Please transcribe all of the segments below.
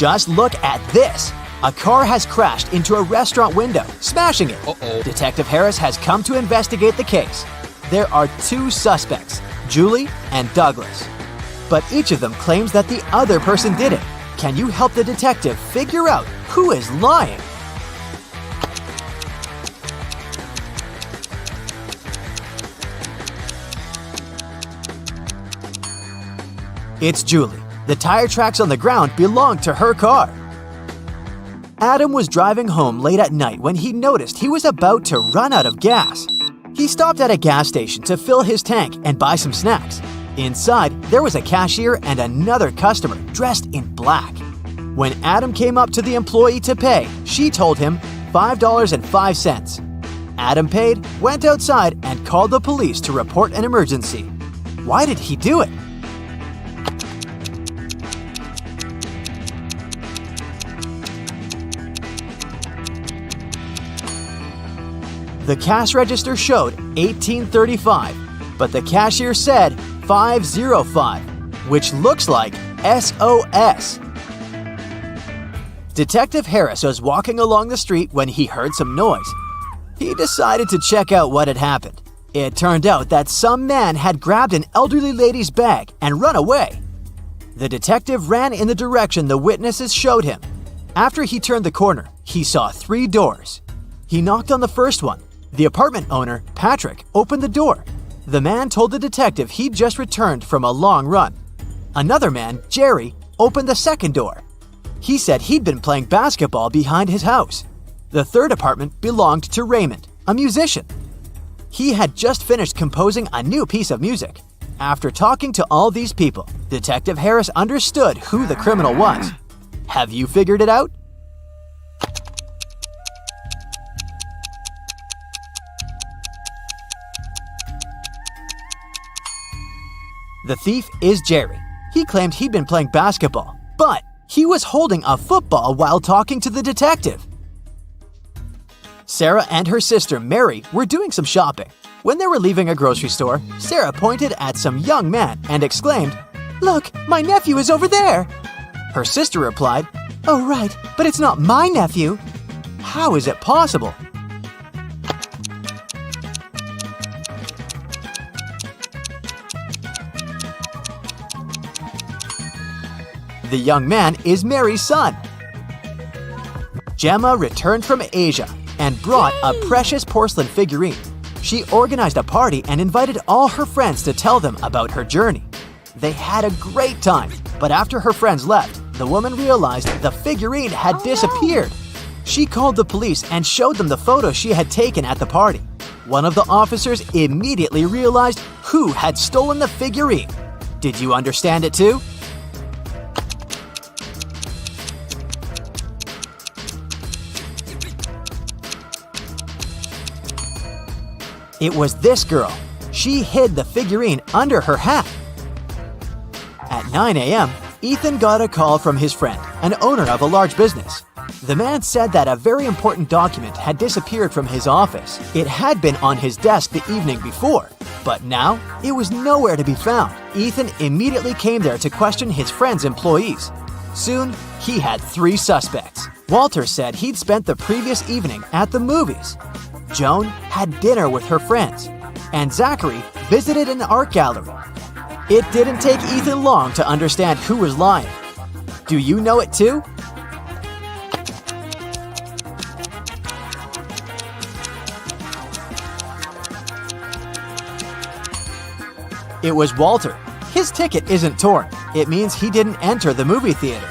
Just look at this. A car has crashed into a restaurant window, smashing it. Detective Harris has come to investigate the case. There are two suspects, Julie and Douglas. But each of them claims that the other person did it. Can you help the detective figure out who is lying? It's Julie. The tire tracks on the ground belong to her car. Adam was driving home late at night when he noticed he was about to run out of gas. He stopped at a gas station to fill his tank and buy some snacks. Inside, there was a cashier and another customer dressed in black. When Adam came up to the employee to pay, she told him $5.05. Adam paid, went outside, and called the police to report an emergency. Why did he do it? The cash register showed $18.35, but the cashier said $5.05, which looks like SOS. Detective Harris was walking along the street when he heard some noise. He decided to check out what had happened. It turned out that some man had grabbed an elderly lady's bag and run away. The detective ran in the direction the witnesses showed him. After he turned the corner, he saw 3 doors. He knocked on the first one. The apartment owner, Patrick, opened the door. The man told the detective he'd just returned from a long run. Another man, Jerry, opened the second door. He said he'd been playing basketball behind his house. The third apartment belonged to Raymond, a musician. He had just finished composing a new piece of music. After talking to all these people, Detective Harris understood who the criminal was. Have you figured it out? The thief is Jerry. He claimed he'd been playing basketball, but he was holding a football while talking to the detective. Sarah and her sister Mary were doing some shopping. When they were leaving a grocery store, Sarah pointed at some young man and exclaimed, "Look, my nephew is over there!" Her sister replied, "Oh right, but it's not my nephew." How is it possible? The young man is Mary's son. Gemma returned from Asia and brought a precious porcelain figurine. She organized a party and invited all her friends to tell them about her journey. They had a great time, but after her friends left, the woman realized the figurine had disappeared. She called the police and showed them the photo she had taken at the party. One of the officers immediately realized who had stolen the figurine. Did you understand it too? It was this girl. She hid the figurine under her hat. At 9 a.m., Ethan got a call from his friend, an owner of a large business. The man said that a very important document had disappeared from his office. It had been on his desk the evening before, but now it was nowhere to be found. Ethan immediately came there to question his friend's employees. Soon, he had 3 suspects. Walter said he'd spent the previous evening at the movies. Joan had dinner with her friends, and Zachary visited an art gallery. It didn't take Ethan long to understand who was lying. Do you know it too? It was Walter. His ticket isn't torn. It means he didn't enter the movie theater.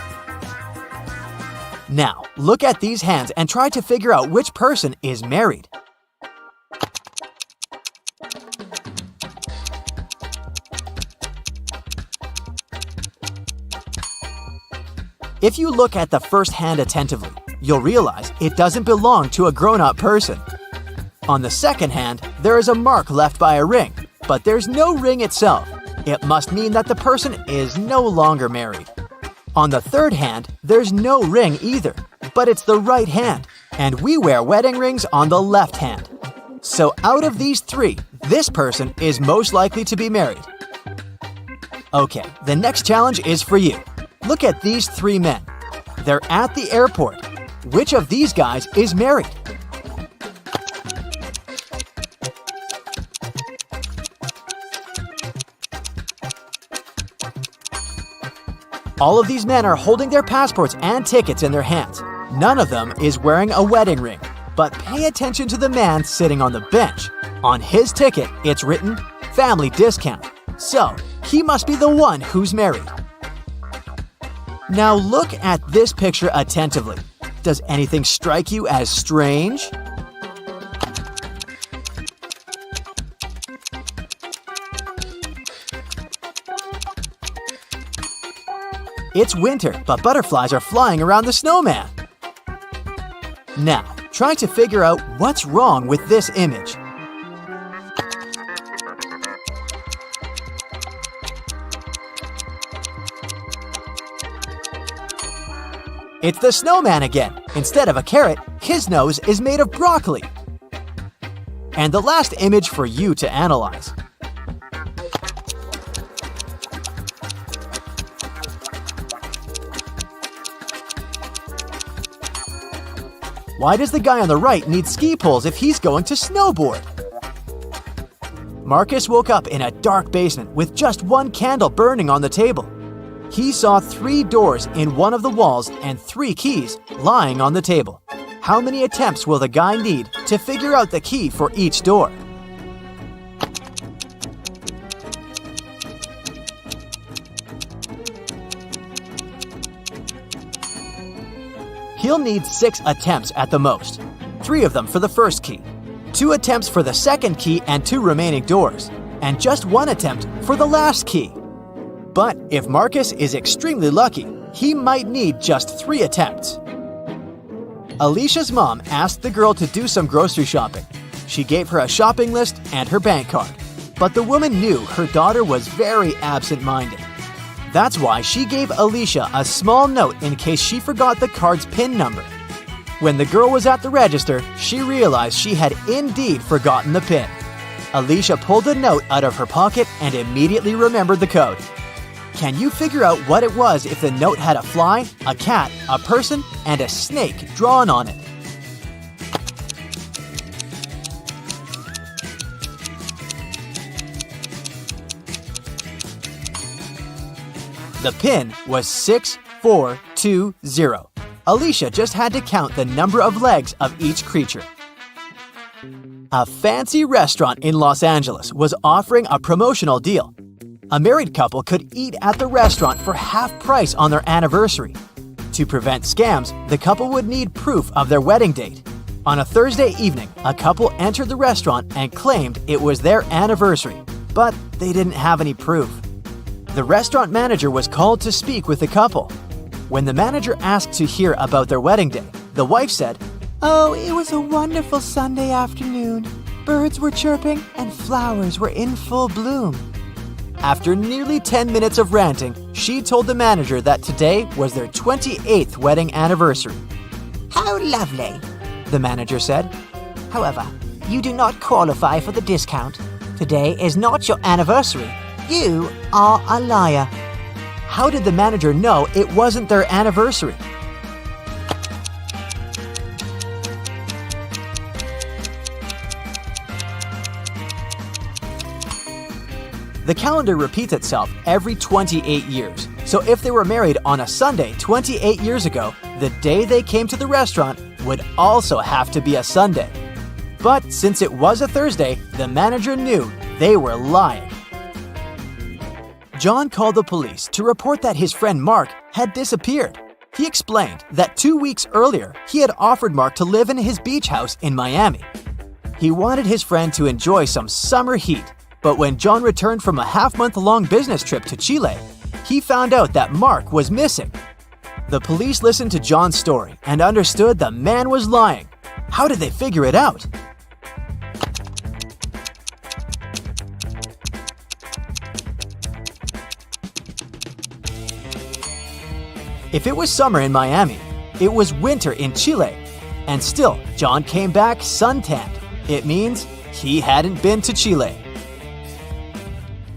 Now, look at these hands and try to figure out which person is married. If you look at the first hand attentively, you'll realize it doesn't belong to a grown-up person. On the second hand, there is a mark left by a ring, but there's no ring itself. It must mean that the person is no longer married. On the third hand, there's no ring either, but it's the right hand, and we wear wedding rings on the left hand. So out of these 3, this person is most likely to be married. Okay, the next challenge is for you. Look at these 3 men. They're at the airport. Which of these guys is married? All of these men are holding their passports and tickets in their hands. None of them is wearing a wedding ring. But pay attention to the man sitting on the bench. On his ticket, it's written, "Family discount." So, he must be the one who's married. Now look at this picture attentively. Does anything strike you as strange? It's winter, but butterflies are flying around the snowman. Now, try to figure out what's wrong with this image. It's the snowman again. Instead of a carrot, his nose is made of broccoli. And the last image for you to analyze. Why does the guy on the right need ski poles if he's going to snowboard? Marcus woke up in a dark basement with just one candle burning on the table. He saw 3 doors in one of the walls and 3 keys lying on the table. How many attempts will the guy need to figure out the key for each door? He'll need 6 attempts at the most, 3 of them for the first key, 2 attempts for the second key and 2 remaining doors, and just 1 attempt for the last key. But if Marcus is extremely lucky, he might need just 3 attempts. Alicia's mom asked the girl to do some grocery shopping. She gave her a shopping list and her bank card, but the woman knew her daughter was very absent-minded. That's why she gave Alicia a small note in case she forgot the card's PIN number. When the girl was at the register, she realized she had indeed forgotten the PIN. Alicia pulled the note out of her pocket and immediately remembered the code. Can you figure out what it was if the note had a fly, a cat, a person, and a snake drawn on it? The PIN was 6420. Alicia just had to count the number of legs of each creature. A fancy restaurant in Los Angeles was offering a promotional deal. A married couple could eat at the restaurant for half price on their anniversary. To prevent scams, the couple would need proof of their wedding date. On a Thursday evening, a couple entered the restaurant and claimed it was their anniversary, but they didn't have any proof. The restaurant manager was called to speak with the couple. When the manager asked to hear about their wedding day, the wife said, "Oh, it was a wonderful Sunday afternoon. Birds were chirping and flowers were in full bloom." After nearly 10 minutes of ranting, she told the manager that today was their 28th wedding anniversary. "How lovely," the manager said. "However, you do not qualify for the discount. Today is not your anniversary. You are a liar." How did the manager know it wasn't their anniversary? The calendar repeats itself every 28 years. So if they were married on a Sunday 28 years ago, the day they came to the restaurant would also have to be a Sunday. But since it was a Thursday, the manager knew they were lying. John called the police to report that his friend Mark had disappeared. He explained that 2 weeks earlier, he had offered Mark to live in his beach house in Miami. He wanted his friend to enjoy some summer heat, but when John returned from a half-month-long business trip to Chile, he found out that Mark was missing. The police listened to John's story and understood the man was lying. How did they figure it out? If it was summer in Miami, it was winter in Chile. And still, John came back suntanned. It means he hadn't been to Chile.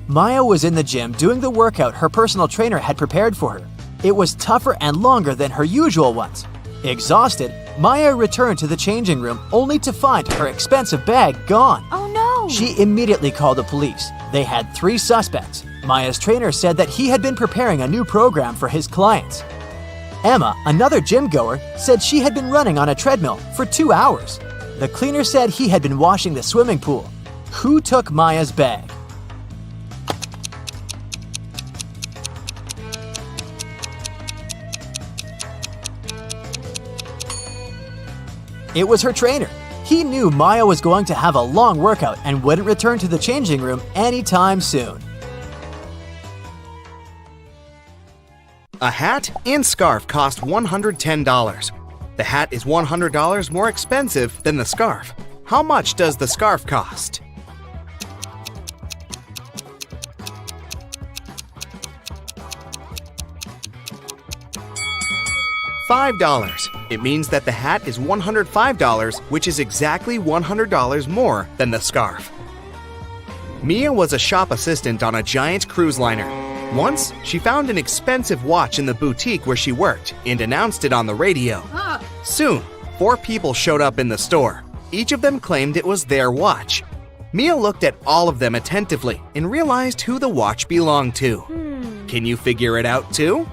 Maya was in the gym doing the workout her personal trainer had prepared for her. It was tougher and longer than her usual ones. Exhausted, Maya returned to the changing room only to find her expensive bag gone. Oh no! She immediately called the police. They had 3 suspects. Maya's trainer said that he had been preparing a new program for his clients. Emma, another gym goer, said she had been running on a treadmill for 2 hours. The cleaner said he had been washing the swimming pool. Who took Maya's bag? It was her trainer. He knew Maya was going to have a long workout and wouldn't return to the changing room anytime soon. A hat and scarf cost $110. The hat is $100 more expensive than the scarf. How much does the scarf cost? $5. It means that the hat is $105, which is exactly $100 more than the scarf. Mia was a shop assistant on a giant cruise liner. Once, she found an expensive watch in the boutique where she worked and announced it on the radio. Soon, 4 people showed up in the store. Each of them claimed it was their watch. Mia looked at all of them attentively and realized who the watch belonged to. Can you figure it out too?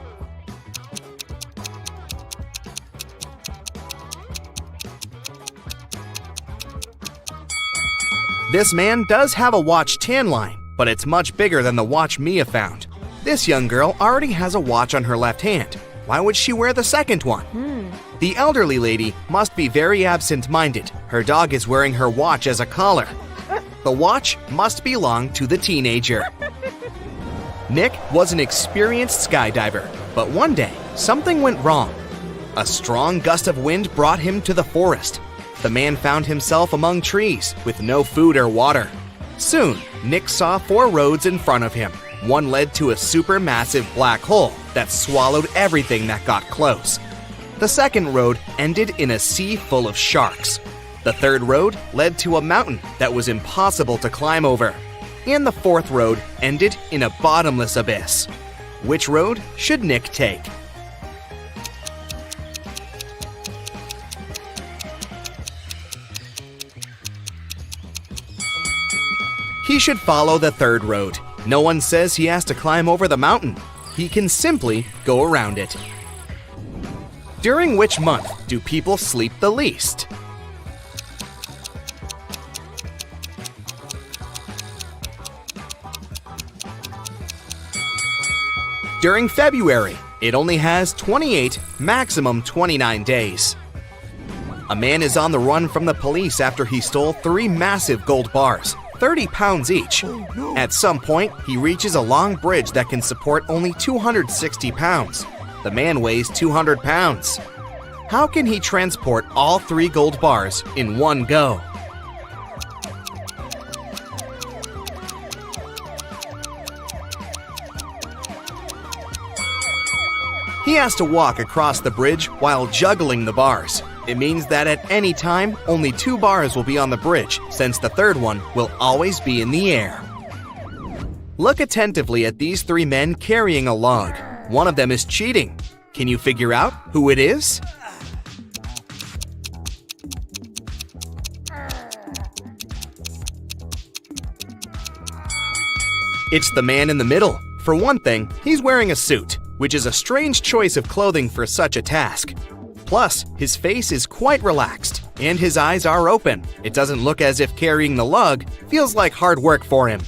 This man does have a watch tan line, but it's much bigger than the watch Mia found. This young girl already has a watch on her left hand. Why would she wear the second one? The elderly lady must be very absent-minded. Her dog is wearing her watch as a collar. The watch must belong to the teenager. Nick was an experienced skydiver, but one day, something went wrong. A strong gust of wind brought him to the forest. The man found himself among trees with no food or water. Soon, Nick saw 4 roads in front of him. One led to a supermassive black hole that swallowed everything that got close. The second road ended in a sea full of sharks. The third road led to a mountain that was impossible to climb over. And the fourth road ended in a bottomless abyss. Which road should Nick take? He should follow the third road. No one says he has to climb over the mountain. He can simply go around it. During which month do people sleep the least? During February. It only has 28, maximum 29 days. A man is on the run from the police after he stole 3 massive gold bars, 30 pounds each. At some point, he reaches a long bridge that can support only 260 pounds. The man weighs 200 pounds. How can he transport all 3 gold bars in one go? He has to walk across the bridge while juggling the bars. It means that at any time, only 2 bars will be on the bridge, since the third one will always be in the air. Look attentively at these 3 men carrying a log. One of them is cheating. Can you figure out who it is? It's the man in the middle. For one thing, he's wearing a suit, which is a strange choice of clothing for such a task. Plus, his face is quite relaxed, and his eyes are open. It doesn't look as if carrying the lug feels like hard work for him.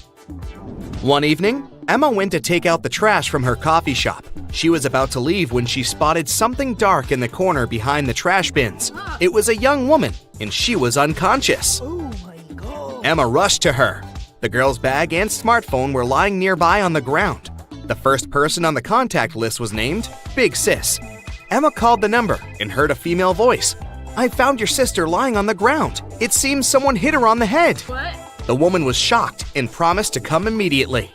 One evening, Emma went to take out the trash from her coffee shop. She was about to leave when she spotted something dark in the corner behind the trash bins. It was a young woman, and she was unconscious. Oh my God. Emma rushed to her. The girl's bag and smartphone were lying nearby on the ground. The first person on the contact list was named Big Sis. Emma called the number and heard a female voice. "I found your sister lying on the ground. It seems someone hit her on the head." What? The woman was shocked and promised to come immediately.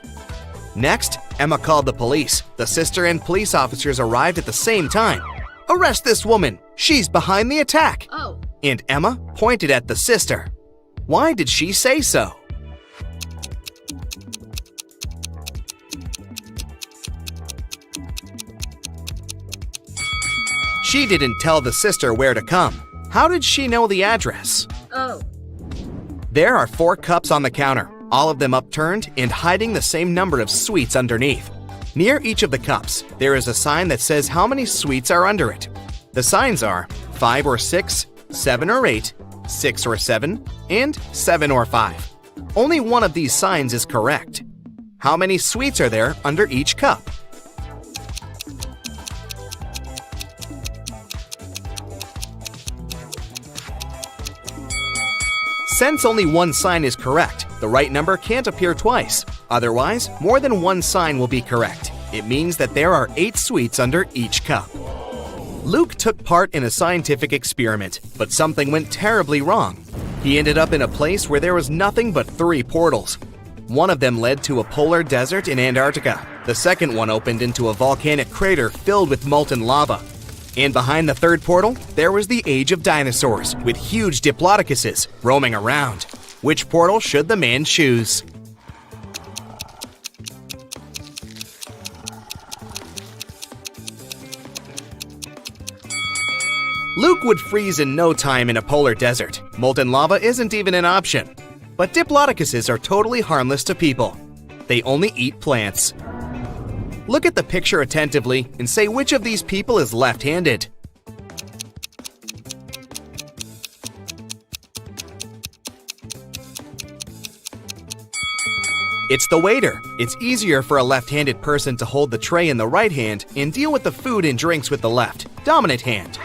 Next, Emma called the police. The sister and police officers arrived at the same time. "Arrest this woman! She's behind the attack!" Oh. And Emma pointed at the sister. Why did she say so? She didn't tell the sister where to come. How did she know the address? Oh. There are 4 cups on the counter, all of them upturned and hiding the same number of sweets underneath. Near each of the cups, there is a sign that says how many sweets are under it. The signs are 5 or 6, 7 or 8, 6 or 7, and 7 or 5. Only one of these signs is correct. How many sweets are there under each cup? Since only one sign is correct, the right number can't appear twice. Otherwise, more than one sign will be correct. It means that there are 8 sweets under each cup. Luke took part in a scientific experiment, but something went terribly wrong. He ended up in a place where there was nothing but 3 portals. One of them led to a polar desert in Antarctica. The second one opened into a volcanic crater filled with molten lava. And behind the third portal, there was the age of dinosaurs, with huge diplodocuses roaming around. Which portal should the man choose? Luke would freeze in no time in a polar desert. Molten lava isn't even an option. But diplodocuses are totally harmless to people. They only eat plants. Look at the picture attentively and say which of these people is left-handed. It's the waiter. It's easier for a left-handed person to hold the tray in the right hand and deal with the food and drinks with the left, dominant hand.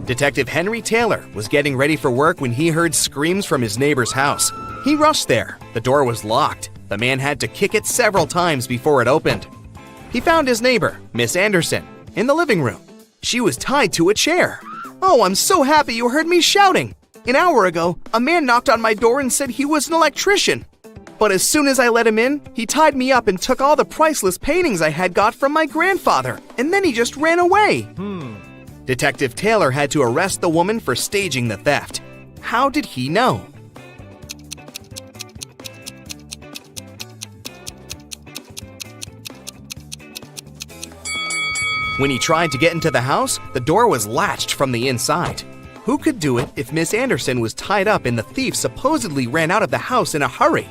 Detective Henry Taylor was getting ready for work when he heard screams from his neighbor's house. He rushed there. The door was locked. The man had to kick it several times before it opened. He found his neighbor, Miss Anderson, in the living room. She was tied to a chair. "Oh, I'm so happy you heard me shouting. An hour ago, a man knocked on my door and said he was an electrician. But as soon as I let him in, he tied me up and took all the priceless paintings I had got from my grandfather, and then he just ran away." Detective Taylor had to arrest the woman for staging the theft. How did he know? When he tried to get into the house, the door was latched from the inside. Who could do it if Miss Anderson was tied up and the thief supposedly ran out of the house in a hurry?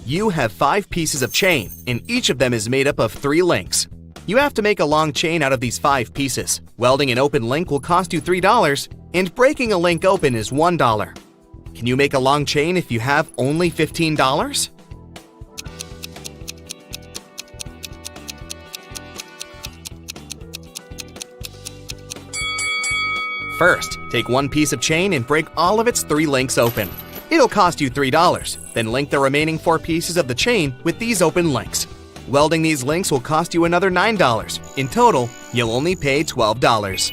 You have 5 pieces of chain, and each of them is made up of 3 links. You have to make a long chain out of these 5 pieces. Welding an open link will cost you $3, and breaking a link open is $1. Can you make a long chain if you have only $15? First, take 1 piece of chain and break all of its 3 links open. It'll cost you $3. Then link the remaining 4 pieces of the chain with these open links. Welding these links will cost you another $9. In total, you'll only pay $12.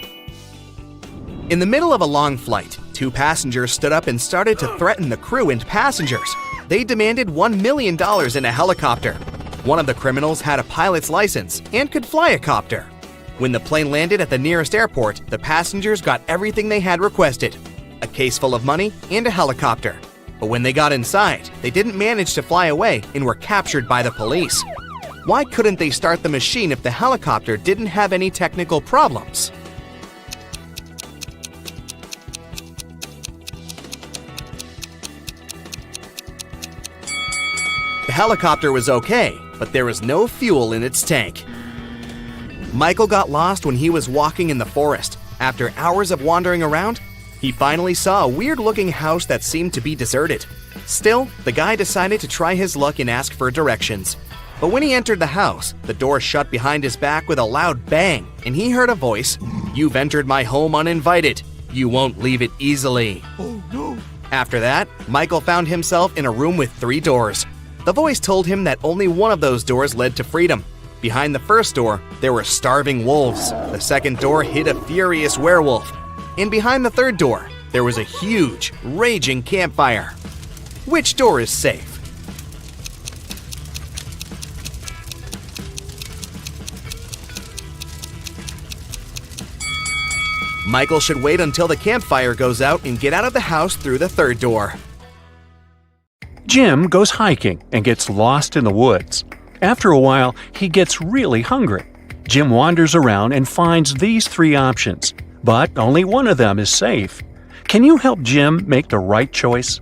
In the middle of a long flight, 2 passengers stood up and started to threaten the crew and passengers. They demanded $1 million in a helicopter. One of the criminals had a pilot's license and could fly a copter. When the plane landed at the nearest airport, the passengers got everything they had requested: a case full of money and a helicopter. But when they got inside, they didn't manage to fly away and were captured by the police. Why couldn't they start the machine if the helicopter didn't have any technical problems? The helicopter was okay, but there was no fuel in its tank. Michael got lost when he was walking in the forest. After hours of wandering around, he finally saw a weird-looking house that seemed to be deserted. Still, the guy decided to try his luck and ask for directions. But when he entered the house, the door shut behind his back with a loud bang, and he heard a voice, "You've entered my home uninvited. You won't leave it easily." Oh no. After that, Michael found himself in a room with 3 doors. The voice told him that only one of those doors led to freedom. Behind the first door, there were starving wolves. The second door hid a furious werewolf. And behind the third door, there was a huge, raging campfire. Which door is safe? Michael should wait until the campfire goes out and get out of the house through the third door. Jim goes hiking and gets lost in the woods. After a while, he gets really hungry. Jim wanders around and finds these 3 options, but only one of them is safe. Can you help Jim make the right choice?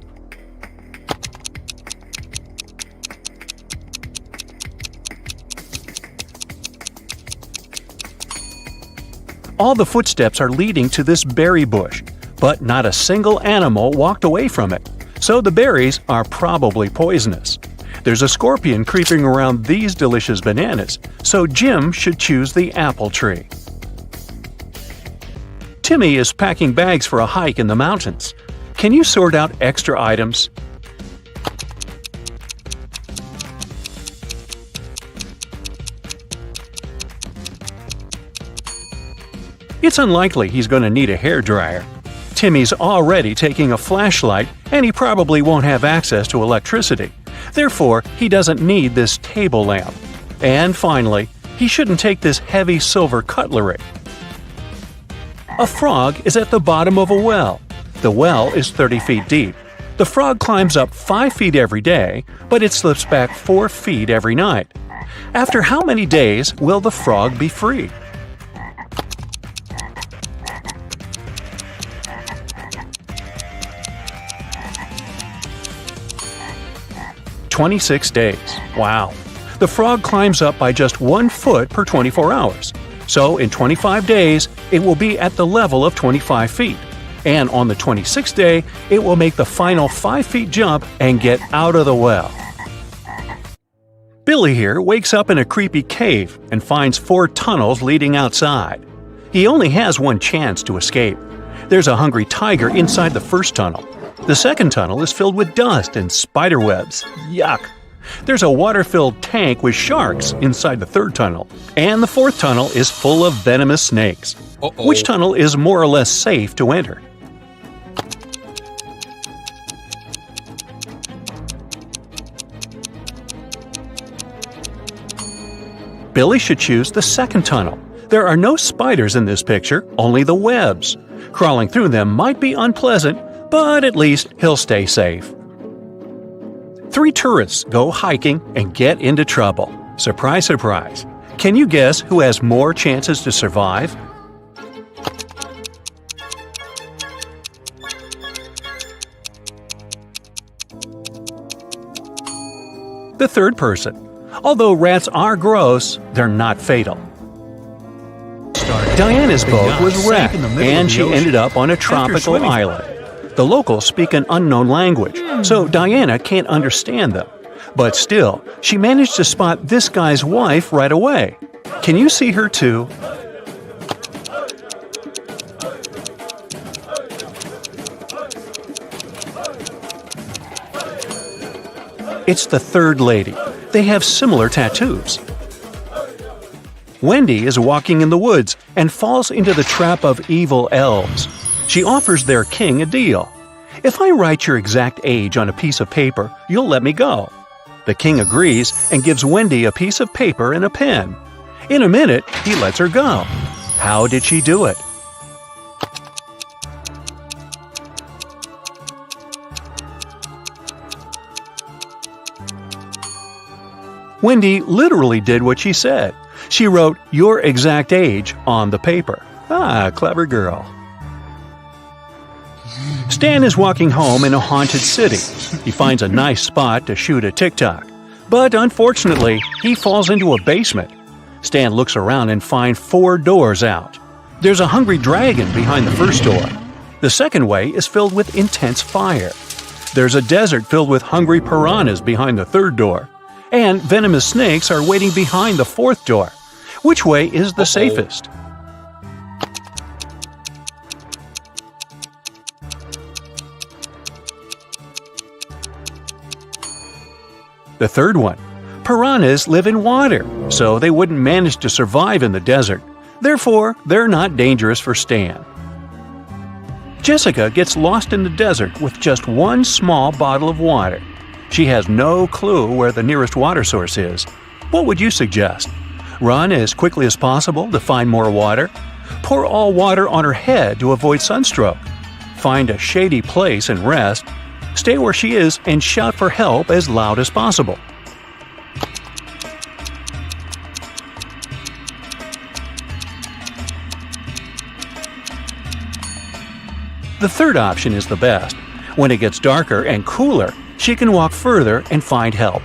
All the footsteps are leading to this berry bush, but not a single animal walked away from it, so the berries are probably poisonous. There's a scorpion creeping around these delicious bananas, so Jim should choose the apple tree. Timmy is packing bags for a hike in the mountains. Can you sort out extra items? It's unlikely he's going to need a hairdryer. Timmy's already taking a flashlight, and he probably won't have access to electricity. Therefore, he doesn't need this table lamp. And finally, he shouldn't take this heavy silver cutlery. A frog is at the bottom of a well. The well is 30 feet deep. The frog climbs up 5 feet every day, but it slips back 4 feet every night. After how many days will the frog be free? "26 days. Wow. The frog climbs up by just 1 foot per 24 hours. So in 25 days, it will be at the level of 25 feet. And on the 26th day, it will make the final 5 feet jump and get out of the well." Billy here wakes up in a creepy cave and finds 4 tunnels leading outside. He only has one chance to escape. There's a hungry tiger inside the first tunnel. The second tunnel is filled with dust and spider webs. Yuck! There's a water-filled tank with sharks inside the third tunnel. And the fourth tunnel is full of venomous snakes. Which tunnel is more or less safe to enter? Billy should choose the second tunnel. There are no spiders in this picture, only the webs. Crawling through them might be unpleasant, but at least he'll stay safe. 3 tourists go hiking and get into trouble. Surprise, surprise. Can you guess who has more chances to survive? The third person. Although rats are gross, they're not fatal. Diana's boat was wrecked, and she ended up on a tropical island. The locals speak an unknown language, so Diana can't understand them. But still, she managed to spot this guy's wife right away. Can you see her too? It's the third lady. They have similar tattoos. Wendy is walking in the woods and falls into the trap of evil elves. She offers their king a deal. "If I write your exact age on a piece of paper, you'll let me go." The king agrees and gives Wendy a piece of paper and a pen. In a minute, he lets her go. How did she do it? Wendy literally did what she said. She wrote your exact age on the paper. Ah, clever girl. Stan is walking home in a haunted city. He finds a nice spot to shoot a TikTok. But unfortunately, he falls into a basement. Stan looks around and finds 4 doors out. There's a hungry dragon behind the first door. The second way is filled with intense fire. There's a desert filled with hungry piranhas behind the third door. And venomous snakes are waiting behind the fourth door. Which way is the safest? The third one. Piranhas live in water, so they wouldn't manage to survive in the desert. Therefore, they're not dangerous for Stan. Jessica gets lost in the desert with just one small bottle of water. She has no clue where the nearest water source is. What would you suggest? Run as quickly as possible to find more water? Pour all water on her head to avoid sunstroke? Find a shady place and rest? Stay where she is and shout for help as loud as possible. The third option is the best. When it gets darker and cooler, she can walk further and find help.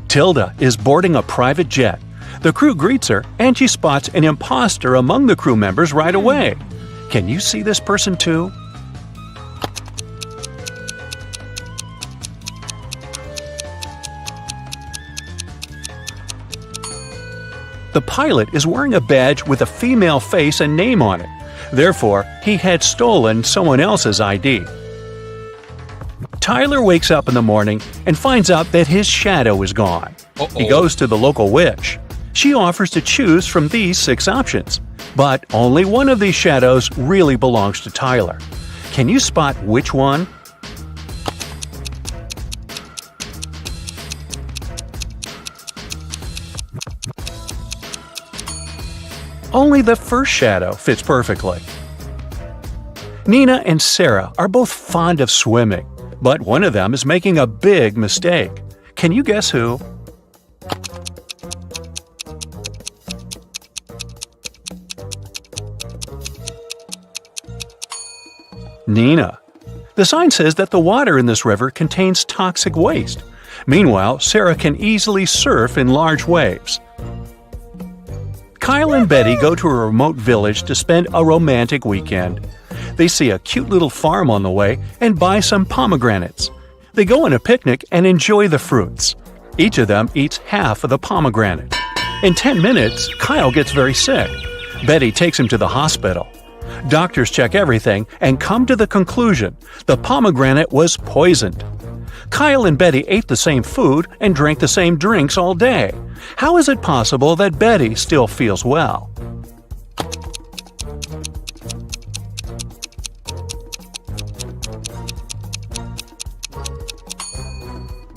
Tilda is boarding a private jet. The crew greets her, and she spots an imposter among the crew members right away. Can you see this person too? The pilot is wearing a badge with a female face and name on it. Therefore, he had stolen someone else's ID. Tyler wakes up in the morning and finds out that his shadow is gone. He goes to the local witch. She offers to choose from these 6 options, but only one of these shadows really belongs to Tyler. Can you spot which one? Only the first shadow fits perfectly. Nina and Sarah are both fond of swimming, but one of them is making a big mistake. Can you guess who? Nina. The sign says that the water in this river contains toxic waste. Meanwhile, Sarah can easily surf in large waves. Kyle and Betty go to a remote village to spend a romantic weekend. They see a cute little farm on the way and buy some pomegranates. They go on a picnic and enjoy the fruits. Each of them eats half of the pomegranate. In 10 minutes, Kyle gets very sick. Betty takes him to the hospital. Doctors check everything and come to the conclusion the pomegranate was poisoned. Kyle and Betty ate the same food and drank the same drinks all day. How is it possible that Betty still feels well?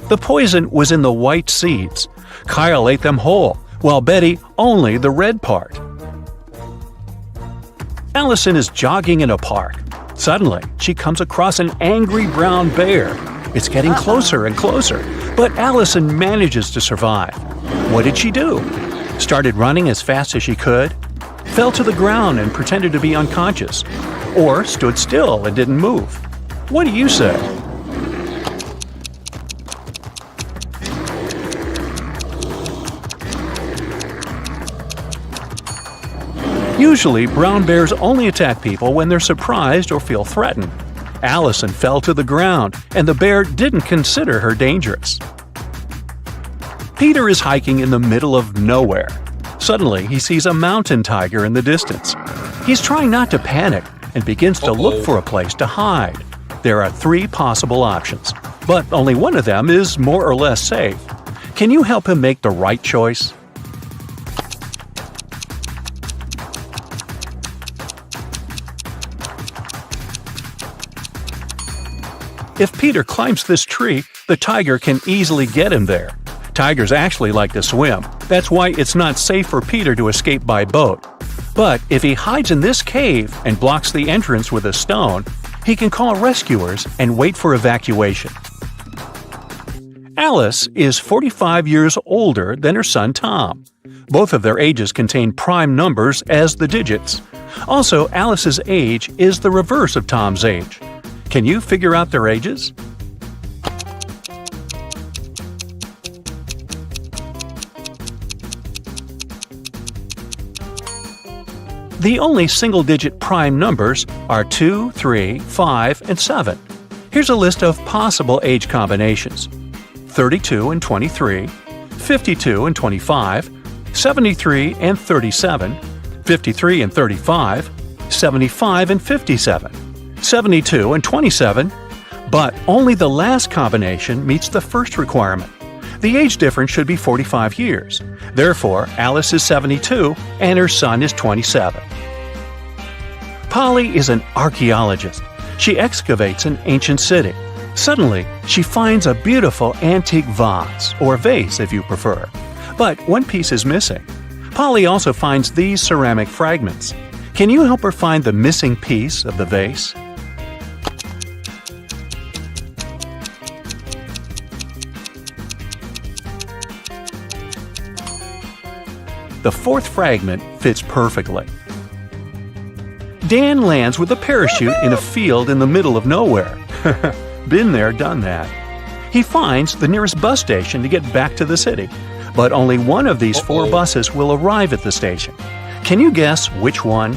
The poison was in the white seeds. Kyle ate them whole, while Betty only the red part. Allison is jogging in a park. Suddenly, she comes across an angry brown bear. It's getting closer and closer, but Allison manages to survive. What did she do? Started running as fast as she could? Fell to the ground and pretended to be unconscious? Or stood still and didn't move? What do you say? Usually, brown bears only attack people when they're surprised or feel threatened. Allison fell to the ground, and the bear didn't consider her dangerous. Peter is hiking in the middle of nowhere. Suddenly, he sees a mountain tiger in the distance. He's trying not to panic and begins to look for a place to hide. There are 3 possible options, but only one of them is more or less safe. Can you help him make the right choice? If Peter climbs this tree, the tiger can easily get him there. Tigers actually like to swim. That's why it's not safe for Peter to escape by boat. But if he hides in this cave and blocks the entrance with a stone, he can call rescuers and wait for evacuation. Alice is 45 years older than her son Tom. Both of their ages contain prime numbers as the digits. Also, Alice's age is the reverse of Tom's age. Can you figure out their ages? The only single-digit prime numbers are 2, 3, 5, and 7. Here's a list of possible age combinations: 32 and 23, 52 and 25, 73 and 37, 53 and 35, 75 and 57. 72 and 27, but only the last combination meets the first requirement. The age difference should be 45 years. Therefore, Alice is 72 and her son is 27. Polly is an archaeologist. She excavates an ancient city. Suddenly, she finds a beautiful antique vase, or vase if you prefer. But one piece is missing. Polly also finds these ceramic fragments. Can you help her find the missing piece of the vase? The 4th fragment fits perfectly. Dan lands with a parachute in a field in the middle of nowhere. Been there, done that. He finds the nearest bus station to get back to the city, but only one of these 4 buses will arrive at the station. Can you guess which one?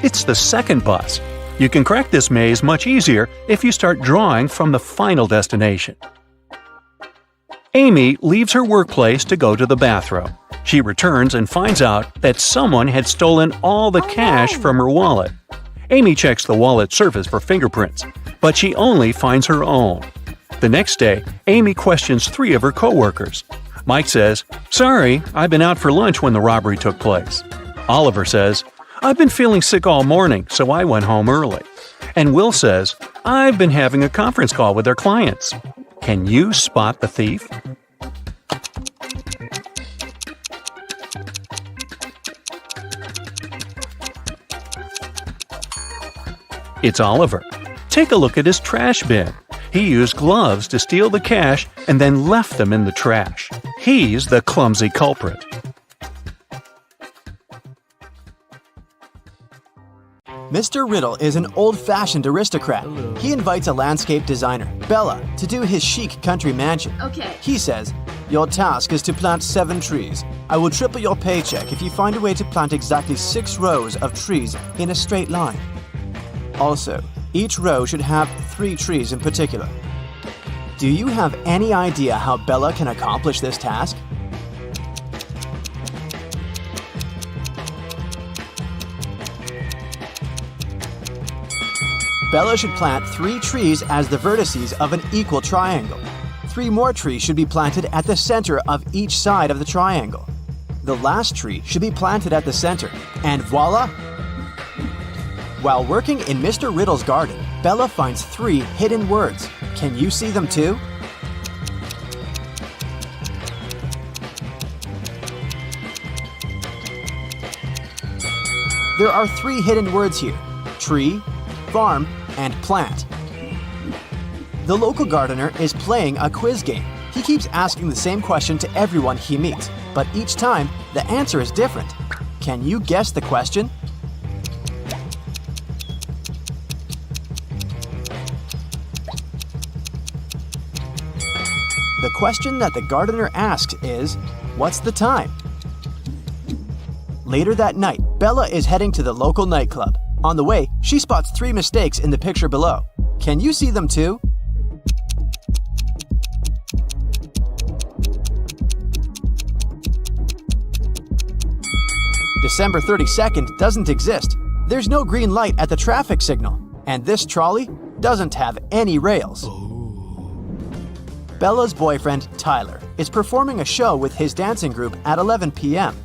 It's the second bus. You can crack this maze much easier if you start drawing from the final destination. Amy leaves her workplace to go to the bathroom. She returns and finds out that someone had stolen all the cash from her wallet. Amy checks the wallet's surface for fingerprints, but she only finds her own. The next day, Amy questions 3 of her coworkers. Mike says, "Sorry, I've been out for lunch when the robbery took place." Oliver says, "I've been feeling sick all morning, so I went home early." And Will says, "I've been having a conference call with their clients." Can you spot the thief? It's Oliver. Take a look at his trash bin. He used gloves to steal the cash and then left them in the trash. He's the clumsy culprit. Mr. Riddle is an old-fashioned aristocrat. He invites a landscape designer, Bella, to do his chic country mansion. Okay. He says, "Your task is to plant 7 trees. I will triple your paycheck if you find a way to plant exactly 6 rows of trees in a straight line. Also, each row should have 3 trees in particular." Do you have any idea how Bella can accomplish this task? Bella should plant 3 trees as the vertices of an equal triangle. 3 more trees should be planted at the center of each side of the triangle. The last tree should be planted at the center, and voila! While working in Mr. Riddle's garden, Bella finds 3 hidden words. Can you see them too? There are 3 hidden words here: tree, farm, and plant. The local gardener is playing a quiz game. He keeps asking the same question to everyone he meets, but each time the answer is different. Can you guess the question? The question that the gardener asks is, "What's the time?" Later that night, Bella is heading to the local nightclub. On the way, she spots 3 mistakes in the picture below. Can you see them too? December 32nd doesn't exist. There's no green light at the traffic signal. And this trolley doesn't have any rails. Bella's boyfriend, Tyler, is performing a show with his dancing group at 11 p.m.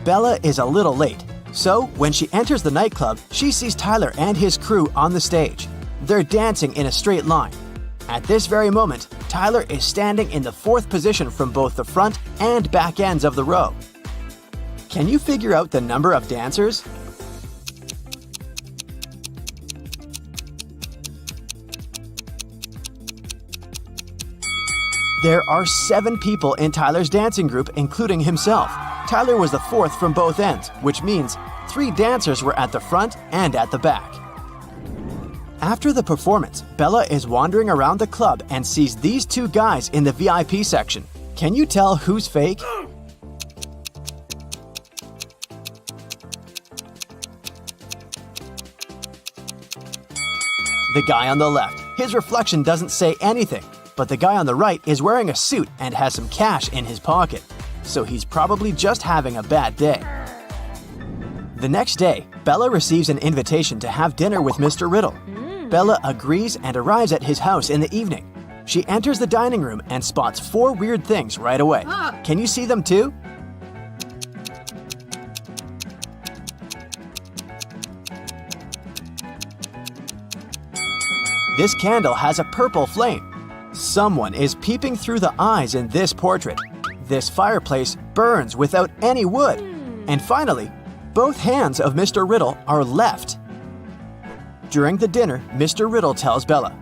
Bella is a little late. So, when she enters the nightclub, she sees Tyler and his crew on the stage. They're dancing in a straight line. At this very moment, Tyler is standing in the 4th position from both the front and back ends of the row. Can you figure out the number of dancers? There are 7 people in Tyler's dancing group, including himself. Tyler was the 4th from both ends, which means 3 dancers were at the front and at the back. After the performance, Bella is wandering around the club and sees these 2 guys in the VIP section. Can you tell who's fake? The guy on the left. His reflection doesn't say anything, but the guy on the right is wearing a suit and has some cash in his pocket. So he's probably just having a bad day. The next day, Bella receives an invitation to have dinner with Mr. Riddle. Bella agrees and arrives at his house in the evening. She enters the dining room and spots 4 weird things right away. Can you see them too? This candle has a purple flame. Someone is peeping through the eyes in this portrait. This fireplace burns without any wood. And finally, both hands of Mr. Riddle are left. During the dinner, Mr. Riddle tells Bella,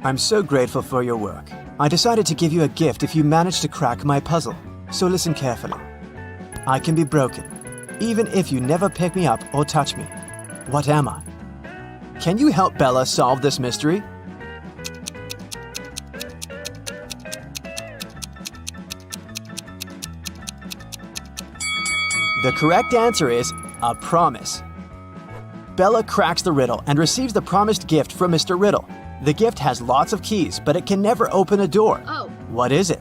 "I'm so grateful for your work. I decided to give you a gift if you manage to crack my puzzle, so listen carefully. I can be broken, even if you never pick me up or touch me. What am I? Can you help Bella solve this mystery? The correct answer is a promise. Bella cracks the riddle and receives the promised gift from Mr. Riddle. The gift has lots of keys, but it can never open a door. Oh. What is it?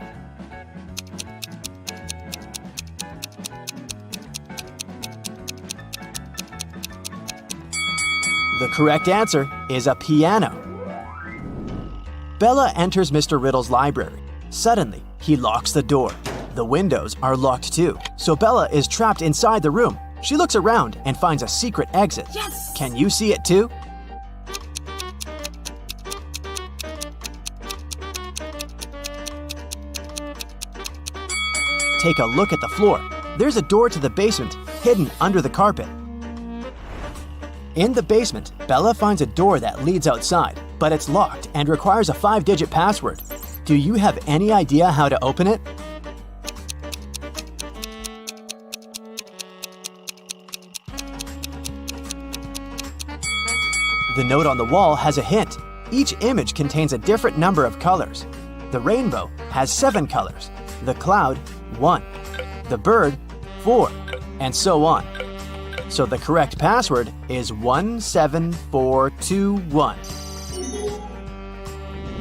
The correct answer is a piano. Bella enters Mr. Riddle's library. Suddenly, he locks the door. The windows are locked too, so Bella is trapped inside the room. She looks around and finds a secret exit. Yes! Can you see it too? Take a look at the floor. There's a door to the basement hidden under the carpet. In the basement, Bella finds a door that leads outside, but it's locked and requires a 5-digit password. Do you have any idea how to open it? The note on the wall has a hint. Each image contains a different number of colors. The rainbow has 7 colors, the cloud 1, the bird 4, and so on. So the correct password is 17421.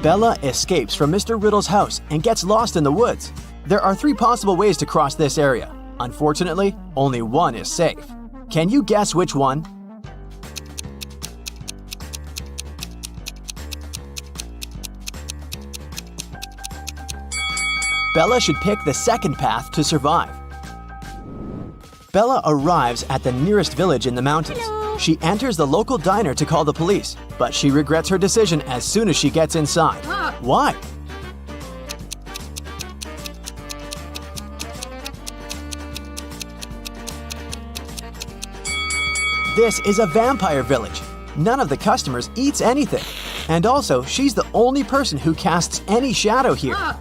Bella escapes from Mr. Riddle's house and gets lost in the woods. There are 3 possible ways to cross this area. Unfortunately, only one is safe. Can you guess which one? Bella should pick the second path to survive. Bella arrives at the nearest village in the mountains. Hello. She enters the local diner to call the police, but she regrets her decision as soon as she gets inside. Ah. Why? This is a vampire village. None of the customers eats anything. And also, she's the only person who casts any shadow here. Ah.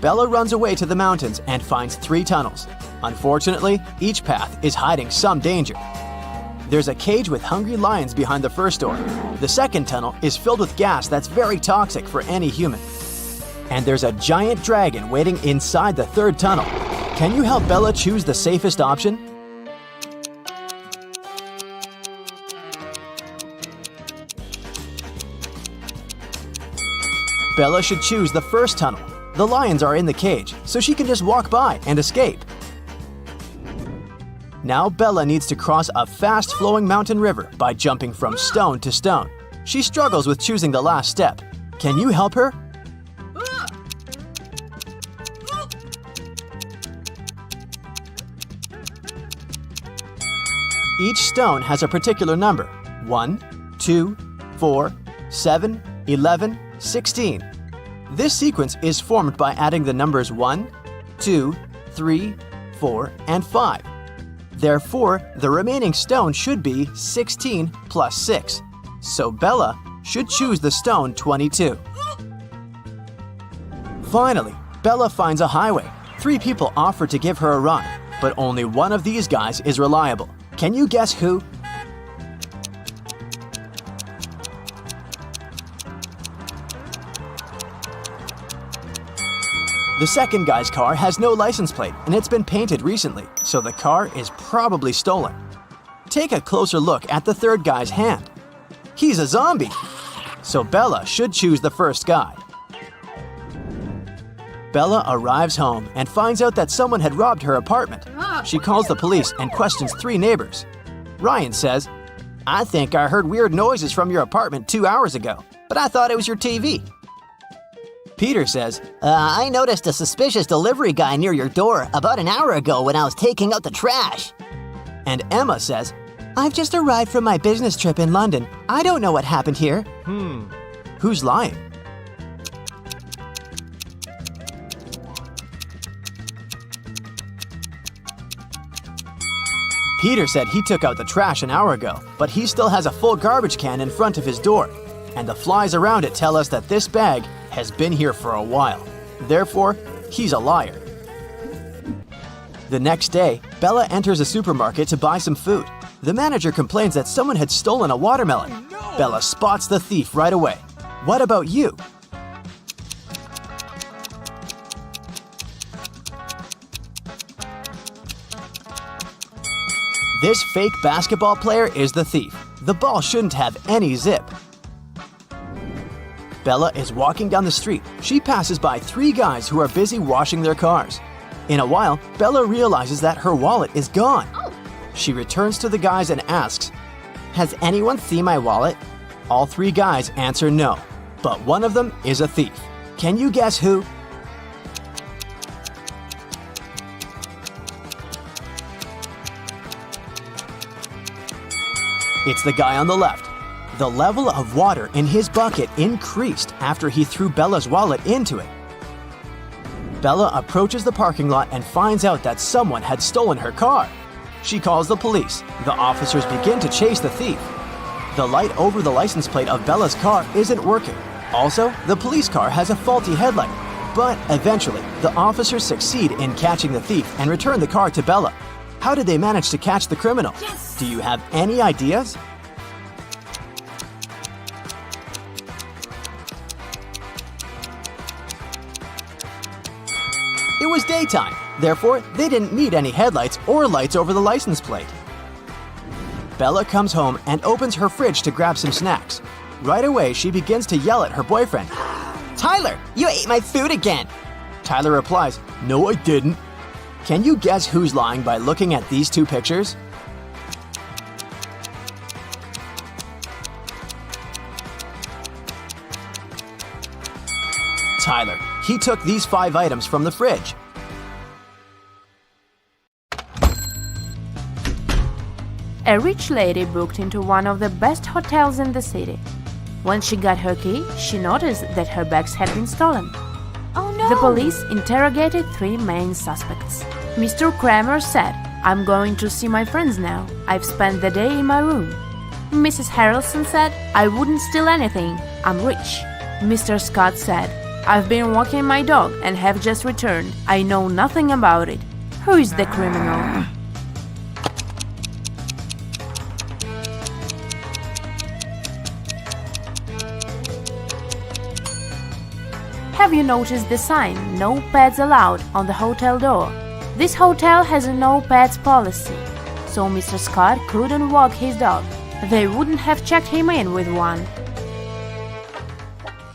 Bella runs away to the mountains and finds 3 tunnels. Unfortunately, each path is hiding some danger. There's a cage with hungry lions behind the first door. The second tunnel is filled with gas that's very toxic for any human. And there's a giant dragon waiting inside the third tunnel. Can you help Bella choose the safest option? Bella should choose the first tunnel. The lions are in the cage, so she can just walk by and escape. Now Bella needs to cross a fast-flowing mountain river by jumping from stone to stone. She struggles with choosing the last step. Can you help her? Each stone has a particular number: 1, 2, 4, 7, 11, 16. This sequence is formed by adding the numbers 1, 2, 3, 4, and 5. Therefore, the remaining stone should be 16 plus 6. So Bella should choose the stone 22. Finally, Bella finds a highway. 3 people offer to give her a ride, but only one of these guys is reliable. Can you guess who? The second guy's car has no license plate and it's been painted recently, so the car is probably stolen. Take a closer look at the third guy's hand. He's a zombie, so Bella should choose the first guy. Bella arrives home and finds out that someone had robbed her apartment. She calls the police and questions 3 neighbors. Ryan says, "I think I heard weird noises from your apartment 2 hours ago, but I thought it was your TV." Peter says, I noticed a suspicious delivery guy near your door about an hour ago when I was taking out the trash. and Emma says, I've just arrived from my business trip in London. I don't know what happened here. "Who's lying?" Peter said he took out the trash an hour ago, but he still has a full garbage can in front of his door. And the flies around it tell us that this bag has been here for a while. Therefore, he's a liar. The next day, Bella enters a supermarket to buy some food. The manager complains that someone had stolen a watermelon. Bella spots the thief right away. What about you? This fake basketball player is the thief. The ball shouldn't have any zip. Bella is walking down the street. She passes by 3 guys who are busy washing their cars. In a while, Bella realizes that her wallet is gone. She returns to the guys and asks, "Has anyone seen my wallet?" All 3 guys answer no, but one of them is a thief. Can you guess who? It's the guy on the left. The level of water in his bucket increased after he threw Bella's wallet into it. Bella approaches the parking lot and finds out that someone had stolen her car. She calls the police. The officers begin to chase the thief. The light over the license plate of Bella's car isn't working. Also, the police car has a faulty headlight. But eventually, the officers succeed in catching the thief and return the car to Bella. How did they manage to catch the criminal? Yes! Do you have any ideas? It was daytime, therefore they didn't need any headlights or lights over the license plate. Bella comes home and opens her fridge to grab some snacks. Right away, she begins to yell at her boyfriend. "Tyler, you ate my food again!" Tyler replies, "No, I didn't." Can you guess who's lying by looking at these 2 pictures? Tyler. He took these 5 items from the fridge. A rich lady booked into one of the best hotels in the city. When she got her key, she noticed that her bags had been stolen. Oh no! The police interrogated 3 main suspects. Mr. Kramer said, "I'm going to see my friends now. I've spent the day in my room." Mrs. Harrelson said, "I wouldn't steal anything. I'm rich." Mr. Scott said, "I've been walking my dog and have just returned. I know nothing about it." Who is the criminal? Have you noticed the sign, "No pets allowed," on the hotel door? This hotel has a no pets policy, so Mr. Scott couldn't walk his dog. They wouldn't have checked him in with one.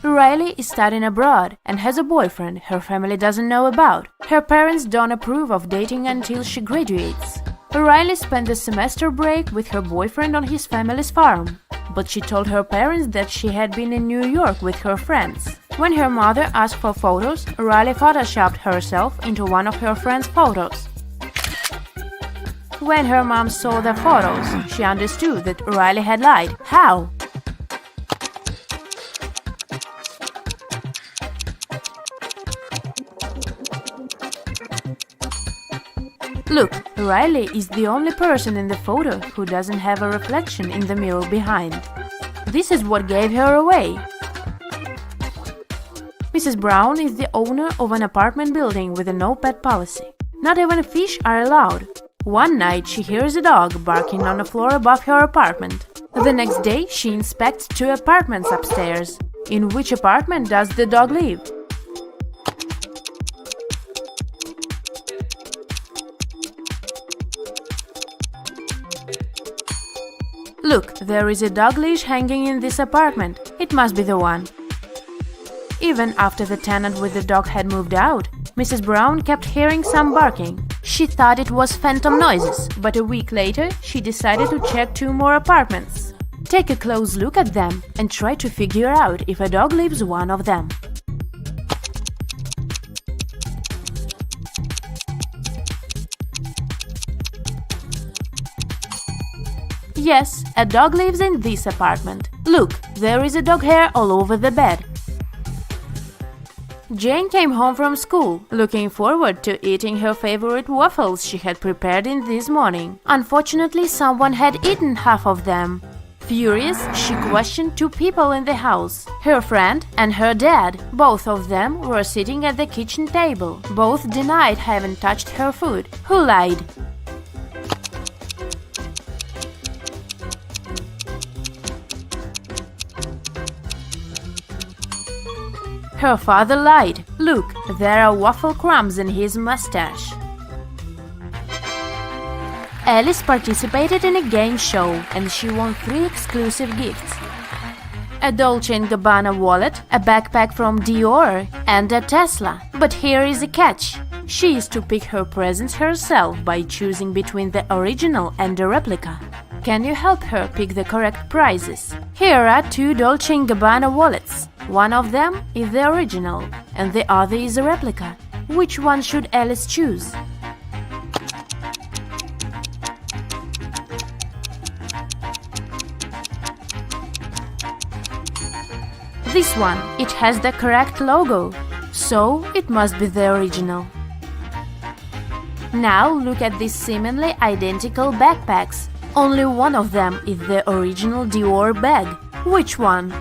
Riley is studying abroad and has a boyfriend her family doesn't know about. Her parents don't approve of dating until she graduates. Riley spent the semester break with her boyfriend on his family's farm, but she told her parents that she had been in New York with her friends. When her mother asked for photos, Riley photoshopped herself into one of her friend's photos. When her mom saw the photos, she understood that Riley had lied. How? Look, Riley is the only person in the photo who doesn't have a reflection in the mirror behind. This is what gave her away. Mrs. Brown is the owner of an apartment building with a no-pet policy. Not even fish are allowed. One night she hears a dog barking on the floor above her apartment. The next day she inspects 2 apartments upstairs. In which apartment does the dog live? Look, there is a dog leash hanging in this apartment. It must be the one. Even after the tenant with the dog had moved out, Mrs. Brown kept hearing some barking. She thought it was phantom noises, but a week later she decided to check 2 more apartments. Take a close look at them and try to figure out if a dog lives one of them. Yes, a dog lives in this apartment. Look, there is a dog hair all over the bed. Jane came home from school, looking forward to eating her favorite waffles she had prepared in this morning. Unfortunately, someone had eaten half of them. Furious, she questioned two people in the house, her friend and her dad. Both of them were sitting at the kitchen table. Both denied having touched her food. Who lied? Her father lied. Look, there are waffle crumbs in his mustache. Alice participated in a game show and she won 3 exclusive gifts: a Dolce & Gabbana wallet, a backpack from Dior, and a Tesla. But here is a catch. She is to pick her presents herself by choosing between the original and a replica. Can you help her pick the correct prizes? Here are 2 Dolce & Gabbana wallets. One of them is the original and the other is a replica. Which one should Alice choose? This one, it has the correct logo, so it must be the original. Now look at these seemingly identical backpacks. Only one of them is the original Dior bag. Which one?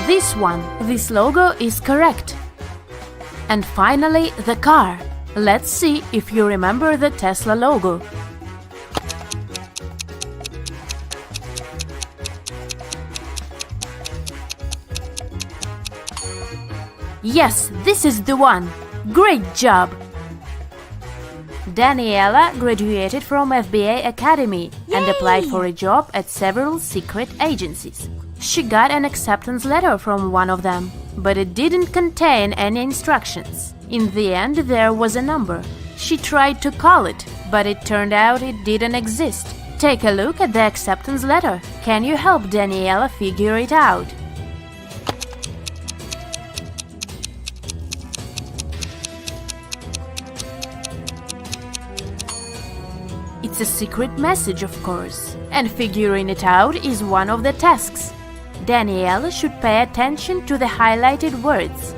This one. This logo is correct. And finally, the car. Let's see if you remember the Tesla logo. Yes, this is the one. Great job! Daniela graduated from FBA Academy and applied for a job at several secret agencies. She got an acceptance letter from one of them, but it didn't contain any instructions. In the end, there was a number. She tried to call it, but it turned out it didn't exist. Take a look at the acceptance letter. Can you help Daniela figure it out? It's a secret message, of course, and figuring it out is one of the tasks. Daniela should pay attention to the highlighted words.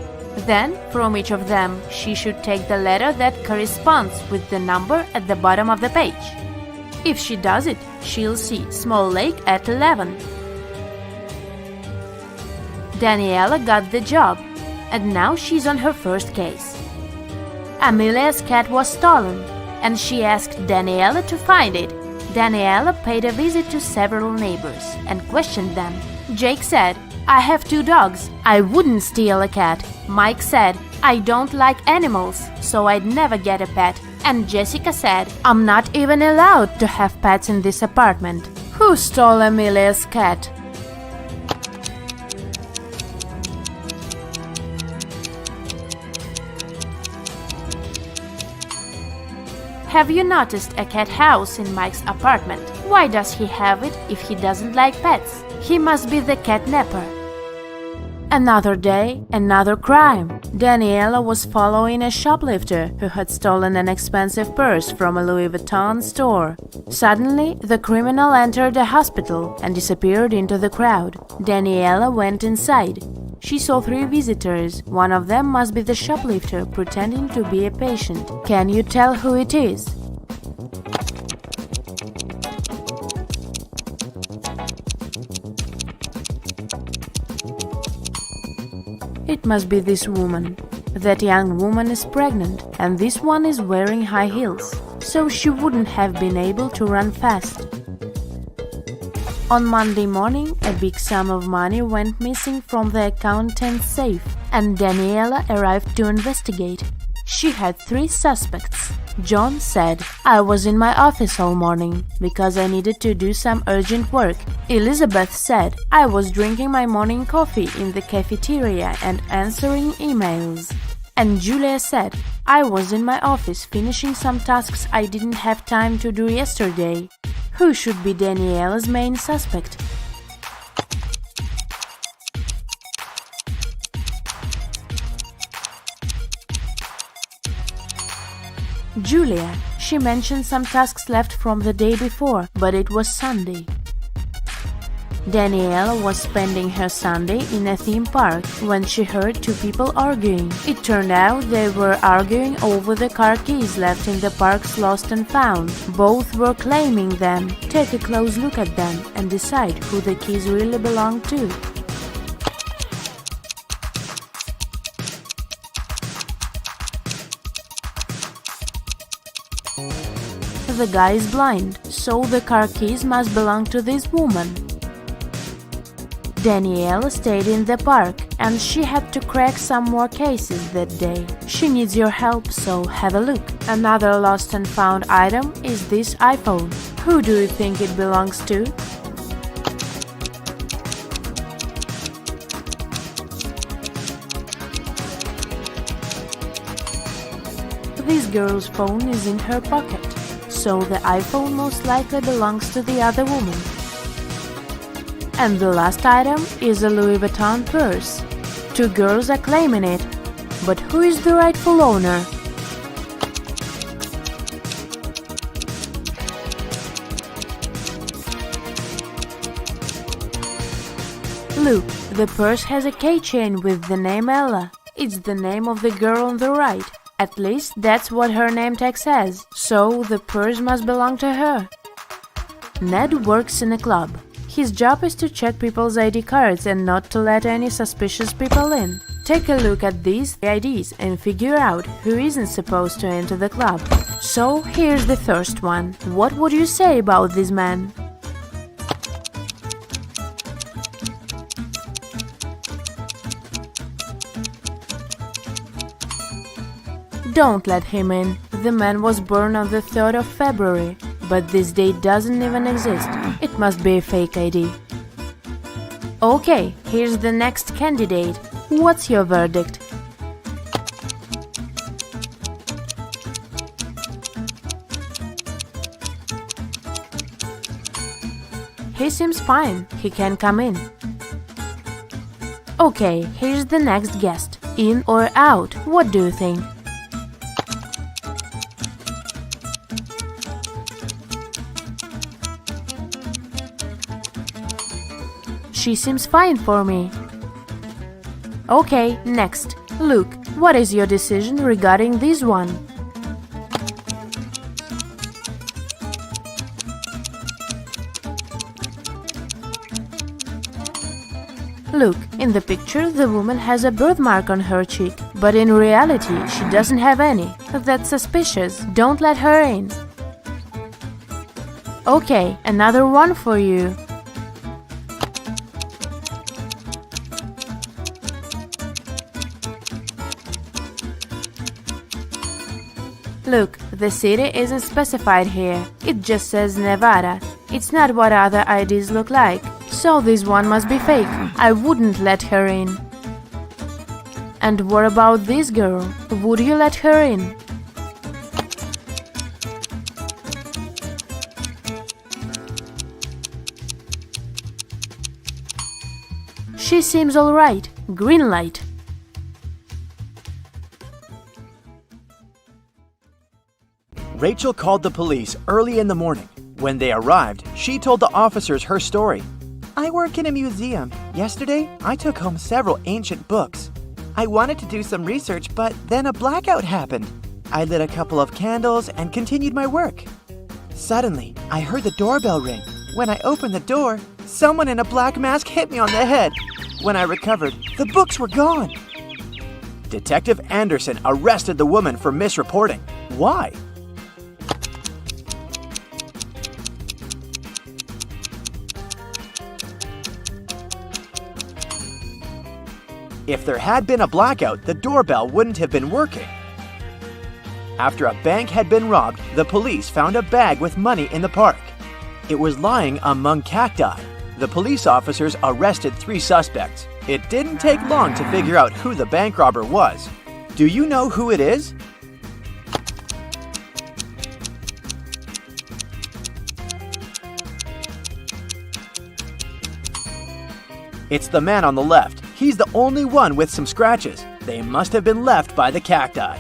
Then, from each of them, she should take the letter that corresponds with the number at the bottom of the page. If she does it, she'll see Small Lake at 11. Daniela got the job, and now she's on her first case. Amelia's cat was stolen, and she asked Daniela to find it. Daniela paid a visit to several neighbors and questioned them. Jake said, "I have 2 dogs. I wouldn't steal a cat." Mike said, "I don't like animals, so I'd never get a pet." And Jessica said, "I'm not even allowed to have pets in this apartment." Who stole Amelia's cat? Have you noticed a cat house in Mike's apartment? Why does he have it if he doesn't like pets? He must be the catnapper. Another day, another crime. Daniela was following a shoplifter who had stolen an expensive purse from a Louis Vuitton store. Suddenly, the criminal entered a hospital and disappeared into the crowd. Daniela went inside. She saw 3 visitors. One of them must be the shoplifter pretending to be a patient. Can you tell who it is? It must be this woman. That young woman is pregnant, and this one is wearing high heels, so she wouldn't have been able to run fast. On Monday morning, a big sum of money went missing from the accountant's safe, and Daniela arrived to investigate. She had 3 suspects. John said, "I was in my office all morning because I needed to do some urgent work." Elizabeth said, "I was drinking my morning coffee in the cafeteria and answering emails." And Julia said, "I was in my office finishing some tasks I didn't have time to do yesterday." Who should be Daniela's main suspect? Julia. She mentioned some tasks left from the day before, but it was Sunday. Danielle was spending her Sunday in a theme park when she heard two people arguing. It turned out they were arguing over the car keys left in the park's lost and found. Both were claiming them. Take a close look at them and decide who the keys really belong to. The guy is blind, so the car keys must belong to this woman. Danielle stayed in the park and she had to crack some more cases that day. She needs your help, so have a look. Another lost and found item is this iPhone. Who do you think it belongs to? This girl's phone is in her pocket, so the iPhone most likely belongs to the other woman. And the last item is a Louis Vuitton purse. Two girls are claiming it, but who is the rightful owner? Look, the purse has a keychain with the name Ella. It's the name of the girl on the right. At least that's what her name tag says, so the purse must belong to her. Ned works in a club. His job is to check people's ID cards and not to let any suspicious people in. Take a look at these IDs and figure out who isn't supposed to enter the club. So here's the first one. What would you say about this man? Don't let him in. The man was born on the 3rd of February, but this date doesn't even exist. It must be a fake ID. Okay, here's the next candidate. What's your verdict? He seems fine. He can come in. Okay, here's the next guest. In or out? What do you think? She seems fine for me. Okay, next. Look, what is your decision regarding this one? Look, in the picture the woman has a birthmark on her cheek, but in reality she doesn't have any. That's suspicious. Don't let her in. Okay, another one for you. Look, the city isn't specified here. It just says Nevada. It's not what other IDs look like. So this one must be fake. I wouldn't let her in. And what about this girl? Would you let her in? She seems alright. Green light. Rachel called the police early in the morning. When they arrived, she told the officers her story. I work in a museum. Yesterday, I took home several ancient books. I wanted to do some research, but then a blackout happened. I lit a couple of candles and continued my work. Suddenly, I heard the doorbell ring. When I opened the door, someone in a black mask hit me on the head. When I recovered, the books were gone. Detective Anderson arrested the woman for misreporting. Why? If there had been a blackout, the doorbell wouldn't have been working. After a bank had been robbed, the police found a bag with money in the park. It was lying among cacti. The police officers arrested 3 suspects. It didn't take long to figure out who the bank robber was. Do you know who it is? It's the man on the left. He's the only one with some scratches. They must have been left by the cacti.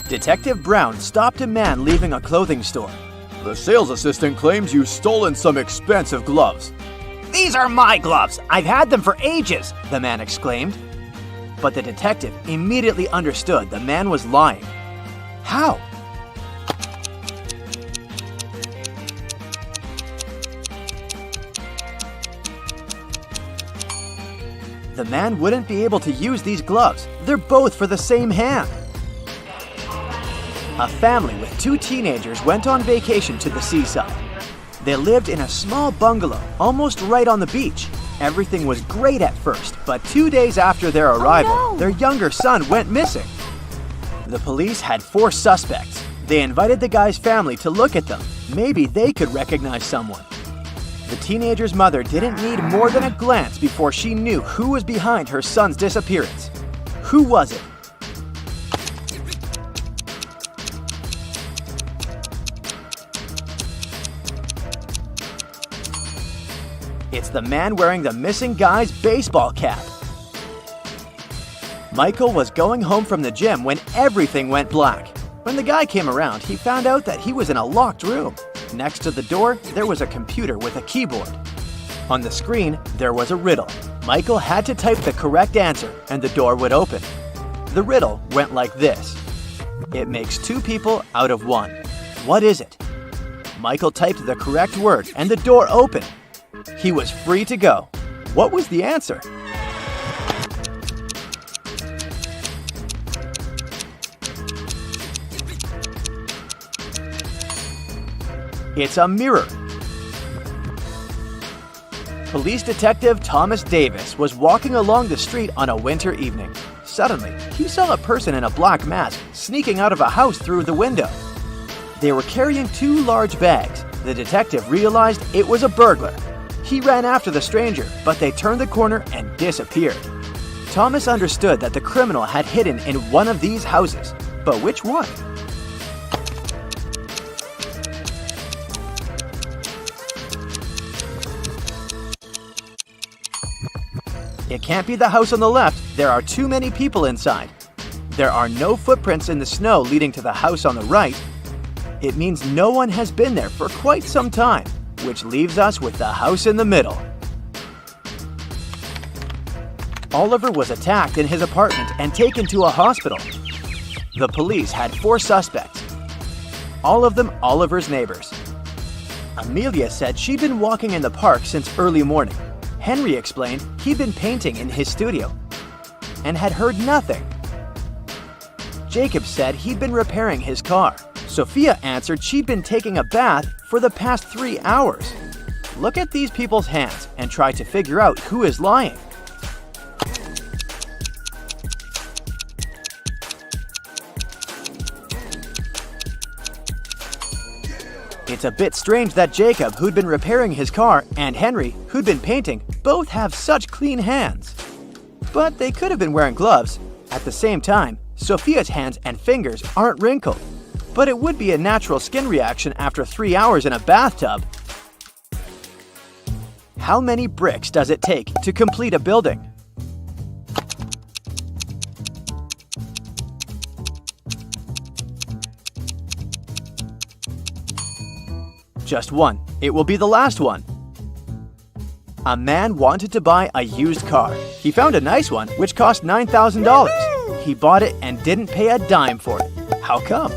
Detective Brown stopped a man leaving a clothing store. The sales assistant claims you've stolen some expensive gloves. "These are my gloves! I've had them for ages!" the man exclaimed. But the detective immediately understood the man was lying. How? The man wouldn't be able to use these gloves. They're both for the same hand. A family with 2 teenagers went on vacation to the seaside. They lived in a small bungalow almost right on the beach. Everything was great at first, but 2 days after their arrival, their younger son went missing. The police had 4 suspects. They invited the guy's family to look at them. Maybe they could recognize someone. The teenager's mother didn't need more than a glance before she knew who was behind her son's disappearance. Who was it? It's the man wearing the missing guy's baseball cap. Michael was going home from the gym when everything went black. When the guy came around, he found out that he was in a locked room. Next to the door, there was a computer with a keyboard. On the screen, there was a riddle. Michael had to type the correct answer and the door would open. The riddle went like this. It makes 2 people out of 1. What is it? Michael typed the correct word and the door opened. He was free to go. What was the answer? It's a mirror. Police detective Thomas Davis was walking along the street on a winter evening. Suddenly, he saw a person in a black mask sneaking out of a house through the window. They were carrying 2 large bags. The detective realized it was a burglar. He ran after the stranger, but they turned the corner and disappeared. Thomas understood that the criminal had hidden in one of these houses. But which one? It can't be the house on the left. There are too many people inside. There are no footprints in the snow leading to the house on the right. It means no one has been there for quite some time, which leaves us with the house in the middle. Oliver was attacked in his apartment and taken to a hospital. The police had 4 suspects, all of them Oliver's neighbors. Amelia said she'd been walking in the park since early morning. Henry explained he'd been painting in his studio and had heard nothing. Jacob said he'd been repairing his car. Sophia answered she'd been taking a bath for the past 3 hours. Look at these people's hands and try to figure out who is lying. It's a bit strange that Jacob, who'd been repairing his car, and Henry, who'd been painting, both have such clean hands. But they could have been wearing gloves. At the same time, Sophia's hands and fingers aren't wrinkled. But it would be a natural skin reaction after 3 hours in a bathtub. How many bricks does it take to complete a building? Just 1. It will be the last one. A man wanted to buy a used car. He found a nice one which cost $9,000. He bought it and didn't pay a dime for it. How come?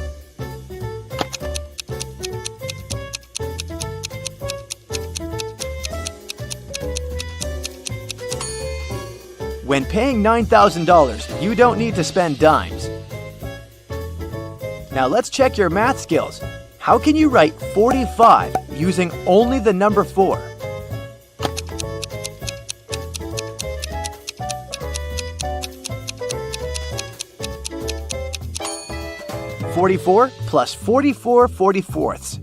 When paying $9,000, you don't need to spend dimes. Now let's check your math skills. How can you write 45 using only the number 4? (44 plus 44 44ths).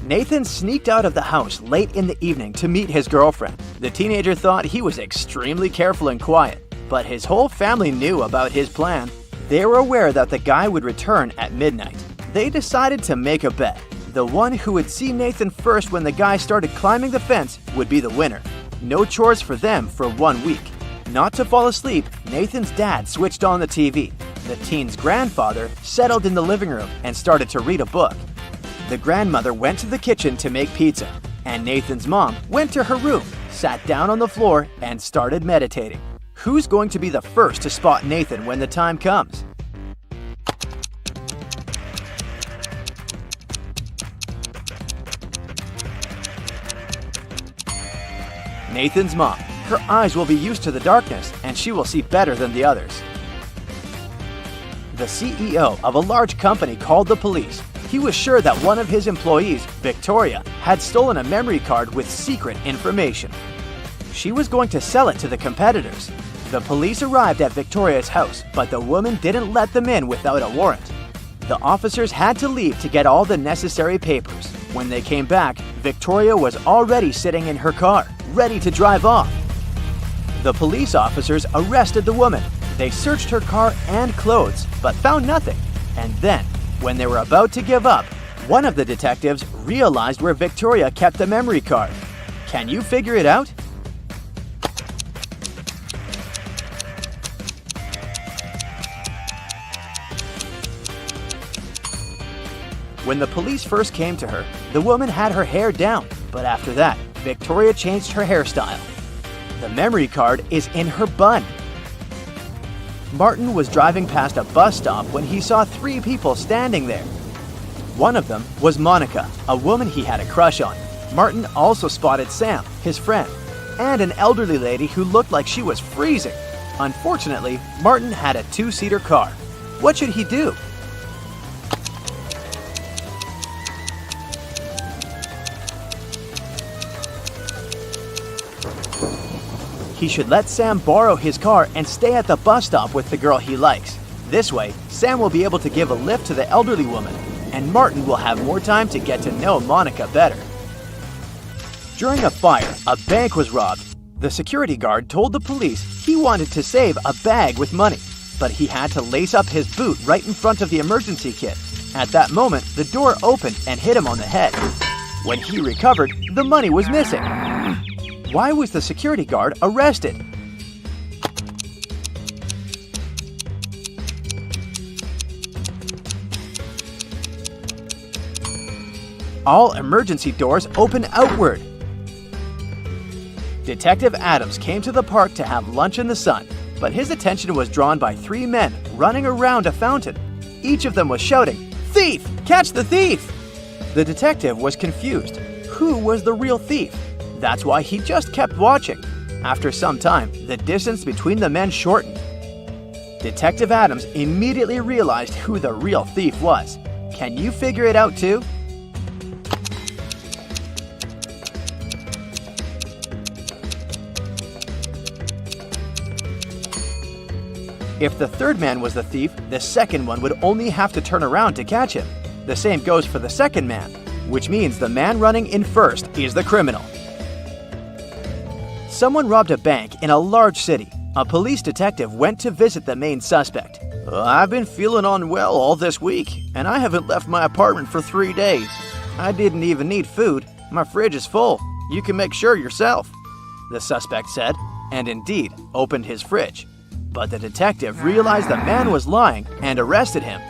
Nathan sneaked out of the house late in the evening to meet his girlfriend. The teenager thought he was extremely careful and quiet, but his whole family knew about his plan. They were aware that the guy would return at midnight. They decided to make a bet. The one who would see Nathan first when the guy started climbing the fence would be the winner. No chores for them for 1 week. Not to fall asleep, Nathan's dad switched on the TV. The teen's grandfather settled in the living room and started to read a book. The grandmother went to the kitchen to make pizza. and Nathan's mom went to her room, sat down on the floor, and started meditating. Who's going to be the first to spot Nathan when the time comes? Nathan's mom. Her eyes will be used to the darkness, and she will see better than the others. The CEO of a large company called the police. He was sure that one of his employees, Victoria, had stolen a memory card with secret information. She was going to sell it to the competitors. The police arrived at Victoria's house, but the woman didn't let them in without a warrant. The officers had to leave to get all the necessary papers. When they came back, Victoria was already sitting in her car, ready to drive off. The police officers arrested the woman. They searched her car and clothes, but found nothing. And then, when they were about to give up, one of the detectives realized where Victoria kept the memory card. Can you figure it out? When the police first came to her, the woman had her hair down, but after that, Victoria changed her hairstyle. The memory card is in her bun. Martin was driving past a bus stop when he saw 3 people standing there. One of them was Monica, a woman he had a crush on. Martin also spotted Sam, his friend, and an elderly lady who looked like she was freezing. Unfortunately, Martin had a 2-seater car. What should he do? He should let Sam borrow his car and stay at the bus stop with the girl he likes. This way, Sam will be able to give a lift to the elderly woman, and Martin will have more time to get to know Monica better. During a fire, a bank was robbed. The security guard told the police he wanted to save a bag with money, but he had to lace up his boot right in front of the emergency kit. At that moment, the door opened and hit him on the head. When he recovered, the money was missing. Why was the security guard arrested? All emergency doors open outward. Detective Adams came to the park to have lunch in the sun, but his attention was drawn by 3 men running around a fountain. Each of them was shouting, "Thief! Catch the thief!" The detective was confused. Who was the real thief? That's why he just kept watching. After some time, the distance between the men shortened. Detective Adams immediately realized who the real thief was. Can you figure it out too? If the third man was the thief, the second one would only have to turn around to catch him. The same goes for the second man, which means the man running in first is the criminal. Someone robbed a bank in a large city. A police detective went to visit the main suspect. "I've been feeling unwell all this week, and I haven't left my apartment for 3 days. I didn't even need food. My fridge is full. You can make sure yourself," the suspect said, and indeed opened his fridge. But the detective realized the man was lying and arrested him.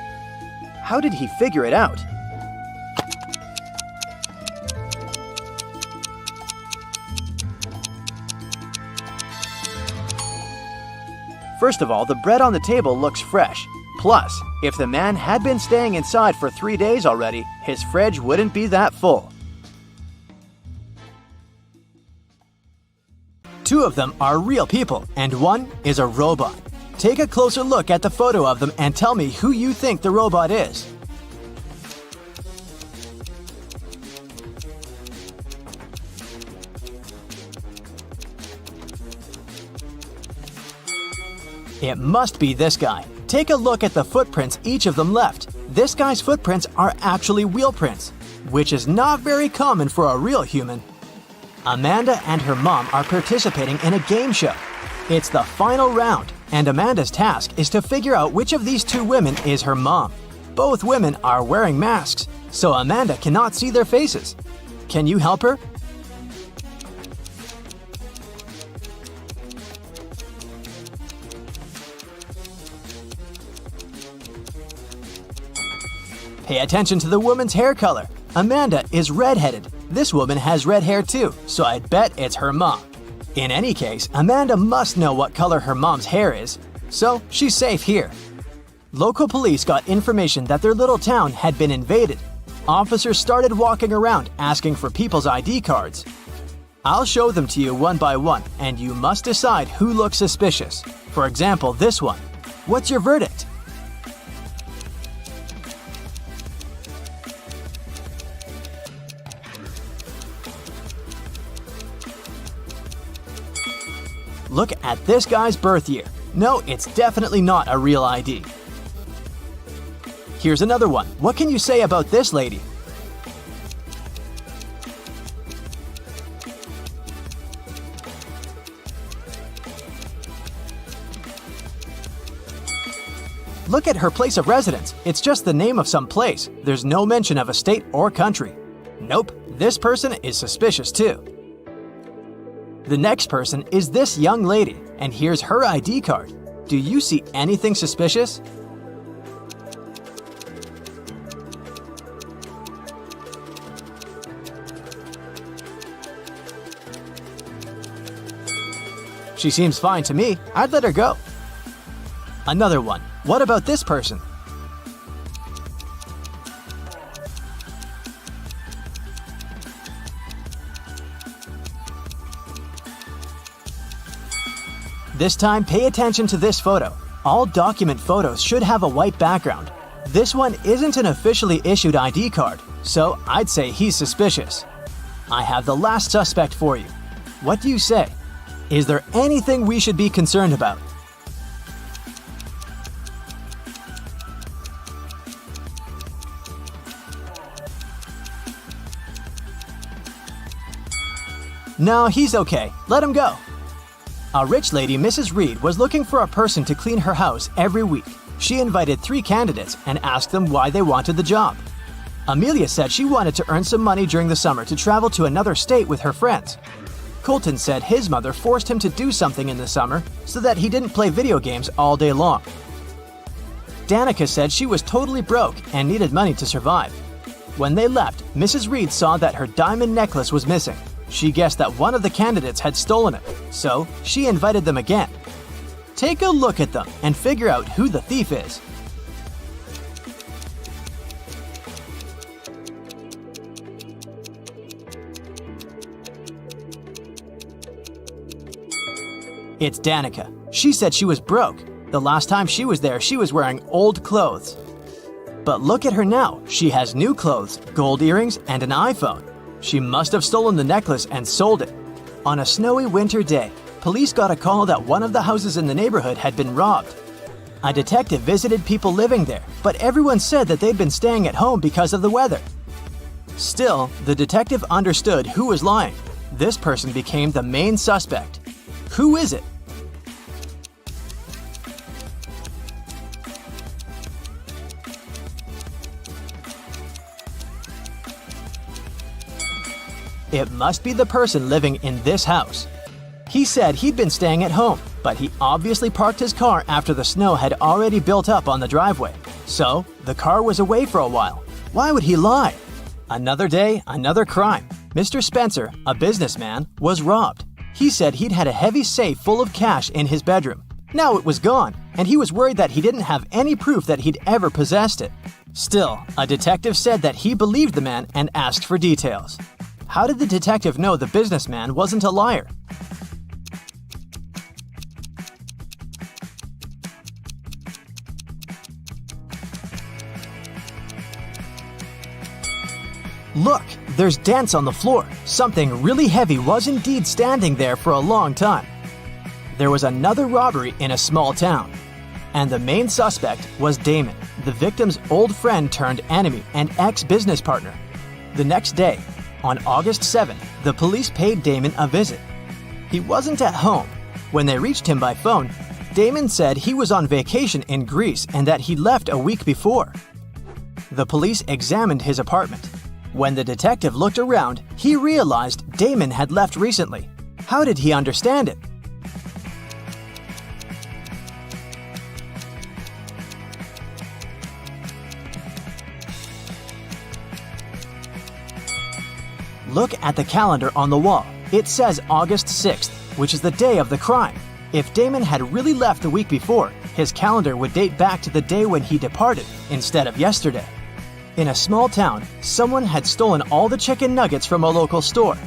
How did he figure it out? First of all, the bread on the table looks fresh. Plus, if the man had been staying inside for 3 days already, his fridge wouldn't be that full. 2 of them are real people, and 1 is a robot. Take a closer look at the photo of them and tell me who you think the robot is. It must be this guy. Take a look at the footprints each of them left. This guy's footprints are actually wheel prints, which is not very common for a real human. Amanda and her mom are participating in a game show. It's the final round, and Amanda's task is to figure out which of these 2 women is her mom. Both women are wearing masks, so Amanda cannot see their faces. Can you help her? Pay attention to the woman's hair color. Amanda is redheaded, This woman has red hair too, so I'd bet it's her mom. In any case, Amanda must know what color her mom's hair is, so she's safe here. Local police got information that their little town had been invaded. Officers started walking around asking for people's ID cards. I'll show them to you one by one, and you must decide who looks suspicious. For example, this one. What's your verdict? Look at this guy's birth year. No, it's definitely not a real ID. Here's another one. What can you say about this lady? Look at her place of residence. It's just the name of some place. There's no mention of a state or country. Nope, this person is suspicious too. The next person is this young lady, and here's her ID card. Do you see anything suspicious? She seems fine to me. I'd let her go. Another one. What about this person? This time, pay attention to this photo. All document photos should have a white background. This one isn't an officially issued ID card, so I'd say he's suspicious. I have the last suspect for you. What do you say? Is there anything we should be concerned about? No, he's okay. Let him go. A rich lady, Mrs. Reed, was looking for a person to clean her house every week. She invited 3 candidates and asked them why they wanted the job. Amelia said she wanted to earn some money during the summer to travel to another state with her friends. Colton said his mother forced him to do something in the summer so that he didn't play video games all day long. Danica said she was totally broke and needed money to survive. When they left, Mrs. Reed saw that her diamond necklace was missing. She guessed that one of the candidates had stolen it, so she invited them again. Take a look at them and figure out who the thief is. It's Danica. She said she was broke. The last time she was there, she was wearing old clothes. But look at her now. She has new clothes, gold earrings, and an iPhone. She must have stolen the necklace and sold it. On a snowy winter day, police got a call that one of the houses in the neighborhood had been robbed. A detective visited people living there, but everyone said that they'd been staying at home because of the weather. Still, the detective understood who was lying. This person became the main suspect. Who is it? It must be the person living in this house. He said he'd been staying at home, but he obviously parked his car after the snow had already built up on the driveway. So, the car was away for a while. Why would he lie? Another day, another crime. Mr. Spencer, a businessman, was robbed. He said he'd had a heavy safe full of cash in his bedroom. Now it was gone, and he was worried that he didn't have any proof that he'd ever possessed it. Still, a detective said that he believed the man and asked for details. How did the detective know the businessman wasn't a liar? Look, there's dents on the floor. Something really heavy was indeed standing there for a long time. There was another robbery in a small town. And the main suspect was Damon, the victim's old friend turned enemy and ex-business partner. The next day, on August 7th, the police paid Damon a visit. He wasn't at home. When they reached him by phone, Damon said he was on vacation in Greece and that he left a week before. The police examined his apartment. When the detective looked around, he realized Damon had left recently. How did he understand it? Look at the calendar on the wall. It says August 6th, which is the day of the crime. If Damon had really left the week before, his calendar would date back to the day when he departed instead of yesterday. In a small town, someone had stolen all the chicken nuggets from a local store.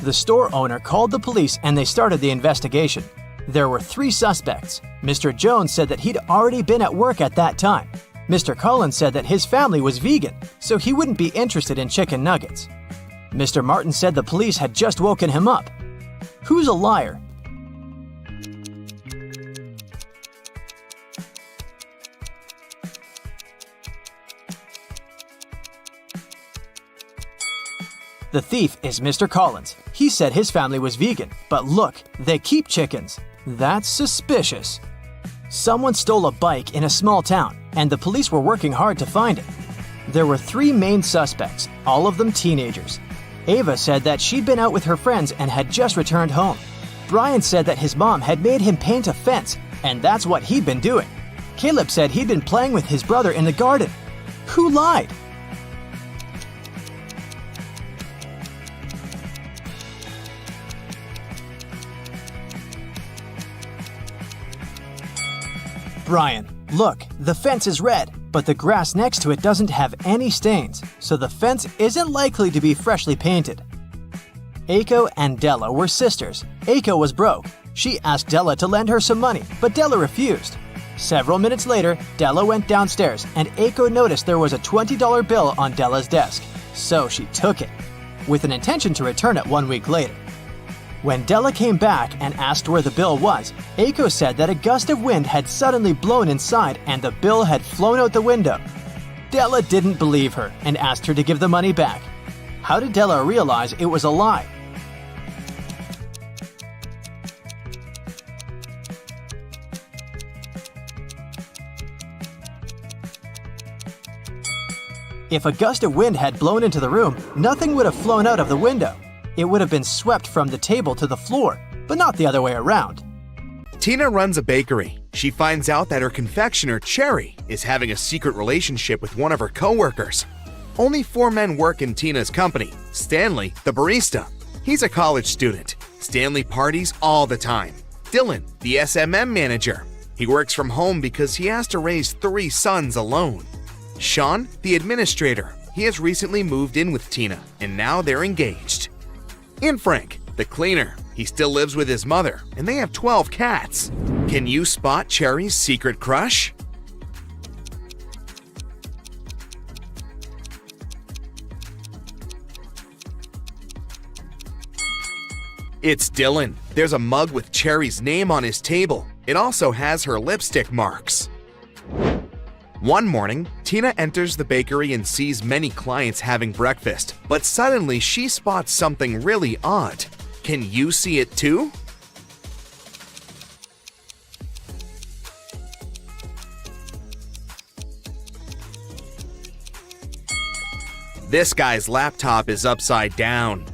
The store owner called the police and they started the investigation. There were 3 suspects. Mr. Jones said that he'd already been at work at that time. Mr. Collins said that his family was vegan, so he wouldn't be interested in chicken nuggets. Mr. Martin said the police had just woken him up. Who's a liar? The thief is Mr. Collins. He said his family was vegan, but look, they keep chickens. That's suspicious. Someone stole a bike in a small town, and the police were working hard to find it. There were 3 main suspects, all of them teenagers. Ava said that she'd been out with her friends and had just returned home. Brian said that his mom had made him paint a fence, and that's what he'd been doing. Caleb said he'd been playing with his brother in the garden. Who lied? Brian, look, the fence is red, but the grass next to it doesn't have any stains, so the fence isn't likely to be freshly painted. Aiko and Della were sisters. Aiko was broke. She asked Della to lend her some money, but Della refused. Several minutes later, Della went downstairs, and Aiko noticed there was a $20 bill on Della's desk, so she took it, with an intention to return it 1 week later. When Della came back and asked where the bill was, Aiko said that a gust of wind had suddenly blown inside and the bill had flown out the window. Della didn't believe her and asked her to give the money back. How did Della realize it was a lie? If a gust of wind had blown into the room, nothing would have flown out of the window. It would have been swept from the table to the floor, but not the other way around. Tina runs a bakery. She finds out that her confectioner, Cherry, is having a secret relationship with one of her co-workers. Only 4 men work in Tina's company. Stanley, the barista. He's a college student. Stanley parties all the time. Dylan, the SMM manager. He works from home because he has to raise 3 sons alone. Sean, the administrator. He has recently moved in with Tina, and now they're engaged. And Frank, the cleaner. He still lives with his mother, and they have 12 cats. Can you spot Cherry's secret crush? It's Dylan. There's a mug with Cherry's name on his table. It also has her lipstick marks. One morning, Tina enters the bakery and sees many clients having breakfast, but suddenly she spots something really odd. Can you see it too? This guy's laptop is upside down.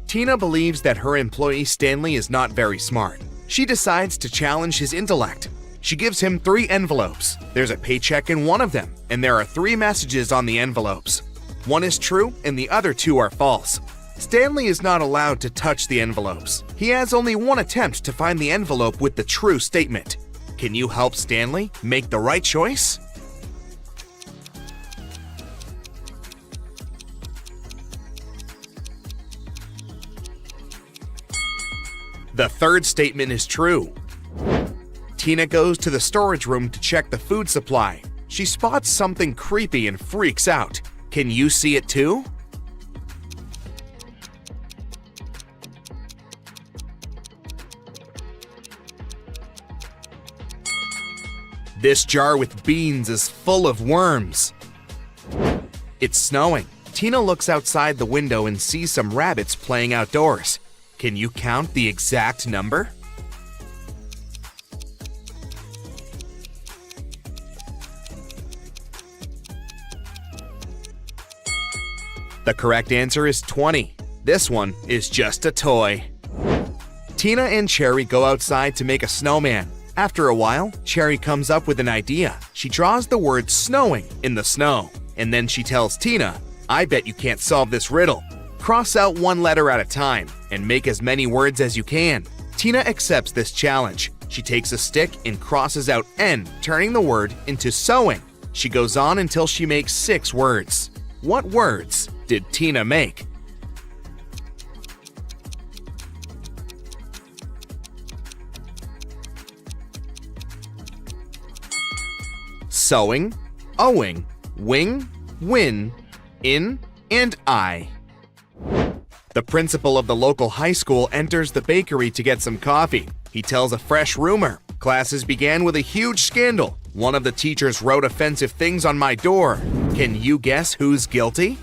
Tina believes that her employee Stanley is not very smart. She decides to challenge his intellect. She gives him 3 envelopes. There's a paycheck in one of them, and there are 3 messages on the envelopes. One is true, and the other 2 are false. Stanley is not allowed to touch the envelopes. He has only 1 attempt to find the envelope with the true statement. Can you help Stanley make the right choice? The 3rd statement is true. Tina goes to the storage room to check the food supply. She spots something creepy and freaks out. Can you see it too? This jar with beans is full of worms. It's snowing. Tina looks outside the window and sees some rabbits playing outdoors. Can you count the exact number? The correct answer is 20. This one is just a toy. Tina and Cherry go outside to make a snowman. After a while, Cherry comes up with an idea. She draws the word snowing in the snow. And then she tells Tina, I bet you can't solve this riddle. Cross out one letter at a time and make as many words as you can. Tina accepts this challenge. She takes a stick and crosses out N, turning the word into sewing. She goes on until she makes 6 words. What words did Tina make? Sewing, owing, wing, win, in, and I. The principal of the local high school enters the bakery to get some coffee. He tells a fresh rumor. Classes began with a huge scandal. One of the teachers wrote offensive things on my door. Can you guess who's guilty?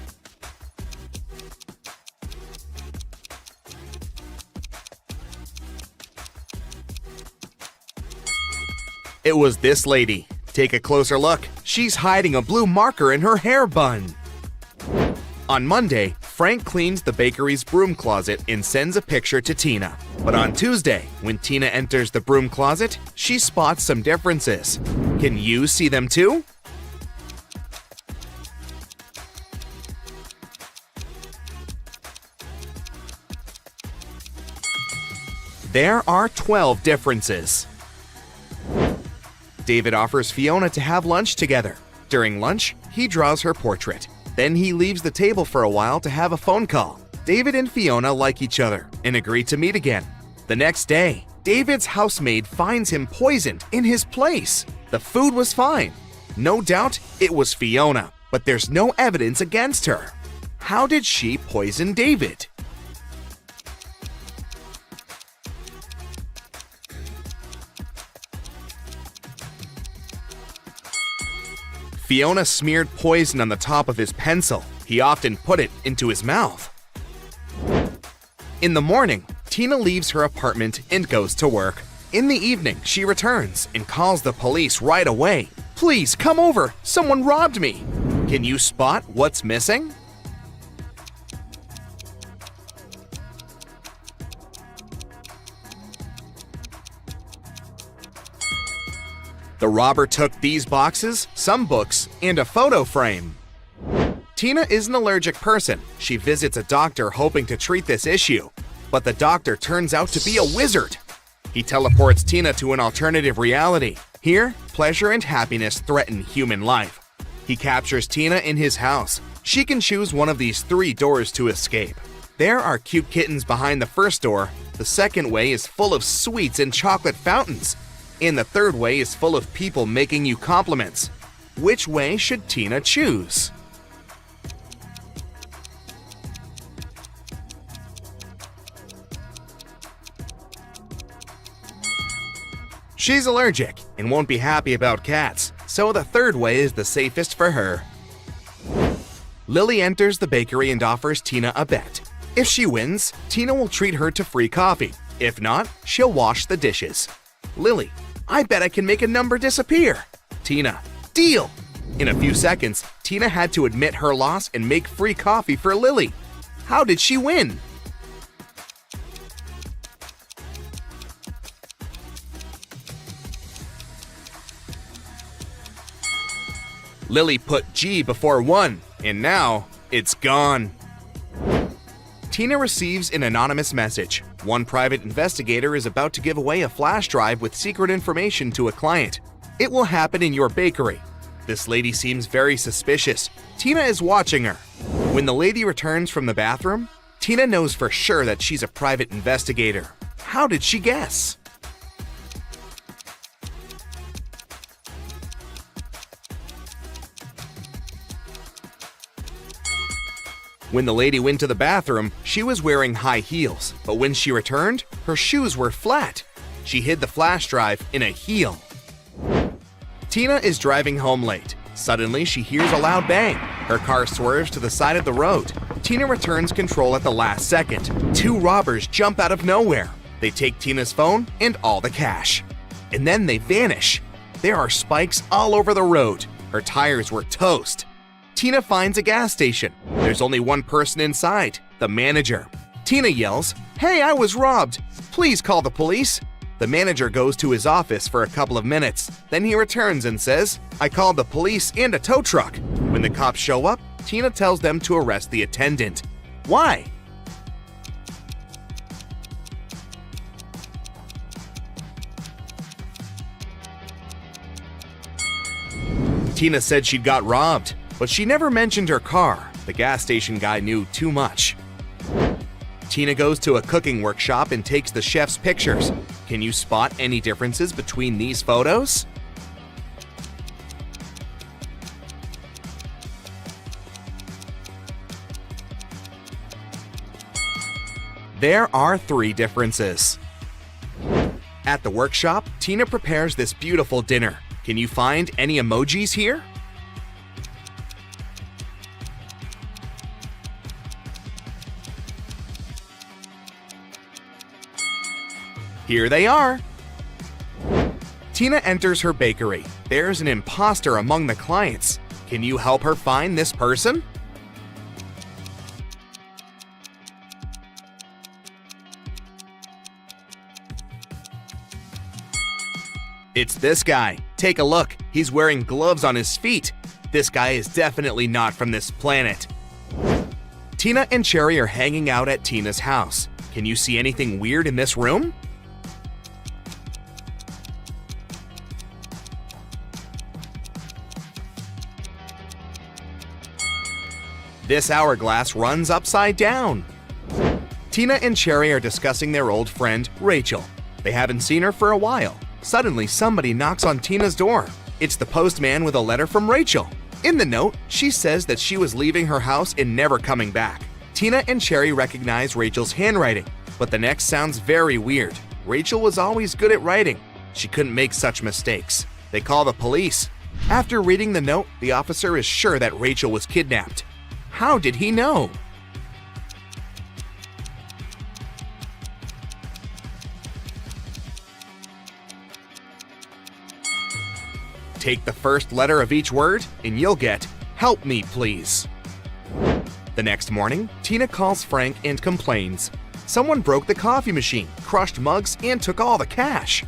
It was this lady. Take a closer look. She's hiding a blue marker in her hair bun. On Monday, Frank cleans the bakery's broom closet and sends a picture to Tina. But on Tuesday, when Tina enters the broom closet, she spots some differences. Can you see them too? There are 12 differences. David offers Fiona to have lunch together. During lunch, he draws her portrait. Then he leaves the table for a while to have a phone call. David and Fiona like each other and agree to meet again. The next day, David's housemaid finds him poisoned in his place. The food was fine. No doubt it was Fiona, but there's no evidence against her. How did she poison David? Fiona smeared poison on the top of his pencil. He often put it into his mouth. In the morning, Tina leaves her apartment and goes to work. In the evening, she returns and calls the police right away. Please come over, someone robbed me. Can you spot what's missing? The robber took these boxes, some books, and a photo frame. Tina is an allergic person. She visits a doctor hoping to treat this issue, but the doctor turns out to be a wizard. He teleports Tina to an alternative reality. Here, pleasure and happiness threaten human life. He captures Tina in his house. She can choose one of these 3 doors to escape. There are cute kittens behind the first door. The second way is full of sweets and chocolate fountains. And the third way is full of people making you compliments. Which way should Tina choose? She's allergic and won't be happy about cats, so the third way is the safest for her. Lily enters the bakery and offers Tina a bet. If she wins, Tina will treat her to free coffee. If not, she'll wash the dishes. Lily: I bet I can make a number disappear. Tina: deal! In a few seconds, Tina had to admit her loss and make free coffee for Lily. How did she win? Lily put G before 1, and now it's gone. Tina receives an anonymous message. One private investigator is about to give away a flash drive with secret information to a client. It will happen in your bakery. This lady seems very suspicious. Tina is watching her. When the lady returns from the bathroom, Tina knows for sure that she's a private investigator. How did she guess? When the lady went to the bathroom, she was wearing high heels, but when she returned, her shoes were flat. She hid the flash drive in a heel. Tina is driving home late. Suddenly, she hears a loud bang. Her car swerves to the side of the road. Tina returns control at the last second. 2 robbers jump out of nowhere. They take Tina's phone and all the cash. And then they vanish. There are spikes all over the road. Her tires were toast. Tina finds a gas station. There's only one person inside, the manager. Tina yells, "Hey, I was robbed! Please call the police!" The manager goes to his office for a couple of minutes. Then he returns and says, "I called the police and a tow truck." When the cops show up, Tina tells them to arrest the attendant. Why? Tina said she'd got robbed, but she never mentioned her car. The gas station guy knew too much. Tina goes to a cooking workshop and takes the chef's pictures. Can you spot any differences between these photos? There are 3 differences. At the workshop, Tina prepares this beautiful dinner. Can you find any emojis here? Here they are. Tina enters her bakery. There's an imposter among the clients. Can you help her find this person? It's this guy. Take a look. He's wearing gloves on his feet. This guy is definitely not from this planet. Tina and Cherry are hanging out at Tina's house. Can you see anything weird in this room? This hourglass runs upside down. Tina and Cherry are discussing their old friend, Rachel. They haven't seen her for a while. Suddenly, somebody knocks on Tina's door. It's the postman with a letter from Rachel. In the note, she says that she was leaving her house and never coming back. Tina and Cherry recognize Rachel's handwriting, but the next sounds very weird. Rachel was always good at writing. She couldn't make such mistakes. They call the police. After reading the note, the officer is sure that Rachel was kidnapped. How did he know? Take the first letter of each word and you'll get, "Help me, please." The next morning, Tina calls Frank and complains. Someone broke the coffee machine, crushed mugs, and took all the cash.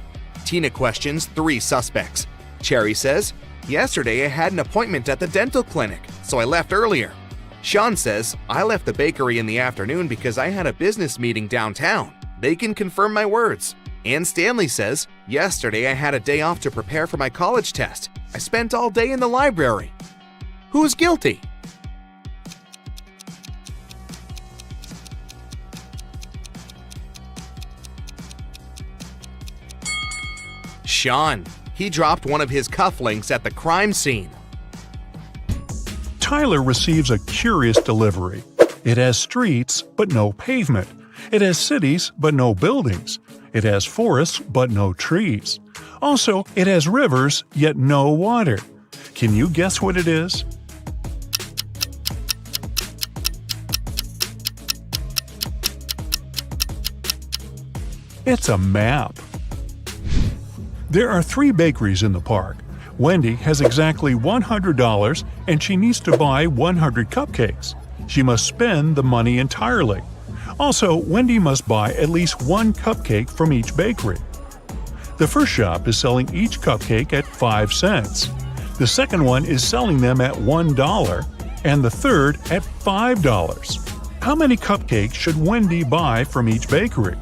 Tina questions 3 suspects. Cherry says, "Yesterday I had an appointment at the dental clinic, so I left earlier." Sean says, "I left the bakery in the afternoon because I had a business meeting downtown. They can confirm my words." And Stanley says, "Yesterday I had a day off to prepare for my college test. I spent all day in the library." Who's guilty? Sean. He dropped one of his cufflinks at the crime scene. Tyler receives a curious delivery. It has streets, but no pavement. It has cities, but no buildings. It has forests, but no trees. Also, it has rivers, yet no water. Can you guess what it is? It's a map. There are 3 bakeries in the park. Wendy has exactly $100 and she needs to buy 100 cupcakes. She must spend the money entirely. Also, Wendy must buy at least 1 cupcake from each bakery. The first shop is selling each cupcake at 5 cents. The second one is selling them at $1, and the third at $5. How many cupcakes should Wendy buy from each bakery?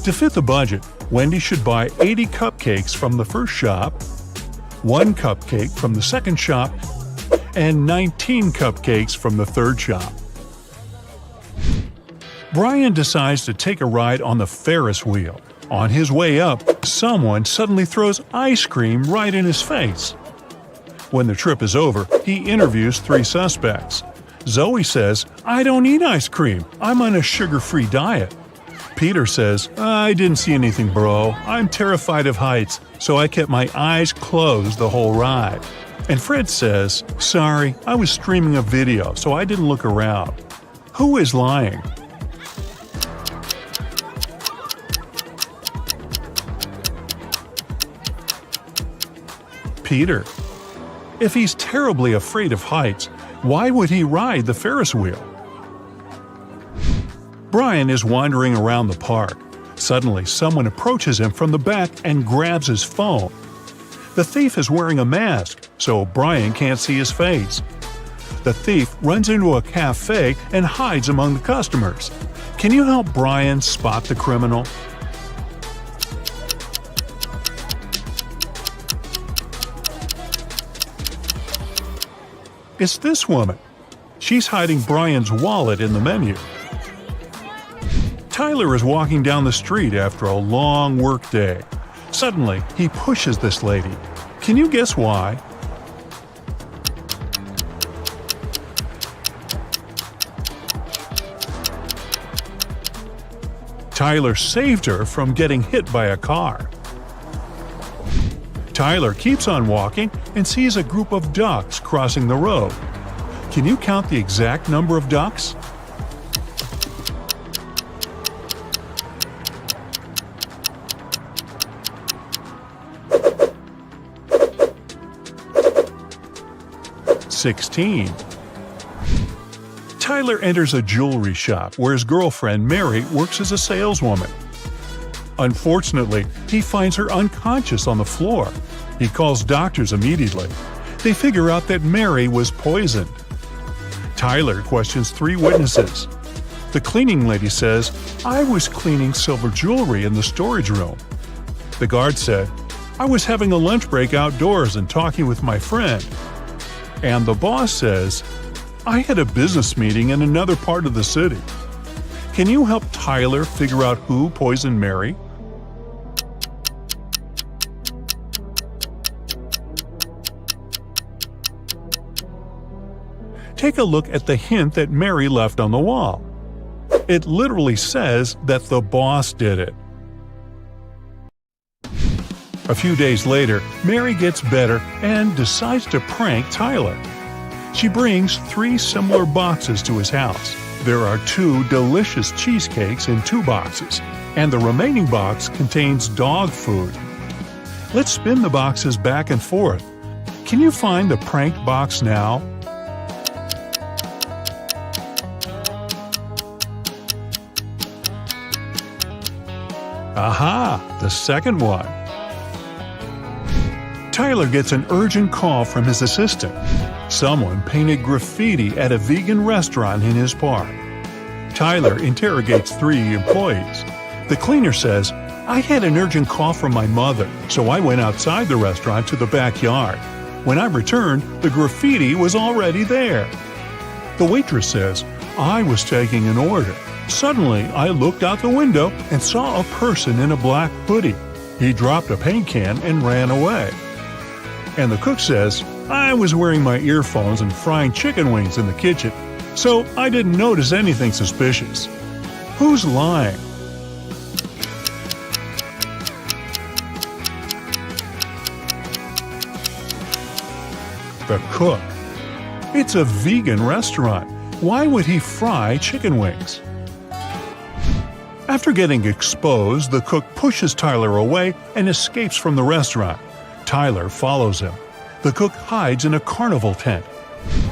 To fit the budget, Wendy should buy 80 cupcakes from the first shop, 1 cupcake from the second shop, and 19 cupcakes from the third shop. Brian decides to take a ride on the Ferris wheel. On his way up, someone suddenly throws ice cream right in his face. When the trip is over, he interviews 3 suspects. Zoe says, "I don't eat ice cream. I'm on a sugar-free diet." Peter says, "I didn't see anything, bro. I'm terrified of heights, so I kept my eyes closed the whole ride." And Fred says, "Sorry, I was streaming a video, so I didn't look around." Who is lying? Peter. If he's terribly afraid of heights, why would he ride the Ferris wheel? Brian is wandering around the park. Suddenly, someone approaches him from the back and grabs his phone. The thief is wearing a mask, so Brian can't see his face. The thief runs into a cafe and hides among the customers. Can you help Brian spot the criminal? It's this woman. She's hiding Brian's wallet in the menu. Tyler is walking down the street after a long work day. Suddenly, he pushes this lady. Can you guess why? Tyler saved her from getting hit by a car. Tyler keeps on walking and sees a group of ducks crossing the road. Can you count the exact number of ducks? $16. Tyler enters a jewelry shop where his girlfriend Mary works as a saleswoman. Unfortunately, he finds her unconscious on the floor. He calls doctors immediately. They figure out that Mary was poisoned. Tyler questions 3 witnesses. The cleaning lady says, "I was cleaning silver jewelry in the storage room." The guard said, "I was having a lunch break outdoors and talking with my friend." And the boss says, "I had a business meeting in another part of the city." Can you help Tyler figure out who poisoned Mary? Take a look at the hint that Mary left on the wall. It literally says that the boss did it. A few days later, Mary gets better and decides to prank Tyler. She brings 3 similar boxes to his house. There are 2 delicious cheesecakes in 2 boxes, and the remaining box contains dog food. Let's spin the boxes back and forth. Can you find the pranked box now? Aha! The second one. Tyler gets an urgent call from his assistant. Someone painted graffiti at a vegan restaurant in his park. Tyler interrogates 3 employees. The cleaner says, "I had an urgent call from my mother, so I went outside the restaurant to the backyard. When I returned, the graffiti was already there." The waitress says, "I was taking an order. Suddenly, I looked out the window and saw a person in a black hoodie. He dropped a paint can and ran away." And the cook says, "I was wearing my earphones and frying chicken wings in the kitchen, so I didn't notice anything suspicious." Who's lying? The cook. It's a vegan restaurant. Why would he fry chicken wings? After getting exposed, the cook pushes Tyler away and escapes from the restaurant. Tyler follows him. The cook hides in a carnival tent.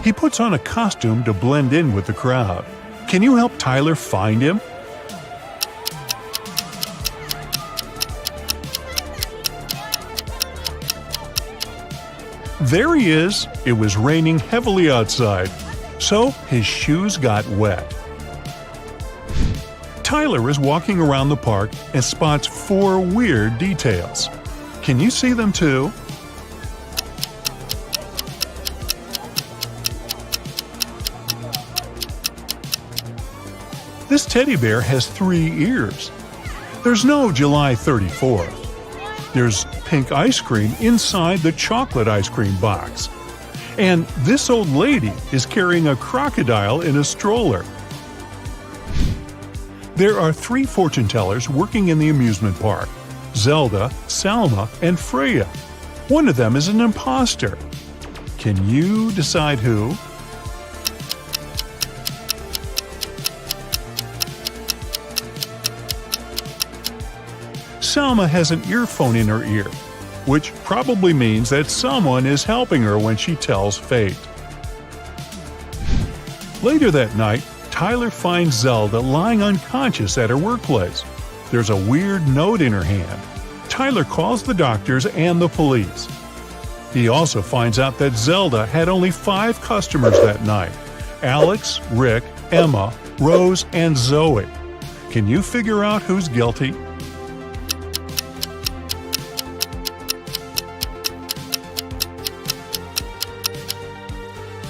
He puts on a costume to blend in with the crowd. Can you help Tyler find him? There he is. It was raining heavily outside, so his shoes got wet. Tyler is walking around the park and spots 4 weird details. Can you see them too? This teddy bear has 3 ears. There's no July 34th. There's pink ice cream inside the chocolate ice cream box. And this old lady is carrying a crocodile in a stroller. There are 3 fortune tellers working in the amusement park: Zelda, Salma, and Freya. One of them is an imposter. Can you decide who? Salma has an earphone in her ear, which probably means that someone is helping her when she tells fate. Later that night, Tyler finds Zelda lying unconscious at her workplace. There's a weird note in her hand. Tyler calls the doctors and the police. He also finds out that Zelda had only 5 customers that night: Alex, Rick, Emma, Rose, and Zoe. Can you figure out who's guilty?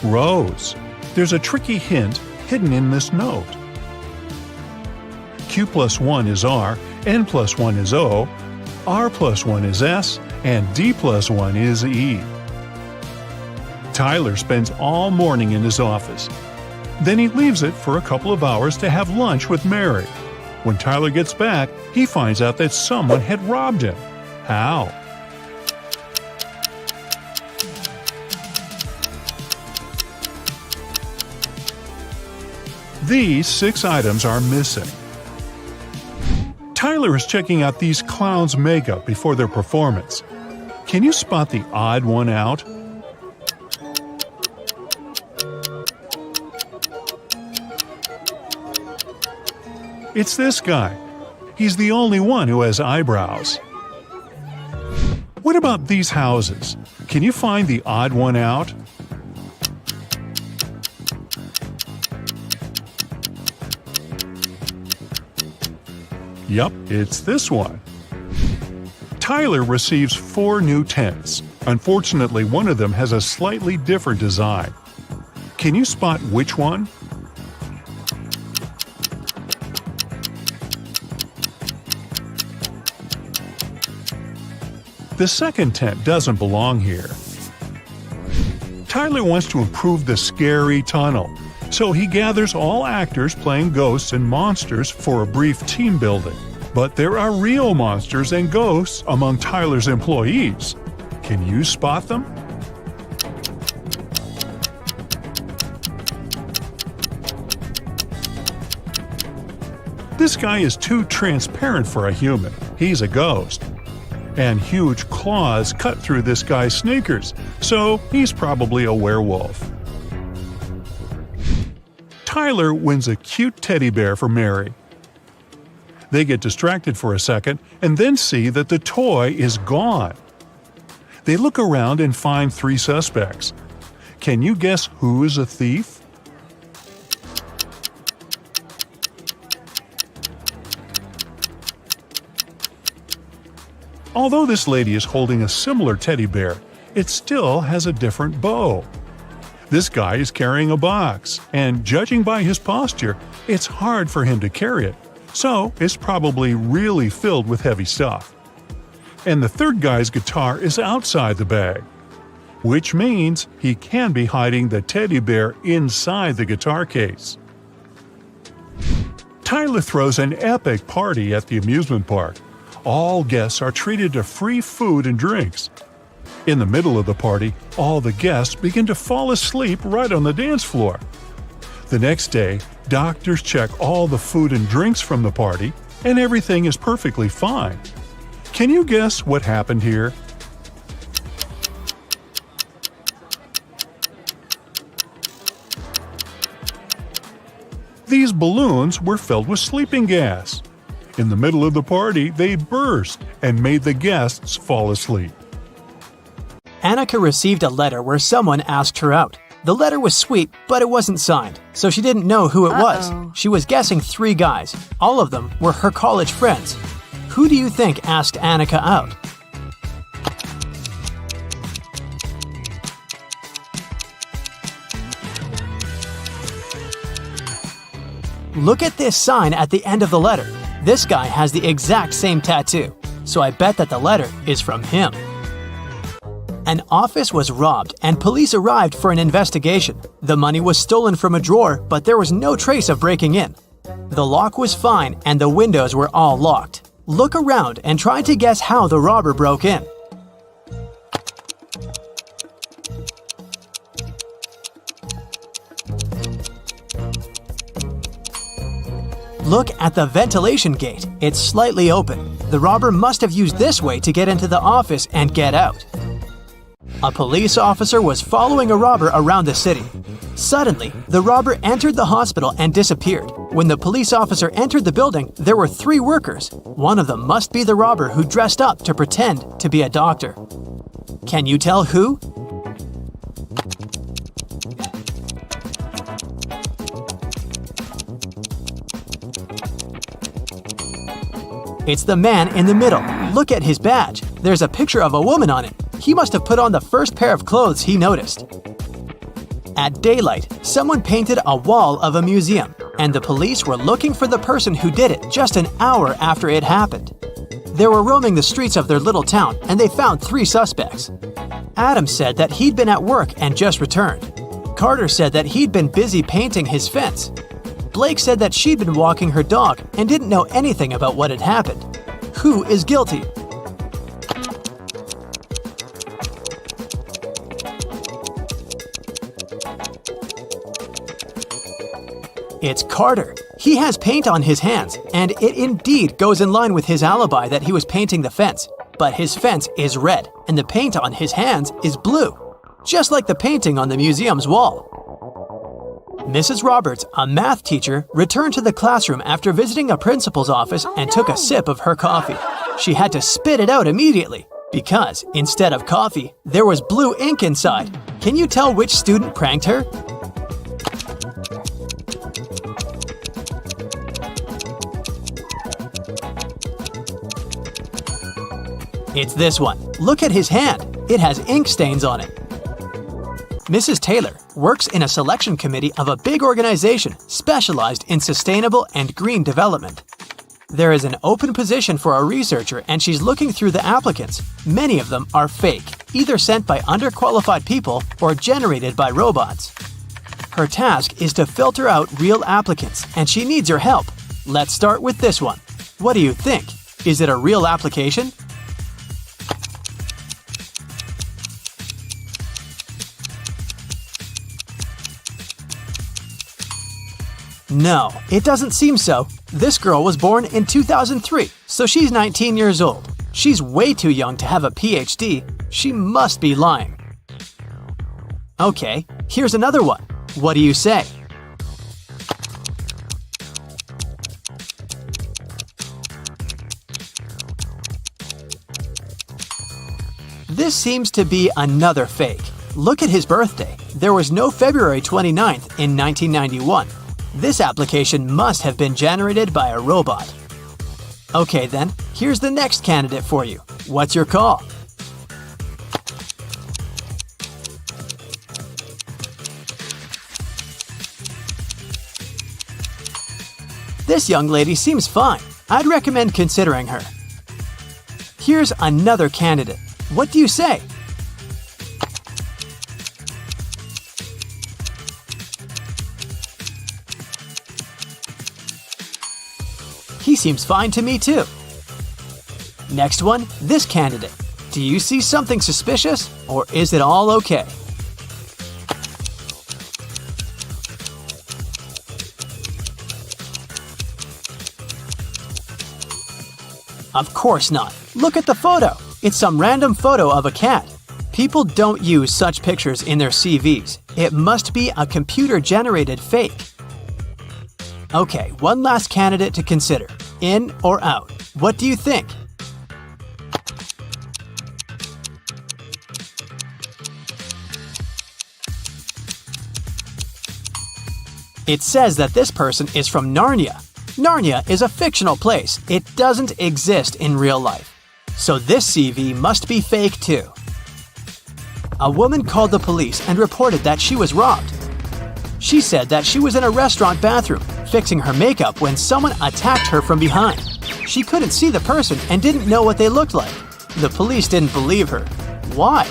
Rose. There's a tricky hint hidden in this note. Q plus 1 is R, N plus 1 is O, R plus 1 is S, and D plus 1 is E. Tyler spends all morning in his office. Then he leaves it for a couple of hours to have lunch with Mary. When Tyler gets back, he finds out that someone had robbed him. How? These 6 items are missing. Tyler is checking out these clowns' makeup before their performance. Can you spot the odd one out? It's this guy. He's the only one who has eyebrows. What about these houses? Can you find the odd one out? Yup, it's this one. Tyler receives 4 new tents. Unfortunately, one of them has a slightly different design. Can you spot which one? The second tent doesn't belong here. Tyler wants to improve the scary tunnel, so he gathers all actors playing ghosts and monsters for a brief team building. But there are real monsters and ghosts among Tyler's employees. Can you spot them? This guy is too transparent for a human. He's a ghost. And huge claws cut through this guy's sneakers, so he's probably a werewolf. Tyler wins a cute teddy bear for Mary. They get distracted for a second and then see that the toy is gone. They look around and find 3 suspects. Can you guess who is a thief? Although this lady is holding a similar teddy bear, it still has a different bow. This guy is carrying a box, and judging by his posture, it's hard for him to carry it, so it's probably really filled with heavy stuff. And the third guy's guitar is outside the bag, which means he can be hiding the teddy bear inside the guitar case. Tyler throws an epic party at the amusement park. All guests are treated to free food and drinks. In the middle of the party, all the guests begin to fall asleep right on the dance floor. The next day, doctors check all the food and drinks from the party, and everything is perfectly fine. Can you guess what happened here? These balloons were filled with sleeping gas. In the middle of the party, they burst and made the guests fall asleep. Annika received a letter where someone asked her out. The letter was sweet, but it wasn't signed, so she didn't know who it was. She was guessing 3 guys. All of them were her college friends. Who do you think asked Annika out? Look at this sign at the end of the letter. This guy has the exact same tattoo, so I bet that the letter is from him. An office was robbed and police arrived for an investigation. The money was stolen from a drawer, but there was no trace of breaking in. The lock was fine and the windows were all locked. Look around and try to guess how the robber broke in. Look at the ventilation gate. It's slightly open. The robber must have used this way to get into the office and get out. A police officer was following a robber around the city. Suddenly, the robber entered the hospital and disappeared. When the police officer entered the building, there were 3 workers. One of them must be the robber who dressed up to pretend to be a doctor. Can you tell who? It's the man in the middle. Look at his badge. There's a picture of a woman on it. He must have put on the first pair of clothes he noticed. At daylight, someone painted a wall of a museum, and the police were looking for the person who did it just an hour after it happened. They were roaming the streets of their little town, and they found 3 suspects. Adam said that he'd been at work and just returned. Carter said that he'd been busy painting his fence. Blake said that she'd been walking her dog and didn't know anything about what had happened. Who is guilty? It's Carter. He has paint on his hands, and it indeed goes in line with his alibi that he was painting the fence. But his fence is red, and the paint on his hands is blue, just like the painting on the museum's wall. Mrs. Roberts, a math teacher, returned to the classroom after visiting a principal's office and took a sip of her coffee. She had to spit it out immediately because, instead of coffee, there was blue ink inside. Can you tell which student pranked her? It's this one. Look at his hand. It has ink stains on it. Mrs. Taylor works in a selection committee of a big organization specialized in sustainable and green development. There is an open position for a researcher, and she's looking through the applicants. Many of them are fake, either sent by underqualified people or generated by robots. Her task is to filter out real applicants, and she needs your help. Let's start with this one. What do you think? Is it a real application? No, it doesn't seem so. This girl was born in 2003, so she's 19 years old. She's way too young to have a PhD. She must be lying. Okay, here's another one. What do you say? This seems to be another fake. Look at his birthday. There was no February 29th in 1991. This application must have been generated by a robot. Okay then, here's the next candidate for you. What's your call? This young lady seems fine. I'd recommend considering her. Here's another candidate. What do you say? He seems fine to me too. Next one, this candidate. Do you see something suspicious, or is it all okay? Of course not. Look at the photo. It's some random photo of a cat. People don't use such pictures in their CVs. It must be a computer-generated fake. Okay, one last candidate to consider. In or out? What do you think? It says that this person is from Narnia. Narnia is a fictional place. It doesn't exist in real life. So this CV must be fake too. A woman called the police and reported that she was robbed. She said that she was in a restaurant bathroom, fixing her makeup when someone attacked her from behind. She couldn't see the person and didn't know what they looked like. The police didn't believe her. Why?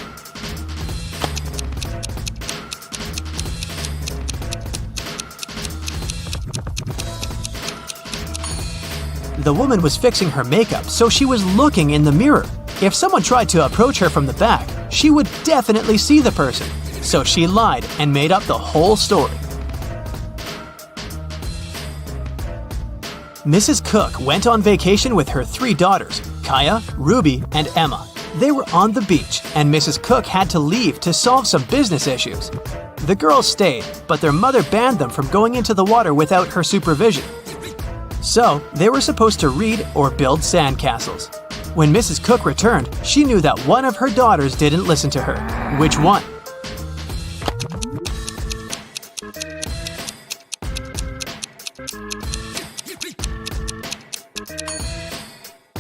The woman was fixing her makeup, so she was looking in the mirror. If someone tried to approach her from the back, she would definitely see the person. So she lied and made up the whole story. Mrs. Cook went on vacation with her 3 daughters, Kaya, Ruby, and Emma. They were on the beach, and Mrs. Cook had to leave to solve some business issues. The girls stayed, but their mother banned them from going into the water without her supervision. So, they were supposed to read or build sandcastles. When Mrs. Cook returned, she knew that one of her daughters didn't listen to her. Which one?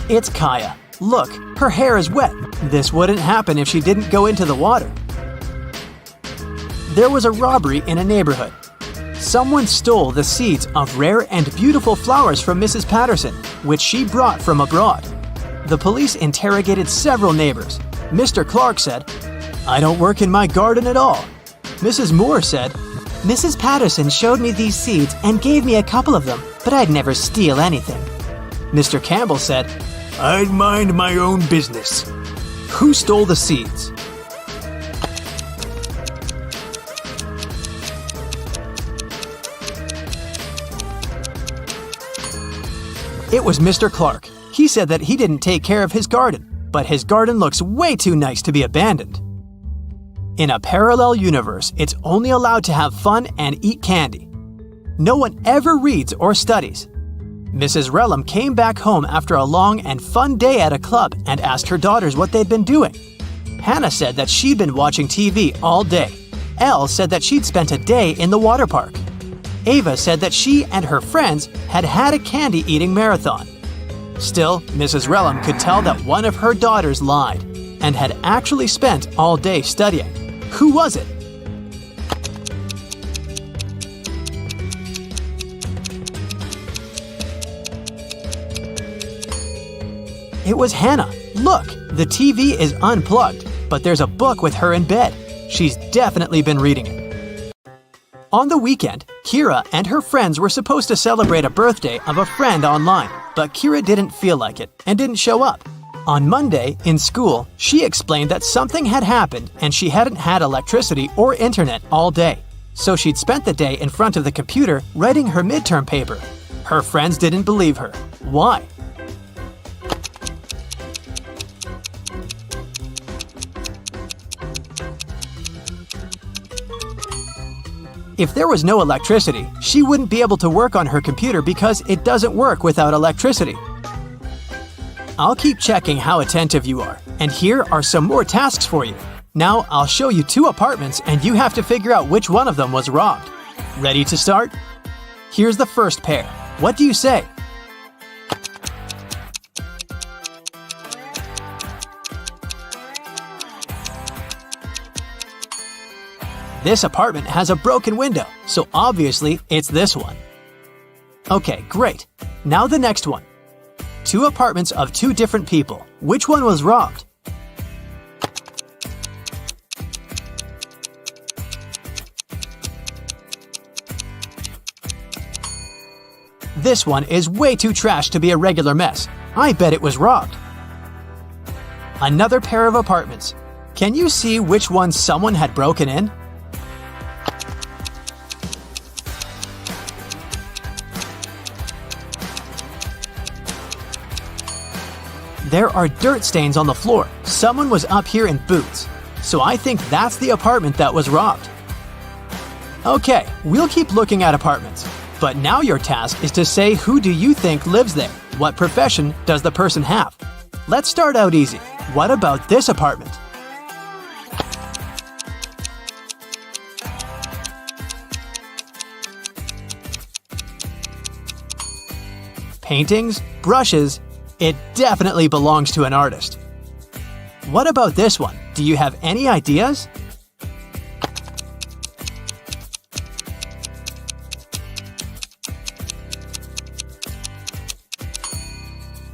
It's Kaya. Look, her hair is wet. This wouldn't happen if she didn't go into the water. There was a robbery in a neighborhood. Someone stole the seeds of rare and beautiful flowers from Mrs. Patterson, which she brought from abroad. The police interrogated several neighbors. Mr. Clark said, "I don't work in my garden at all." Mrs. Moore said, Mrs. Patterson showed me these seeds and gave me a couple of them, but I'd never steal anything. Mr. Campbell said, "I'd mind my own business." Who stole the seeds? It was Mr. Clark. He said that he didn't take care of his garden, but his garden looks way too nice to be abandoned. In a parallel universe, it's only allowed to have fun and eat candy. No one ever reads or studies. Mrs. Relham came back home after a long and fun day at a club and asked her daughters what they'd been doing. Hannah said that she'd been watching TV all day. Elle said that she'd spent a day in the water park. Ava said that she and her friends had had a candy-eating marathon. Still, Mrs. Relham could tell that one of her daughters lied and had actually spent all day studying. Who was it? It was Hannah. Look, the TV is unplugged, but there's a book with her in bed. She's definitely been reading it. On the weekend, Kira and her friends were supposed to celebrate a birthday of a friend online, but Kira didn't feel like it and didn't show up. On Monday, in school, she explained that something had happened and she hadn't had electricity or internet all day, so she'd spent the day in front of the computer writing her midterm paper. Her friends didn't believe her. Why? If there was no electricity, she wouldn't be able to work on her computer because it doesn't work without electricity. I'll keep checking how attentive you are, and here are some more tasks for you. Now I'll show you 2 apartments and you have to figure out which one of them was robbed. Ready to start? Here's the first pair. What do you say? This apartment has a broken window, so obviously it's this one. Okay, great. Now the next one. 2 apartments of 2 different people. Which one was robbed? This one is way too trash to be a regular mess. I bet it was robbed. Another pair of apartments. Can you see which one someone had broken in? There are dirt stains on the floor. Someone was up here in boots. So I think that's the apartment that was robbed. Okay, we'll keep looking at apartments. But now your task is to say who do you think lives there? What profession does the person have? Let's start out easy. What about this apartment? Paintings, brushes, it definitely belongs to an artist. What about this one? Do you have any ideas?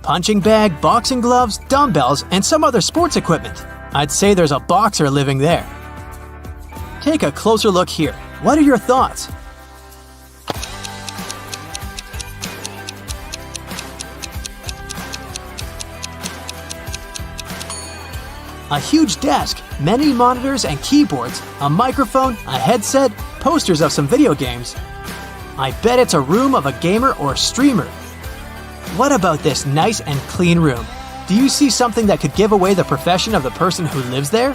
Punching bag, boxing gloves, dumbbells, and some other sports equipment. I'd say there's a boxer living there. Take a closer look here. What are your thoughts? A huge desk, many monitors and keyboards, a microphone, a headset, posters of some video games. I bet it's a room of a gamer or streamer. What about this nice and clean room? Do you see something that could give away the profession of the person who lives there?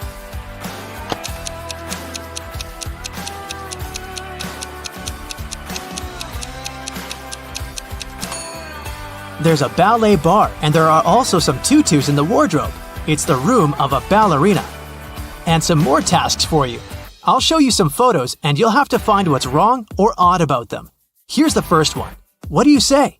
There's a ballet bar, and there are also some tutus in the wardrobe. It's the room of a ballerina. And some more tasks for you. I'll show you some photos and you'll have to find what's wrong or odd about them. Here's the first one. What do you say?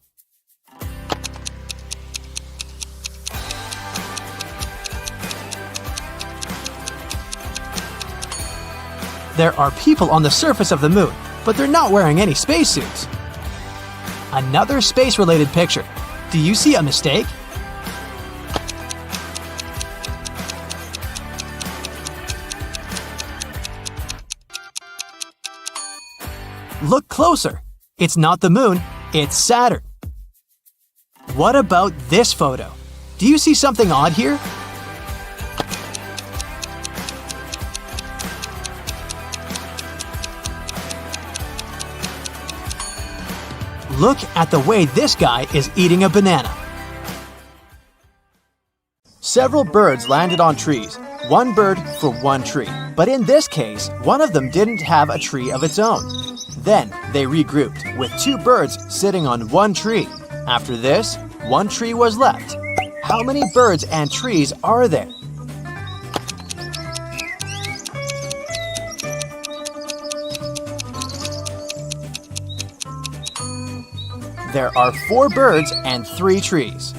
There are people on the surface of the moon, but they're not wearing any spacesuits. Another space-related picture. Do you see a mistake? Look closer. It's not the moon, it's Saturn. What about this photo? Do you see something odd here? Look at the way this guy is eating a banana. Several birds landed on trees, one bird for one tree. But in this case, one of them didn't have a tree of its own. Then they regrouped, with two birds sitting on one tree. After this, one tree was left. How many birds and trees are there? There are 4 birds and 3 trees.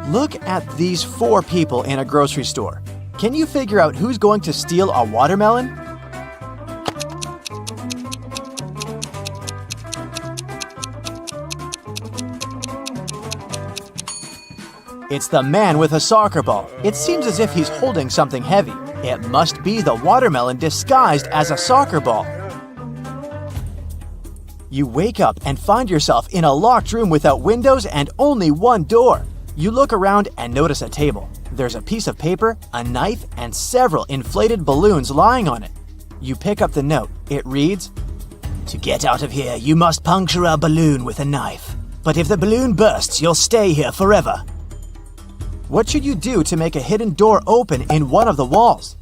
Look at these 4 people in a grocery store. Can you figure out who's going to steal a watermelon? It's the man with a soccer ball. It seems as if he's holding something heavy. It must be the watermelon disguised as a soccer ball. You wake up and find yourself in a locked room without windows and only one door. You look around and notice a table. There's a piece of paper, a knife, and several inflated balloons lying on it. You pick up the note. It reads, "To get out of here, you must puncture a balloon with a knife. But if the balloon bursts, you'll stay here forever." What should you do to make a hidden door open in one of the walls?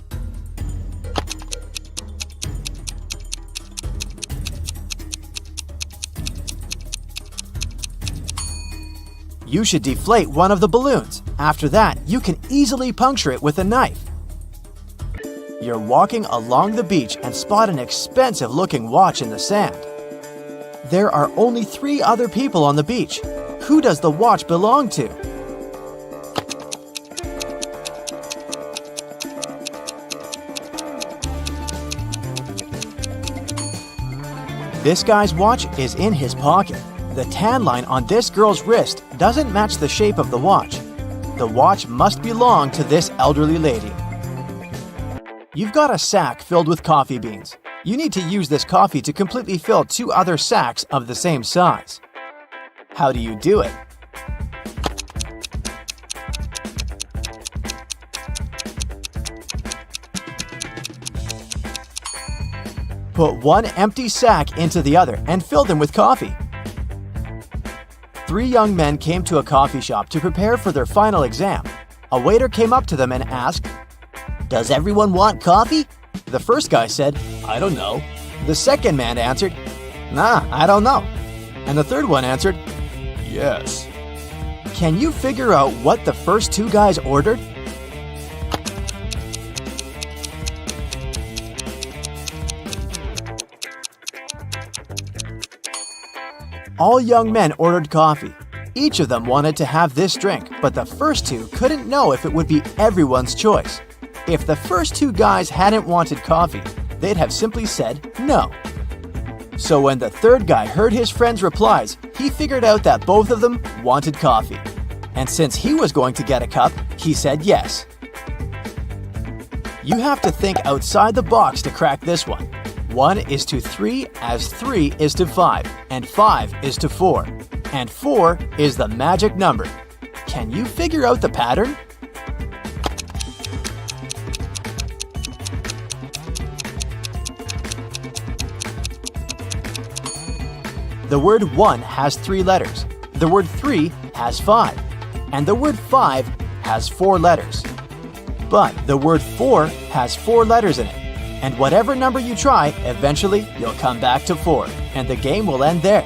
You should deflate one of the balloons. After that, you can easily puncture it with a knife. You're walking along the beach and spot an expensive-looking watch in the sand. There are only 3 other people on the beach. Who does the watch belong to? This guy's watch is in his pocket. The tan line on this girl's wrist doesn't match the shape of the watch. The watch must belong to this elderly lady. You've got a sack filled with coffee beans. You need to use this coffee to completely fill 2 other sacks of the same size. How do you do it? Put one empty sack into the other and fill them with coffee. 3 young men came to a coffee shop to prepare for their final exam. A waiter came up to them and asked, "Does everyone want coffee?" The first guy said, "I don't know." The second man answered, "Nah, I don't know." And the third one answered, "Yes." Can you figure out what the first 2 guys ordered? All young men ordered coffee. Each of them wanted to have this drink, but the first 2 couldn't know if it would be everyone's choice. If the first 2 guys hadn't wanted coffee, they'd have simply said no. So when the third guy heard his friend's replies, he figured out that both of them wanted coffee. And since he was going to get a cup, he said yes. You have to think outside the box to crack this one. 1 is to 3 as 3 is to 5, and 5 is to 4. And 4 is the magic number. Can you figure out the pattern? The word 1 has 3 letters. The word 3 has 5. And the word 5 has 4 letters. But the word 4 has 4 letters in it. And whatever number you try, eventually you'll come back to 4, and the game will end there.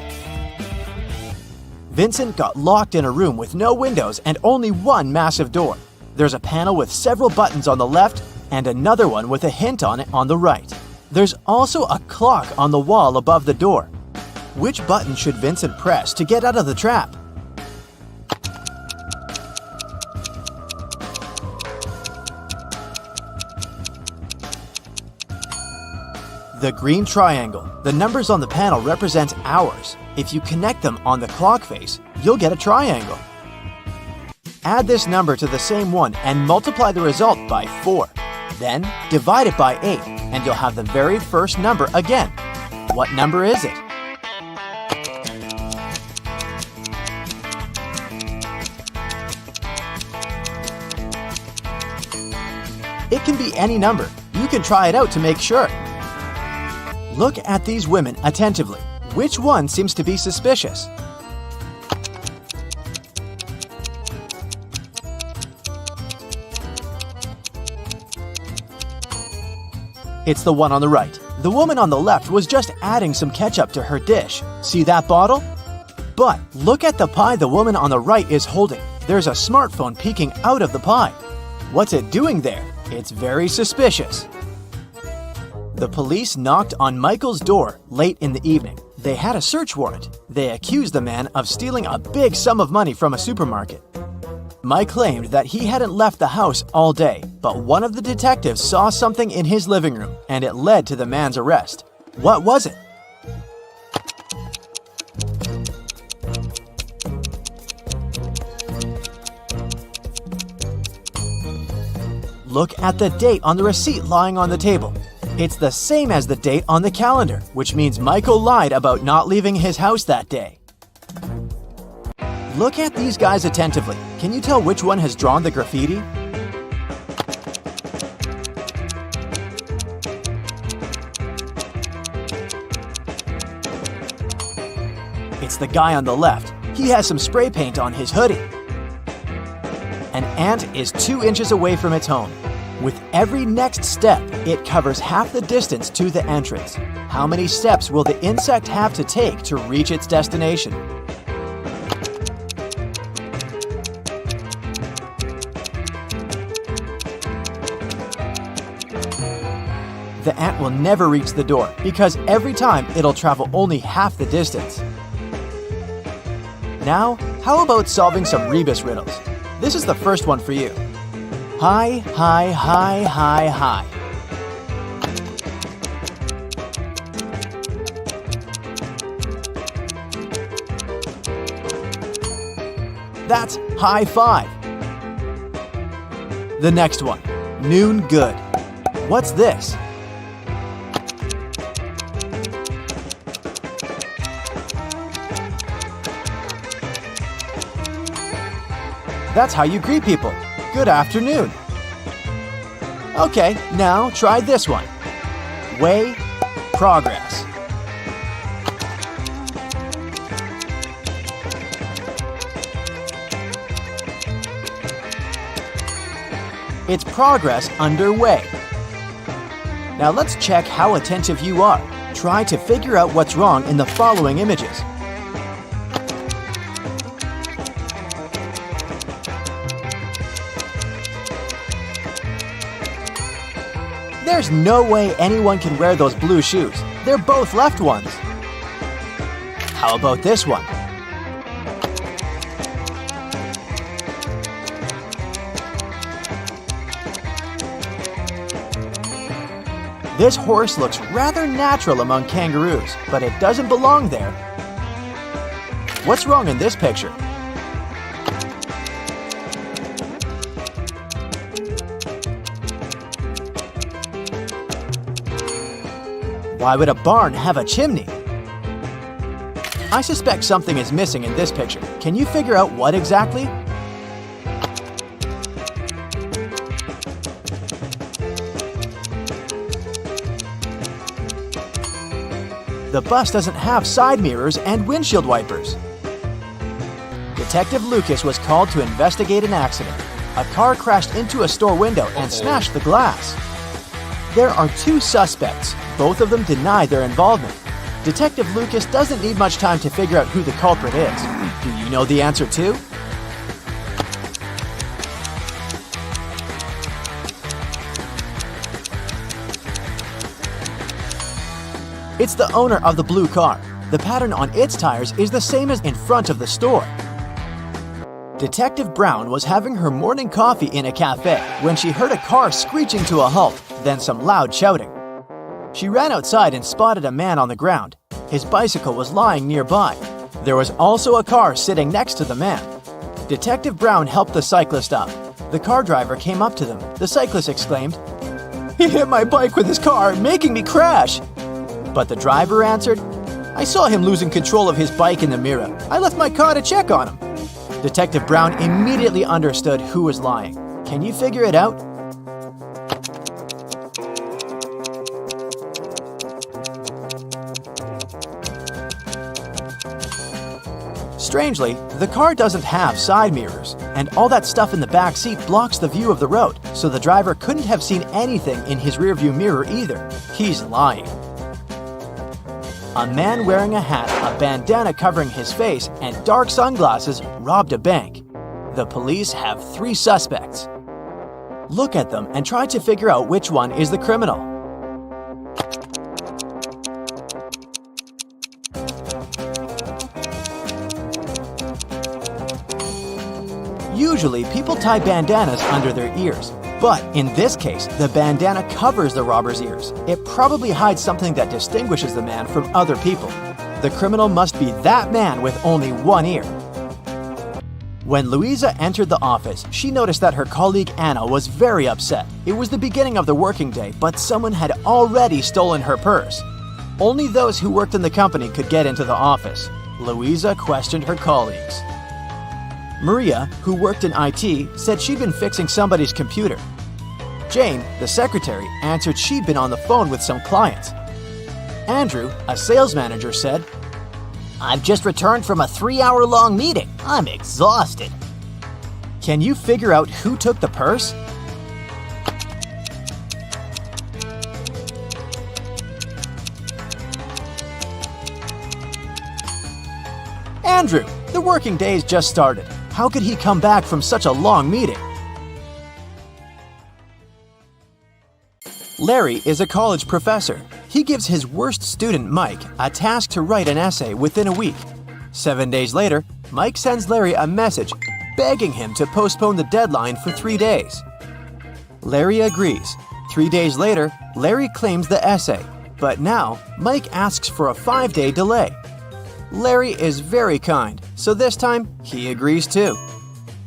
Vincent got locked in a room with no windows and only one massive door. There's a panel with several buttons on the left and another one with a hint on it on the right. There's also a clock on the wall above the door. Which button should Vincent press to get out of the trap? The green triangle, the numbers on the panel represent hours. If you connect them on the clock face, you'll get a triangle. Add this number to the same one and multiply the result by 4. Then divide it by 8 and you'll have the very first number again. What number is it? It can be any number. You can try it out to make sure. Look at these women attentively. Which one seems to be suspicious? It's the one on the right. The woman on the left was just adding some ketchup to her dish. See that bottle? But look at the pie the woman on the right is holding. There's a smartphone peeking out of the pie. What's it doing there? It's very suspicious. The police knocked on Michael's door late in the evening. They had a search warrant. They accused the man of stealing a big sum of money from a supermarket. Mike claimed that he hadn't left the house all day, but one of the detectives saw something in his living room, and it led to the man's arrest. What was it? Look at the date on the receipt lying on the table. It's the same as the date on the calendar, which means Michael lied about not leaving his house that day. Look at these guys attentively. Can you tell which one has drawn the graffiti? It's the guy on the left. He has some spray paint on his hoodie. An ant is 2 inches away from its home. With every next step, it covers half the distance to the entrance. How many steps will the insect have to take to reach its destination? The ant will never reach the door because every time it'll travel only half the distance. Now, how about solving some rebus riddles? This is the first one for you. Hi, hi, hi, hi, hi. That's high five. The next one, noon good. What's this? That's how you greet people. Good afternoon. Okay, now try this one. Way, progress. It's progress underway. Now let's check how attentive you are. Try to figure out what's wrong in the following images. There's no way anyone can wear those blue shoes. They're both left ones. How about this one? This horse looks rather natural among kangaroos, but it doesn't belong there. What's wrong in this picture? Why would a barn have a chimney? I suspect something is missing in this picture. Can you figure out what exactly? The bus doesn't have side mirrors and windshield wipers. Detective Lucas was called to investigate an accident. A car crashed into a store window and smashed the glass. There are 2 suspects. Both of them deny their involvement. Detective Lucas doesn't need much time to figure out who the culprit is. Do you know the answer too? It's the owner of the blue car. The pattern on its tires is the same as in front of the store. Detective Brown was having her morning coffee in a cafe when she heard a car screeching to a halt, then some loud shouting. She ran outside and spotted a man on the ground. His bicycle was lying nearby. There was also a car sitting next to the man. Detective Brown helped the cyclist up. The car driver came up to them. The cyclist exclaimed, "He hit my bike with his car, making me crash." But the driver answered, "I saw him losing control of his bike in the mirror. I left my car to check on him." Detective Brown immediately understood who was lying. Can you figure it out? Strangely, the car doesn't have side mirrors, and all that stuff in the back seat blocks the view of the road, so the driver couldn't have seen anything in his rearview mirror either. He's lying. A man wearing a hat, a bandana covering his face, and dark sunglasses robbed a bank. The police have 3 suspects. Look at them and try to figure out which one is the criminal. Usually, people tie bandanas under their ears. But in this case, the bandana covers the robber's ears. It probably hides something that distinguishes the man from other people. The criminal must be that man with only one ear. When Louisa entered the office, she noticed that her colleague Anna was very upset. It was the beginning of the working day, but someone had already stolen her purse. Only those who worked in the company could get into the office. Louisa questioned her colleagues. Maria, who worked in IT, said she'd been fixing somebody's computer. Jane, the secretary, answered she'd been on the phone with some clients. Andrew, a sales manager, said, I've just returned from a 3-hour-long meeting. I'm exhausted. Can you figure out who took the purse? Andrew, the working day's just started. How could he come back from such a long meeting? Larry is a college professor. He gives his worst student, Mike, a task to write an essay within a week. 7 days later, Mike sends Larry a message begging him to postpone the deadline for 3 days. Larry agrees. 3 days later, Larry claims the essay, but now Mike asks for a 5-day delay. Larry is very kind, so this time he agrees too.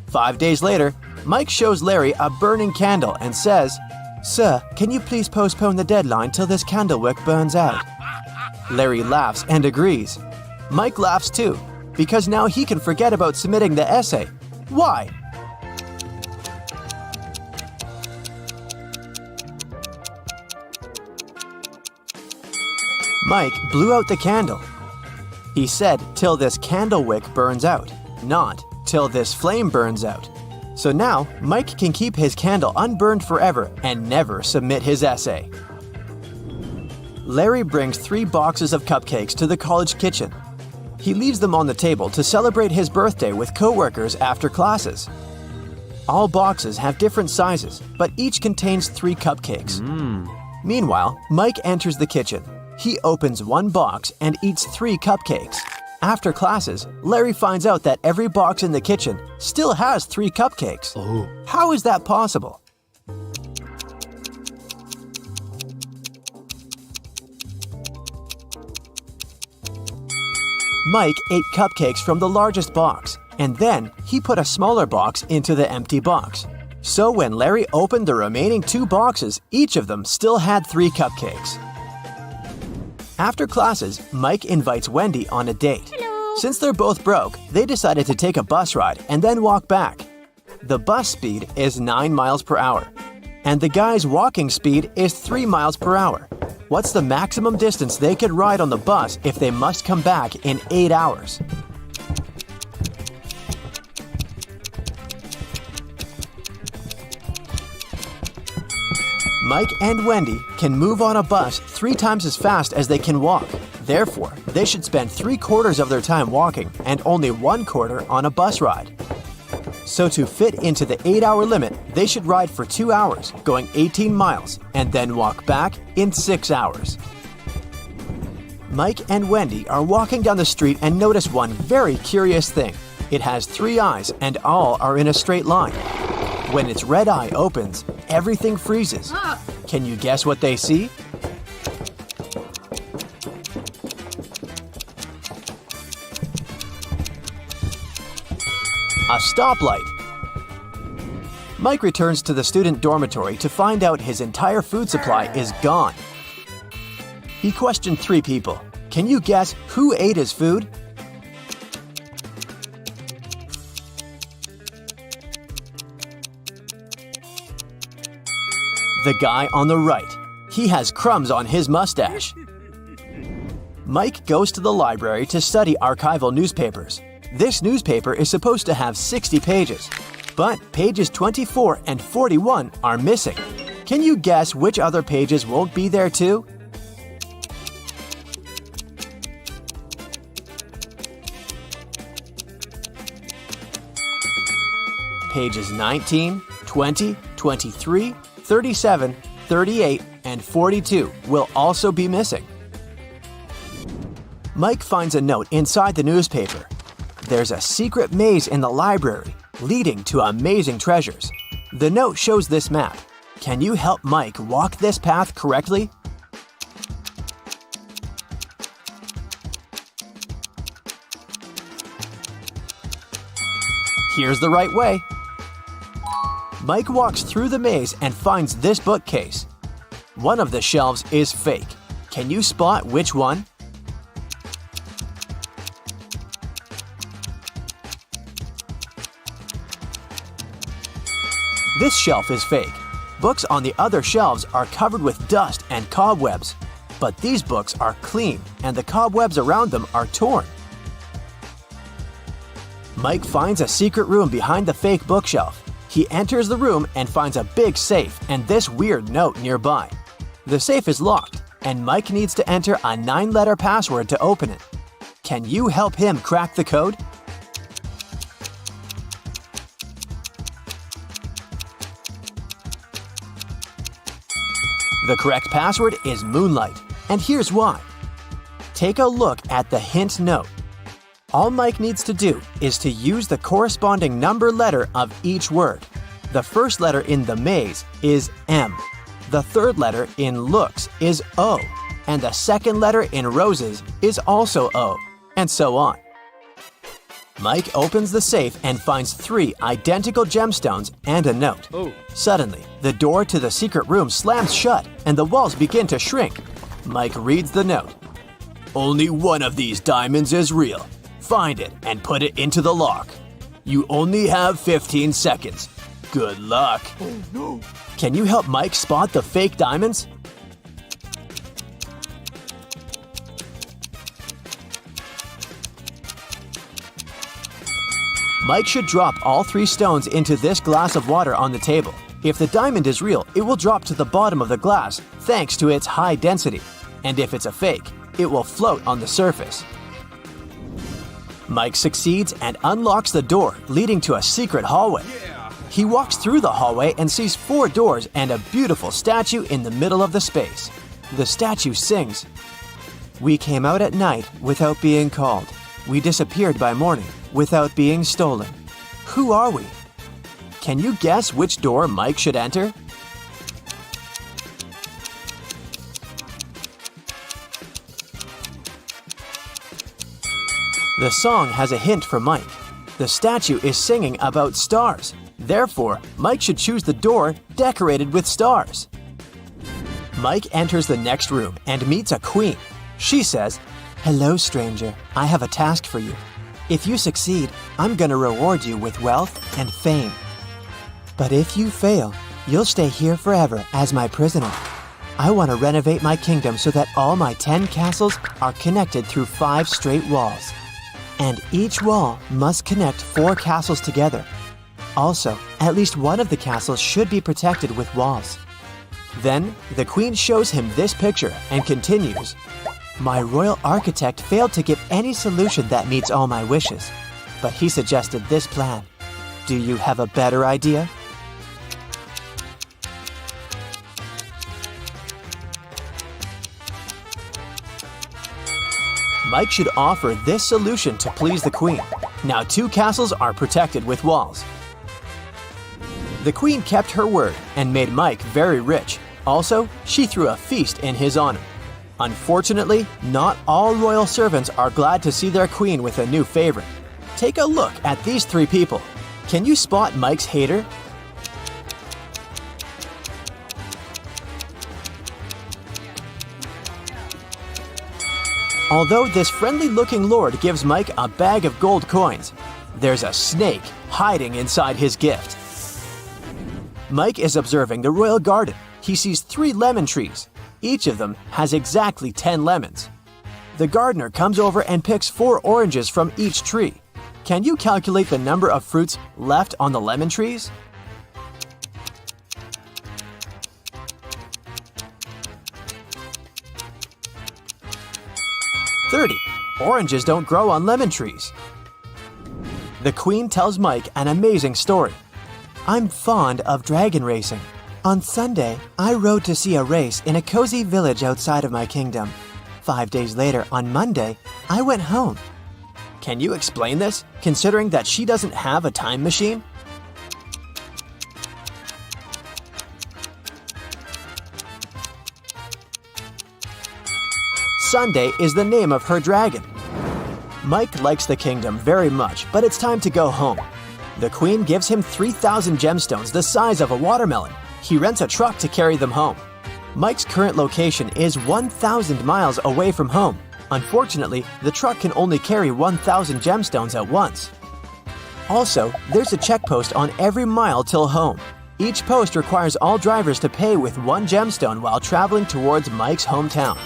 5 days later, Mike shows Larry a burning candle and says, "Sir, can you please postpone the deadline till this candle wick burns out?" Larry laughs and agrees. Mike laughs too, because now he can forget about submitting the essay. Why? Mike blew out the candle. He said, "Till this candle wick burns out," not "till this flame burns out." So now, Mike can keep his candle unburned forever and never submit his essay. Larry brings 3 boxes of cupcakes to the college kitchen. He leaves them on the table to celebrate his birthday with coworkers after classes. All boxes have different sizes, but each contains 3 cupcakes. Meanwhile, Mike enters the kitchen. He opens 1 box and eats 3 cupcakes. After classes, Larry finds out that every box in the kitchen still has 3 cupcakes. How is that possible? Mike ate cupcakes from the largest box, and then he put a smaller box into the empty box. So when Larry opened the remaining 2 boxes, each of them still had 3 cupcakes. After classes, Mike invites Wendy on a date. Since they're both broke, they decided to take a bus ride and then walk back. The bus speed is 9 miles per hour, and the guy's walking speed is 3 miles per hour. What's the maximum distance they could ride on the bus if they must come back in 8 hours? Mike and Wendy can move on a bus 3 times as fast as they can walk. Therefore, they should spend 3/4 of their time walking and only 1/4 on a bus ride. So to fit into the 8-hour limit, they should ride for 2 hours, going 18 miles, and then walk back in 6 hours. Mike and Wendy are walking down the street and notice one very curious thing. It has 3 eyes and all are in a straight line. When its red eye opens, everything freezes. Can you guess what they see? a stoplight. Mike returns to the student dormitory to find out his entire food supply is gone. He questioned 3 people. Can you guess who ate his food? The guy on the right. He has crumbs on his mustache. Mike goes to the library to study archival newspapers. This newspaper is supposed to have 60 pages, but pages 24 and 41 are missing. Can you guess which other pages won't be there too? Pages 19, 20, 23, 37, 38, and 42 will also be missing. Mike finds a note inside the newspaper. There's a secret maze in the library leading to amazing treasures. The note shows this map. Can you help Mike walk this path correctly? Here's the right way. Mike walks through the maze and finds this bookcase. One of the shelves is fake. Can you spot which one? This shelf is fake. Books on the other shelves are covered with dust and cobwebs. But these books are clean and the cobwebs around them are torn. Mike finds a secret room behind the fake bookshelf. He enters the room and finds a big safe and this weird note nearby. The safe is locked, and Mike needs to enter a 9-letter password to open it. Can you help him crack the code? The correct password is Moonlight, and here's why. Take a look at the hint note. All Mike needs to do is to use the corresponding number letter of each word. The first letter in the maze is M. The third letter in looks is O. And the second letter in roses is also O. And so on. Mike opens the safe and finds 3 identical gemstones and a note. Suddenly, the door to the secret room slams shut and the walls begin to shrink. Mike reads the note. Only one of these diamonds is real. Find it and put it into the lock. You only have 15 seconds. Good luck. Oh no. Can you help Mike spot the fake diamonds? Mike should drop all 3 stones into this glass of water on the table. If the diamond is real, it will drop to the bottom of the glass thanks to its high density. And if it's a fake, it will float on the surface. Mike succeeds and unlocks the door, leading to a secret hallway. He walks through the hallway and sees 4 doors and a beautiful statue in the middle of the space. The statue sings, "We came out at night without being called. We disappeared by morning without being stolen. Who are we?" Can you guess which door Mike should enter? The song has a hint for Mike. The statue is singing about stars. Therefore, Mike should choose the door decorated with stars. Mike enters the next room and meets a queen. She says, "Hello, stranger. I have a task for you. If you succeed, I'm gonna reward you with wealth and fame. But if you fail, you'll stay here forever as my prisoner. I want to renovate my kingdom so that all my 10 castles are connected through 5 straight walls. And each wall must connect 4 castles together. Also, at least one of the castles should be protected with walls." Then, the queen shows him this picture and continues, "My royal architect failed to give any solution that meets all my wishes, but he suggested this plan. Do you have a better idea?" Mike should offer this solution to please the queen. Now 2 castles are protected with walls. The queen kept her word and made Mike very rich. Also, she threw a feast in his honor. Unfortunately, not all royal servants are glad to see their queen with a new favorite. Take a look at these 3 people. Can you spot Mike's hater? Although this friendly-looking lord gives Mike a bag of gold coins, there's a snake hiding inside his gift. Mike is observing the royal garden. He sees 3 lemon trees. Each of them has exactly 10 lemons. The gardener comes over and picks 4 oranges from each tree. Can you calculate the number of fruits left on the lemon trees? Oranges don't grow on lemon trees. The queen tells Mike an amazing story. I'm fond of dragon racing. On Sunday, I rode to see a race in a cozy village outside of my kingdom. 5 days later, on Monday, I went home. Can you explain this, considering that she doesn't have a time machine? Sunday is the name of her dragon. Mike likes the kingdom very much, but it's time to go home. The queen gives him 3,000 gemstones the size of a watermelon. He rents a truck to carry them home. Mike's current location is 1,000 miles away from home. Unfortunately, the truck can only carry 1,000 gemstones at once. Also, there's a check post on every mile till home. Each post requires all drivers to pay with 1 gemstone while traveling towards Mike's hometown.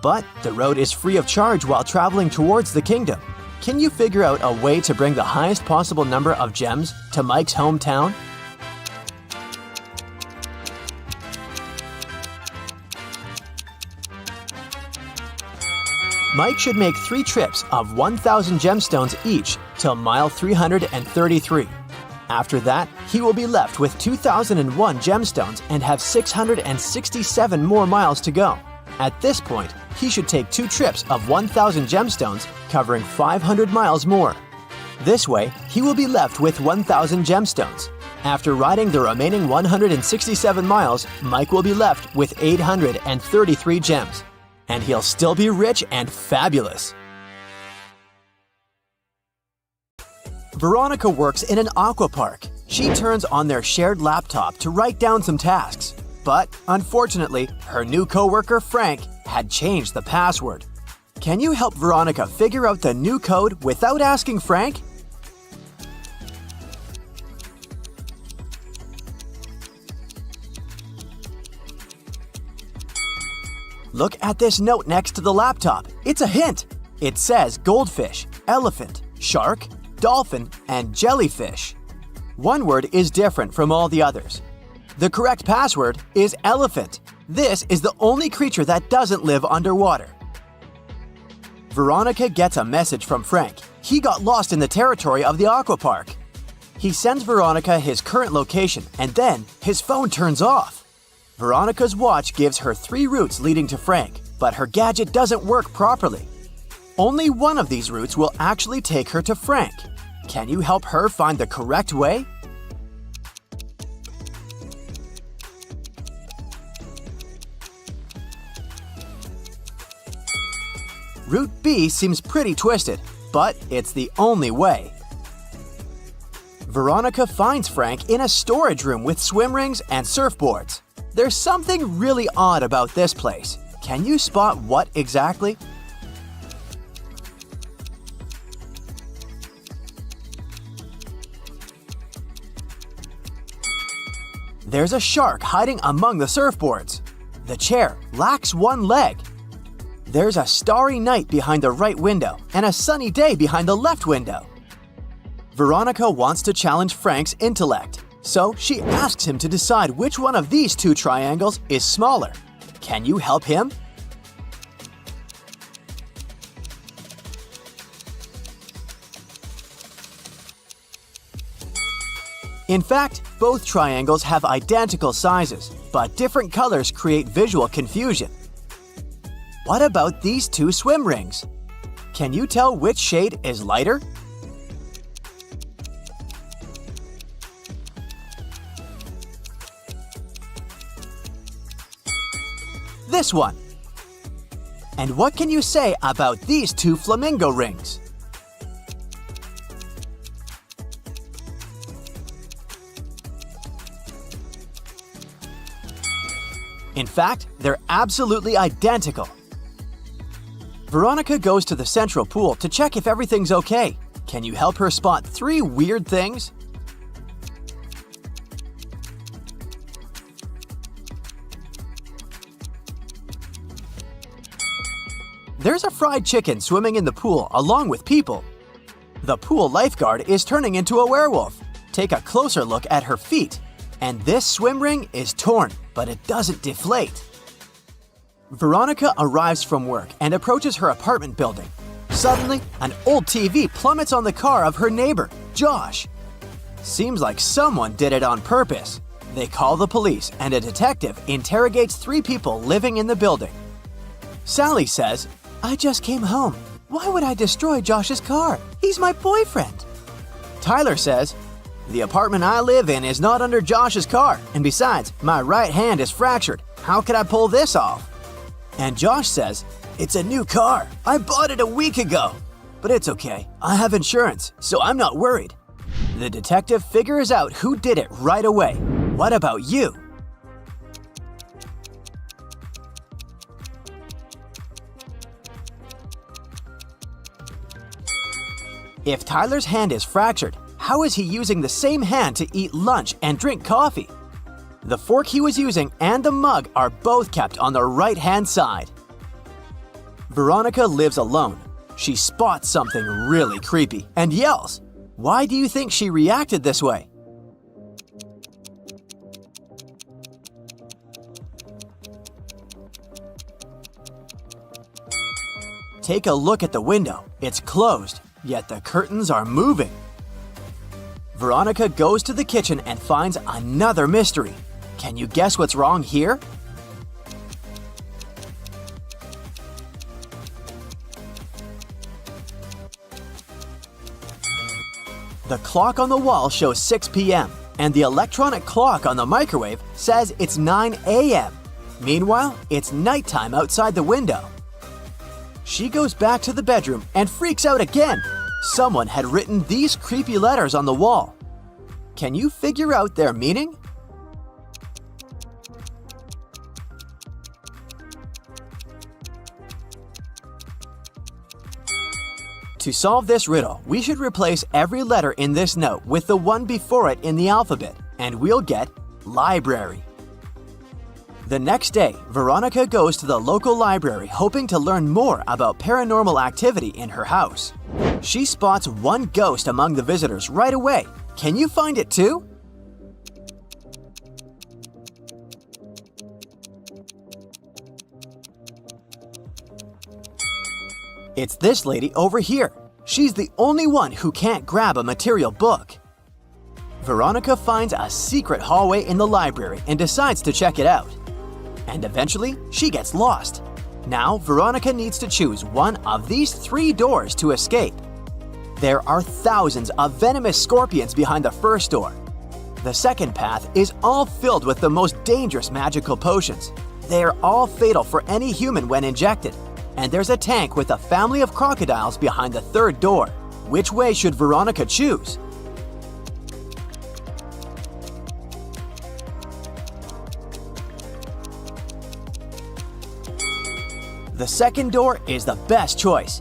But the road is free of charge while traveling towards the kingdom. Can you figure out a way to bring the highest possible number of gems to Mike's hometown? Mike should make 3 trips of 1,000 gemstones each till mile 333. After that, he will be left with 2,001 gemstones and have 667 more miles to go. At this point, he should take 2 trips of 1,000 gemstones, covering 500 miles more. This way, he will be left with 1,000 gemstones. After riding the remaining 167 miles, Mike will be left with 833 gems. And he'll still be rich and fabulous. Veronica works in an aqua park. She turns on their shared laptop to write down some tasks. But, unfortunately, her new coworker Frank had changed the password. Can you help Veronica figure out the new code without asking Frank? Look at this note next to the laptop. It's a hint. It says goldfish, elephant, shark, dolphin, and jellyfish. One word is different from all the others. The correct password is elephant. This is the only creature that doesn't live underwater. Veronica gets a message from Frank. He got lost in the territory of the aqua park. He sends Veronica his current location, and then his phone turns off. Veronica's watch gives her 3 routes leading to Frank, but her gadget doesn't work properly. Only one of these routes will actually take her to Frank. Can you help her find the correct way? Route B seems pretty twisted, but it's the only way. Veronica finds Frank in a storage room with swim rings and surfboards. There's something really odd about this place. Can you spot what exactly? There's a shark hiding among the surfboards. The chair lacks 1 leg. There's a starry night behind the right window and a sunny day behind the left window. Veronica wants to challenge Frank's intellect, so she asks him to decide which one of these 2 triangles is smaller. Can you help him? In fact, both triangles have identical sizes, but different colors create visual confusion. What about these 2 swim rings? Can you tell which shade is lighter? This one. And what can you say about these 2 flamingo rings? In fact, they're absolutely identical. Veronica goes to the central pool to check if everything's okay. Can you help her spot 3 weird things? There's a fried chicken swimming in the pool along with people. The pool lifeguard is turning into a werewolf. Take a closer look at her feet. And this swim ring is torn, but it doesn't deflate. Veronica arrives from work and approaches her apartment building. Suddenly, an old TV plummets on the car of her neighbor, Josh. Seems like someone did it on purpose. They call the police and a detective interrogates 3 people living in the building. Sally says, "I just came home. Why would I destroy Josh's car? He's my boyfriend." Tyler says, "The apartment I live in is not under Josh's car, and besides, my right hand is fractured. How could I pull this off?" And Josh says, "It's a new car. I bought it a week ago. But it's okay. I have insurance, so I'm not worried." The detective figures out who did it right away. What about you? If Tyler's hand is fractured, how is he using the same hand to eat lunch and drink coffee? The fork he was using and the mug are both kept on the right-hand side. Veronica lives alone. She spots something really creepy and yells. Why do you think she reacted this way? Take a look at the window. It's closed, yet the curtains are moving. Veronica goes to the kitchen and finds another mystery. Can you guess what's wrong here? The clock on the wall shows 6 p.m. and the electronic clock on the microwave says it's 9 a.m. Meanwhile, it's nighttime outside the window. She goes back to the bedroom and freaks out again. Someone had written these creepy letters on the wall. Can you figure out their meaning? To solve this riddle, we should replace every letter in this note with the one before it in the alphabet, and we'll get library. The next day, Veronica goes to the local library hoping to learn more about paranormal activity in her house. She spots one ghost among the visitors right away. Can you find it too? It's this lady over here. She's the only one who can't grab a material book. Veronica finds a secret hallway in the library and decides to check it out. And eventually, she gets lost. Now, Veronica needs to choose one of these 3 doors to escape. There are thousands of venomous scorpions behind the first door. The second path is all filled with the most dangerous magical potions. They are all fatal for any human when injected. And there's a tank with a family of crocodiles behind the third door. Which way should Veronica choose? The second door is the best choice.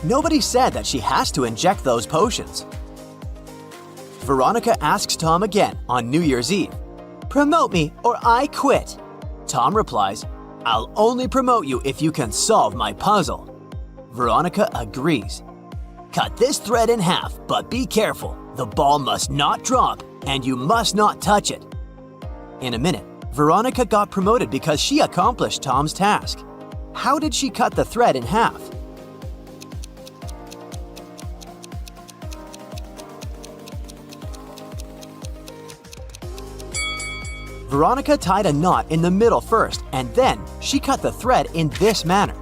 Nobody said that she has to inject those potions. Veronica asks Tom again on New Year's Eve, "Promote me or I quit." Tom replies, "I'll only promote you if you can solve my puzzle." Veronica agrees. "Cut this thread in half, but be careful. The ball must not drop, and you must not touch it." In a minute, Veronica got promoted because she accomplished Tom's task. How did she cut the thread in half? Veronica tied a knot in the middle first, and then she cut the thread in this manner.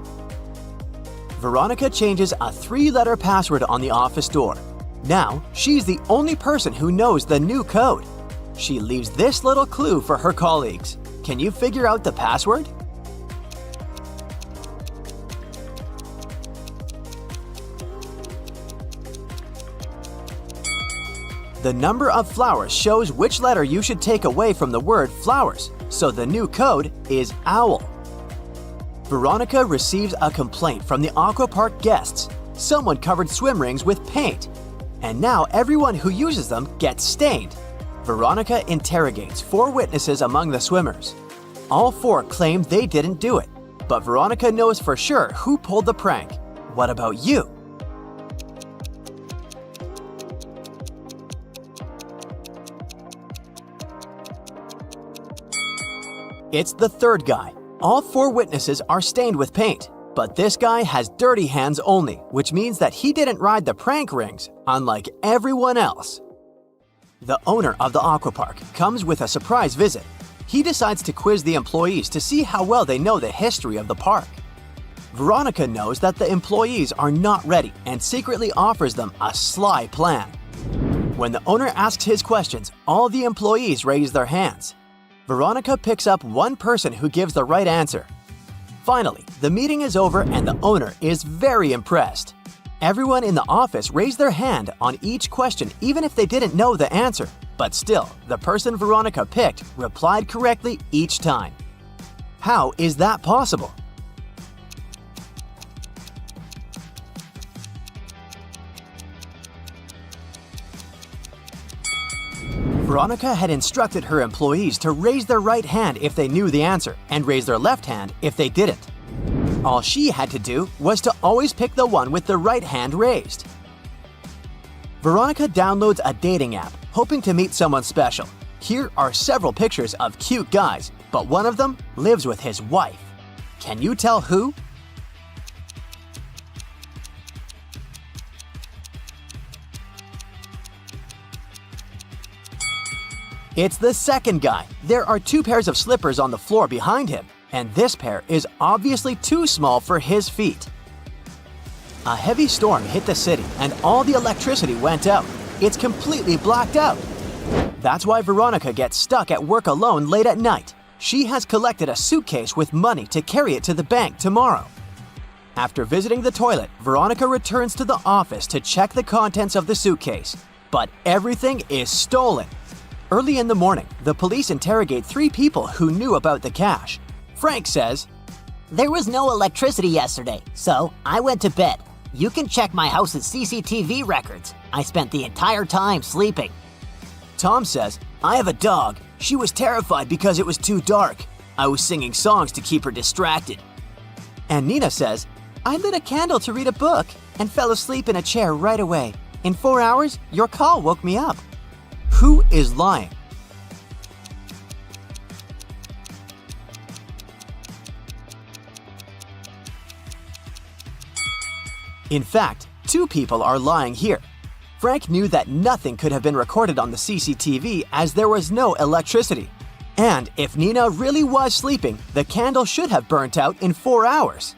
Veronica changes a 3-letter password on the office door. Now, she's the only person who knows the new code. She leaves this little clue for her colleagues. Can you figure out the password? The number of flowers shows which letter you should take away from the word flowers. so the new code is OWL. Veronica receives a complaint from the aquapark guests. Someone covered swim rings with paint, and now everyone who uses them gets stained. Veronica interrogates 4 witnesses among the swimmers. All 4 claim they didn't do it, but Veronica knows for sure who pulled the prank. What about you? It's the third guy. All 4 witnesses are stained with paint, but this guy has dirty hands only, which means that he didn't ride the prank rings, unlike everyone else. The owner of the aquapark comes with a surprise visit. He decides to quiz the employees to see how well they know the history of the park. Veronica knows that the employees are not ready and secretly offers them a sly plan. When the owner asks his questions, all the employees raise their hands. Veronica picks up one person who gives the right answer. Finally, the meeting is over and the owner is very impressed. Everyone in the office raised their hand on each question even if they didn't know the answer. But still, the person Veronica picked replied correctly each time. How is that possible? Veronica had instructed her employees to raise their right hand if they knew the answer and raise their left hand if they didn't. All she had to do was to always pick the one with the right hand raised. Veronica downloads a dating app, hoping to meet someone special. Here are several pictures of cute guys, but one of them lives with his wife. Can you tell who? It's the second guy. There are 2 pairs of slippers on the floor behind him, and this pair is obviously too small for his feet. A heavy storm hit the city and all the electricity went out. It's completely blacked out. That's why Veronica gets stuck at work alone late at night. She has collected a suitcase with money to carry it to the bank tomorrow. After visiting the toilet, Veronica returns to the office to check the contents of the suitcase, but everything is stolen. Early in the morning, the police interrogate 3 people who knew about the cash. Frank says, There was no electricity yesterday, so I went to bed. You can check my house's CCTV records. I spent the entire time sleeping. Tom says, I have a dog. She was terrified because it was too dark. I was singing songs to keep her distracted. And Nina says, I lit a candle to read a book and fell asleep in a chair right away. In 4 hours, your call woke me up. Who is lying? In fact, 2 people are lying here. Frank knew that nothing could have been recorded on the CCTV as there was no electricity. And if Nina really was sleeping, the candle should have burnt out in 4 hours.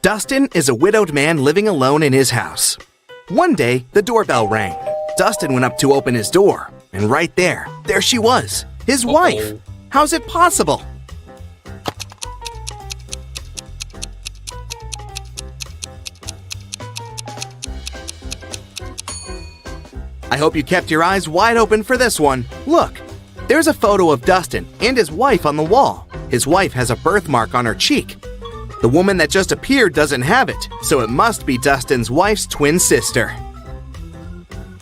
Dustin is a widowed man living alone in his house. One day, the doorbell rang. Dustin went up to open his door, and right there she was, his wife. How's it possible? I hope you kept your eyes wide open for this one. Look, there's a photo of Dustin and his wife on the wall. His wife has a birthmark on her cheek. The woman that just appeared doesn't have it, so it must be Dustin's wife's twin sister.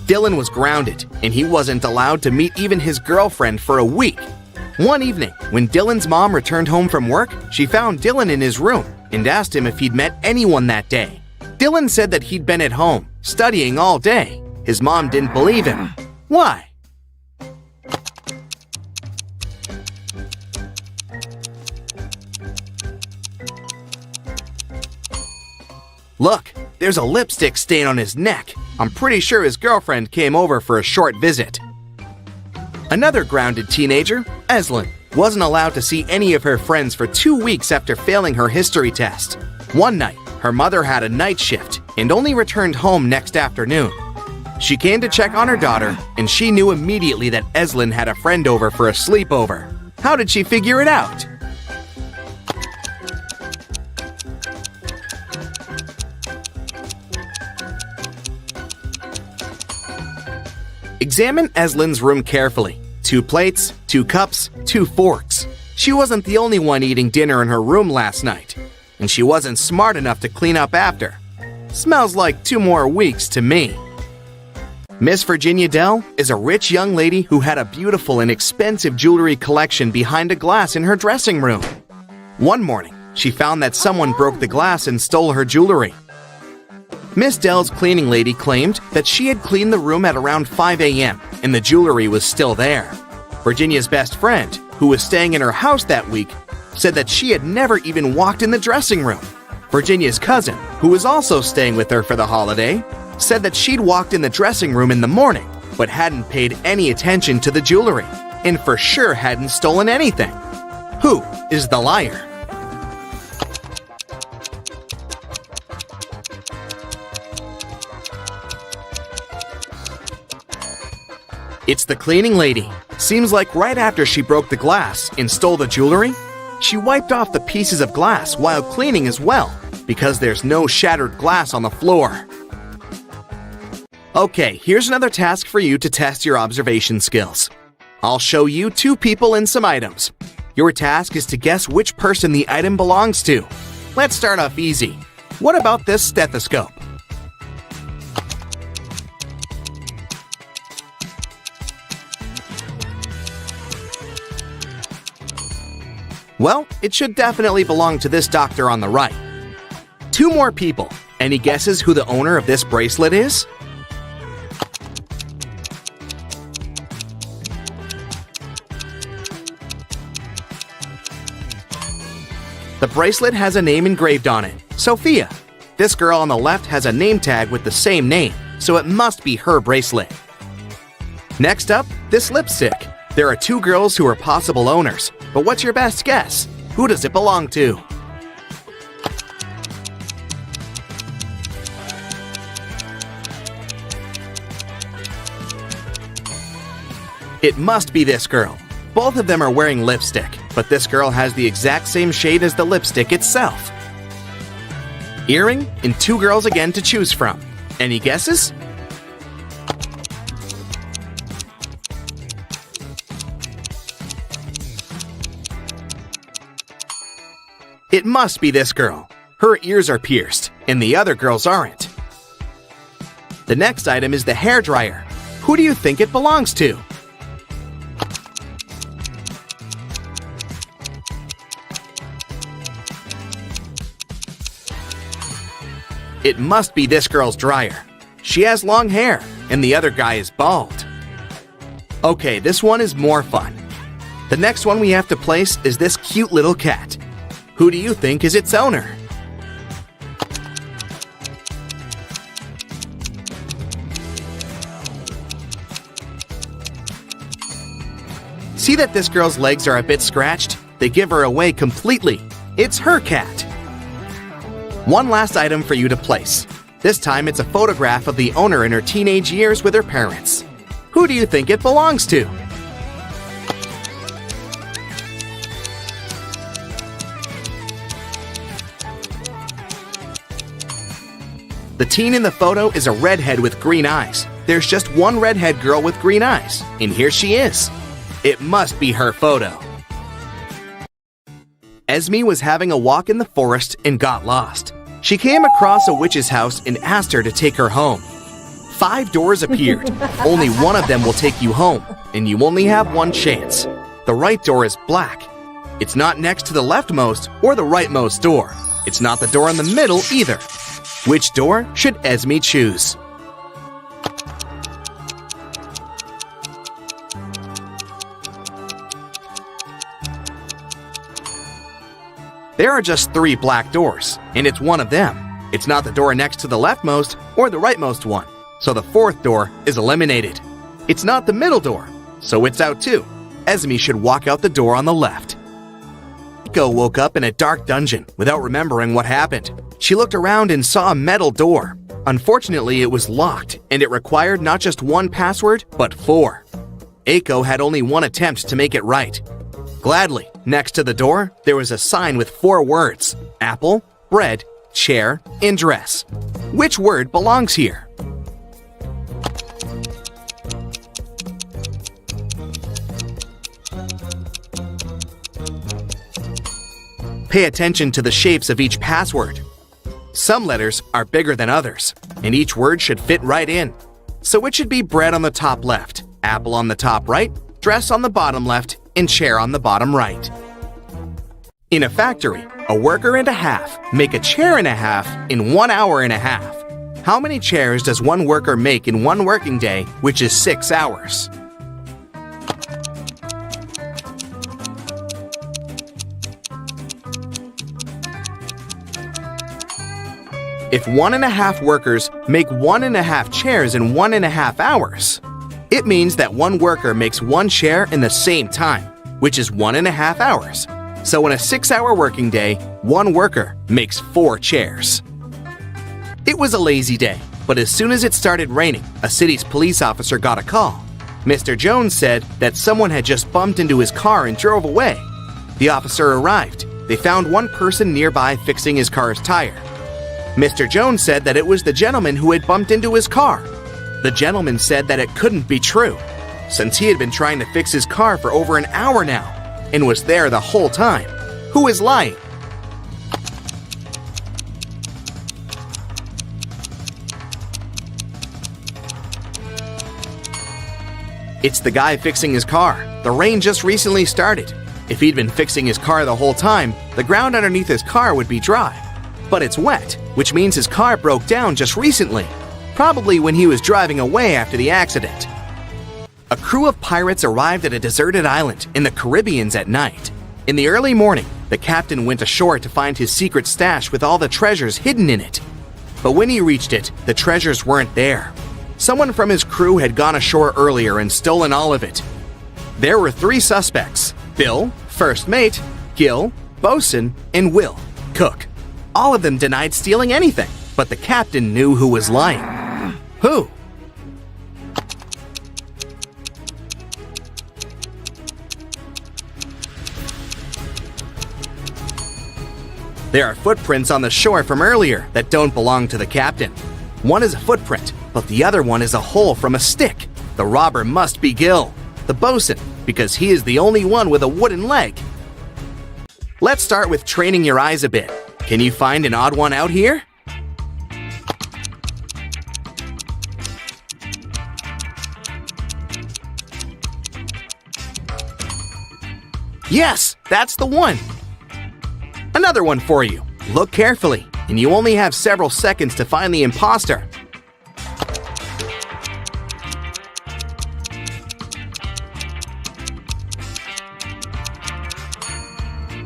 Dylan was grounded, and he wasn't allowed to meet even his girlfriend for a week. One evening, when Dylan's mom returned home from work, she found Dylan in his room and asked him if he'd met anyone that day. Dylan said that he'd been at home, studying all day. His mom didn't believe him. Why? Look, there's a lipstick stain on his neck. I'm pretty sure his girlfriend came over for a short visit. Another grounded teenager, Eslyn, wasn't allowed to see any of her friends for 2 weeks after failing her history test. One night, her mother had a night shift and only returned home next afternoon. She came to check on her daughter, and she knew immediately that Eslyn had a friend over for a sleepover. How did she figure it out? Examine Eslyn's room carefully. 2 plates, 2 cups, 2 forks. She wasn't the only one eating dinner in her room last night, and she wasn't smart enough to clean up after. Smells like 2 more weeks to me. Miss Virginia Dell is a rich young lady who had a beautiful and expensive jewelry collection behind a glass in her dressing room. One morning, she found that someone broke the glass and stole her jewelry. Miss Dell's cleaning lady claimed that she had cleaned the room at around 5 a.m. and the jewelry was still there. Virginia's best friend, who was staying in her house that week, said that she had never even walked in the dressing room. Virginia's cousin, who was also staying with her for the holiday, said that she'd walked in the dressing room in the morning, but hadn't paid any attention to the jewelry, and for sure hadn't stolen anything. Who is the liar? It's the cleaning lady. Seems like right after she broke the glass and stole the jewelry, she wiped off the pieces of glass while cleaning as well, because there's no shattered glass on the floor. Okay, here's another task for you to test your observation skills. I'll show you 2 people and some items. Your task is to guess which person the item belongs to. Let's start off easy. What about this stethoscope? Well, it should definitely belong to this doctor on the right. 2 more people. Any guesses who the owner of this bracelet is? The bracelet has a name engraved on it, Sophia. This girl on the left has a name tag with the same name, so it must be her bracelet. Next up, this lipstick. There are 2 girls who are possible owners, but what's your best guess? Who does it belong to? It must be this girl. Both of them are wearing lipstick, but this girl has the exact same shade as the lipstick itself. Earring and 2 girls again to choose from. Any guesses? It must be this girl. Her ears are pierced, and the other girls aren't. The next item is the hairdryer. Who do you think it belongs to? It must be this girl's dryer. She has long hair, and the other guy is bald. Okay, this one is more fun. The next one we have to place is this cute little cat. Who do you think is its owner? See that this girl's legs are a bit scratched? They give her away completely. It's her cat. One last item for you to place. This time it's a photograph of the owner in her teenage years with her parents. Who do you think it belongs to? The teen in the photo is a redhead with green eyes. There's just one redhead girl with green eyes, and here she is. It must be her photo. Esme was having a walk in the forest and got lost. She came across a witch's house and asked her to take her home. 5 doors appeared. Only one of them will take you home, and you only have one chance. The right door is black. It's not next to the leftmost or the rightmost door. It's not the door in the middle either. Which door should Esme choose? There are just 3 black doors, and it's one of them. It's not the door next to the leftmost or the rightmost one, so the 4th door is eliminated. It's not the middle door, so it's out too. Esme should walk out the door on the left. Eiko woke up in a dark dungeon without remembering what happened. She looked around and saw a metal door. Unfortunately, it was locked, and it required not just 1 password, but 4. Eiko had only 1 attempt to make it right. Gladly, next to the door, there was a sign with 4 words: apple, bread, chair, and dress. Which word belongs here? Pay attention to the shapes of each password. Some letters are bigger than others, and each word should fit right in. So it should be bread on the top left, apple on the top right, dress on the bottom left, and chair on the bottom right. In a factory, a worker and a half make a chair and a half in 1 hour and a half. How many chairs does one worker make in one working day, which is 6 hours? If 1.5 workers make 1.5 chairs in 1.5 hours, it means that one worker makes one chair in the same time, which is 1.5 hours. So in a 6-hour working day, one worker makes 4 chairs. It was a lazy day, but as soon as it started raining, a city's police officer got a call. Mr. Jones said that someone had just bumped into his car and drove away. The officer arrived. They found one person nearby fixing his car's tire. Mr. Jones said that it was the gentleman who had bumped into his car. The gentleman said that it couldn't be true, since he had been trying to fix his car for over an hour now and was there the whole time. Who is lying? It's the guy fixing his car. The rain just recently started. If he'd been fixing his car the whole time, the ground underneath his car would be dry. But it's wet, which means his car broke down just recently, probably when he was driving away after the accident. A crew of pirates arrived at a deserted island in the Caribbean at night. In the early morning, the captain went ashore to find his secret stash with all the treasures hidden in it. But when he reached it, the treasures weren't there. Someone from his crew had gone ashore earlier and stolen all of it. There were 3 suspects: Bill, first mate, Gil, bosun, and Will, cook. All of them denied stealing anything, but the captain knew who was lying. Who? There are footprints on the shore from earlier that don't belong to the captain. One is a footprint, but the other one is a hole from a stick. The robber must be Gil, the bosun, because he is the only one with a wooden leg. Let's start with training your eyes a bit. Can you find an odd one out here? Yes, that's the one. Another one for you. Look carefully, and you only have several seconds to find the imposter.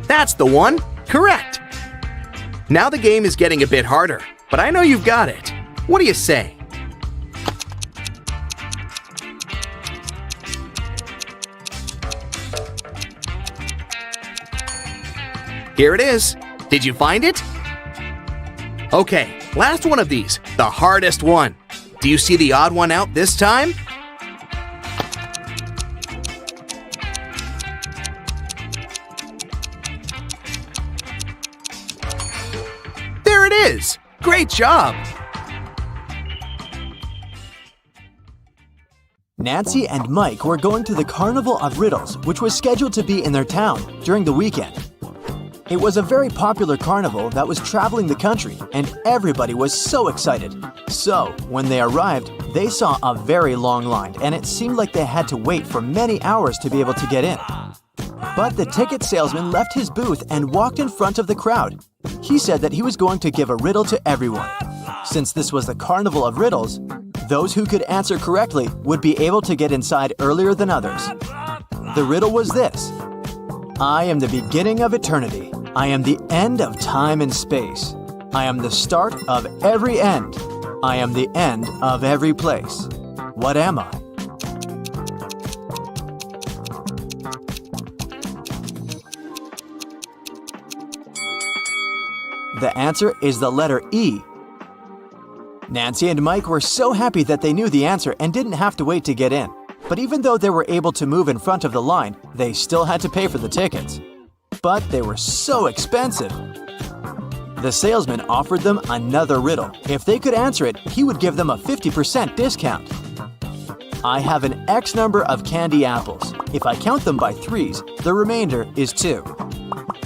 That's the one. Correct. Now the game is getting a bit harder, but I know you've got it. What do you say? Here it is. Did you find it? Okay, last one of these, the hardest one. Do you see the odd one out this time? There it is! Great job! Nancy and Mike were going to the Carnival of Riddles, which was scheduled to be in their town during the weekend. It was a very popular carnival that was traveling the country, and everybody was so excited. So, when they arrived, they saw a very long line, and it seemed like they had to wait for many hours to be able to get in. But the ticket salesman left his booth and walked in front of the crowd. He said that he was going to give a riddle to everyone. Since this was the Carnival of Riddles, those who could answer correctly would be able to get inside earlier than others. The riddle was this: I am the beginning of eternity. I am the end of time and space. I am the start of every end. I am the end of every place. What am I? The answer is the letter E. Nancy and Mike were so happy that they knew the answer and didn't have to wait to get in. But even though they were able to move in front of the line, they still had to pay for the tickets. But they were so expensive. The salesman offered them another riddle. If they could answer it, he would give them a 50% discount. I have an X number of candy apples. If I count them by threes, the remainder is 2.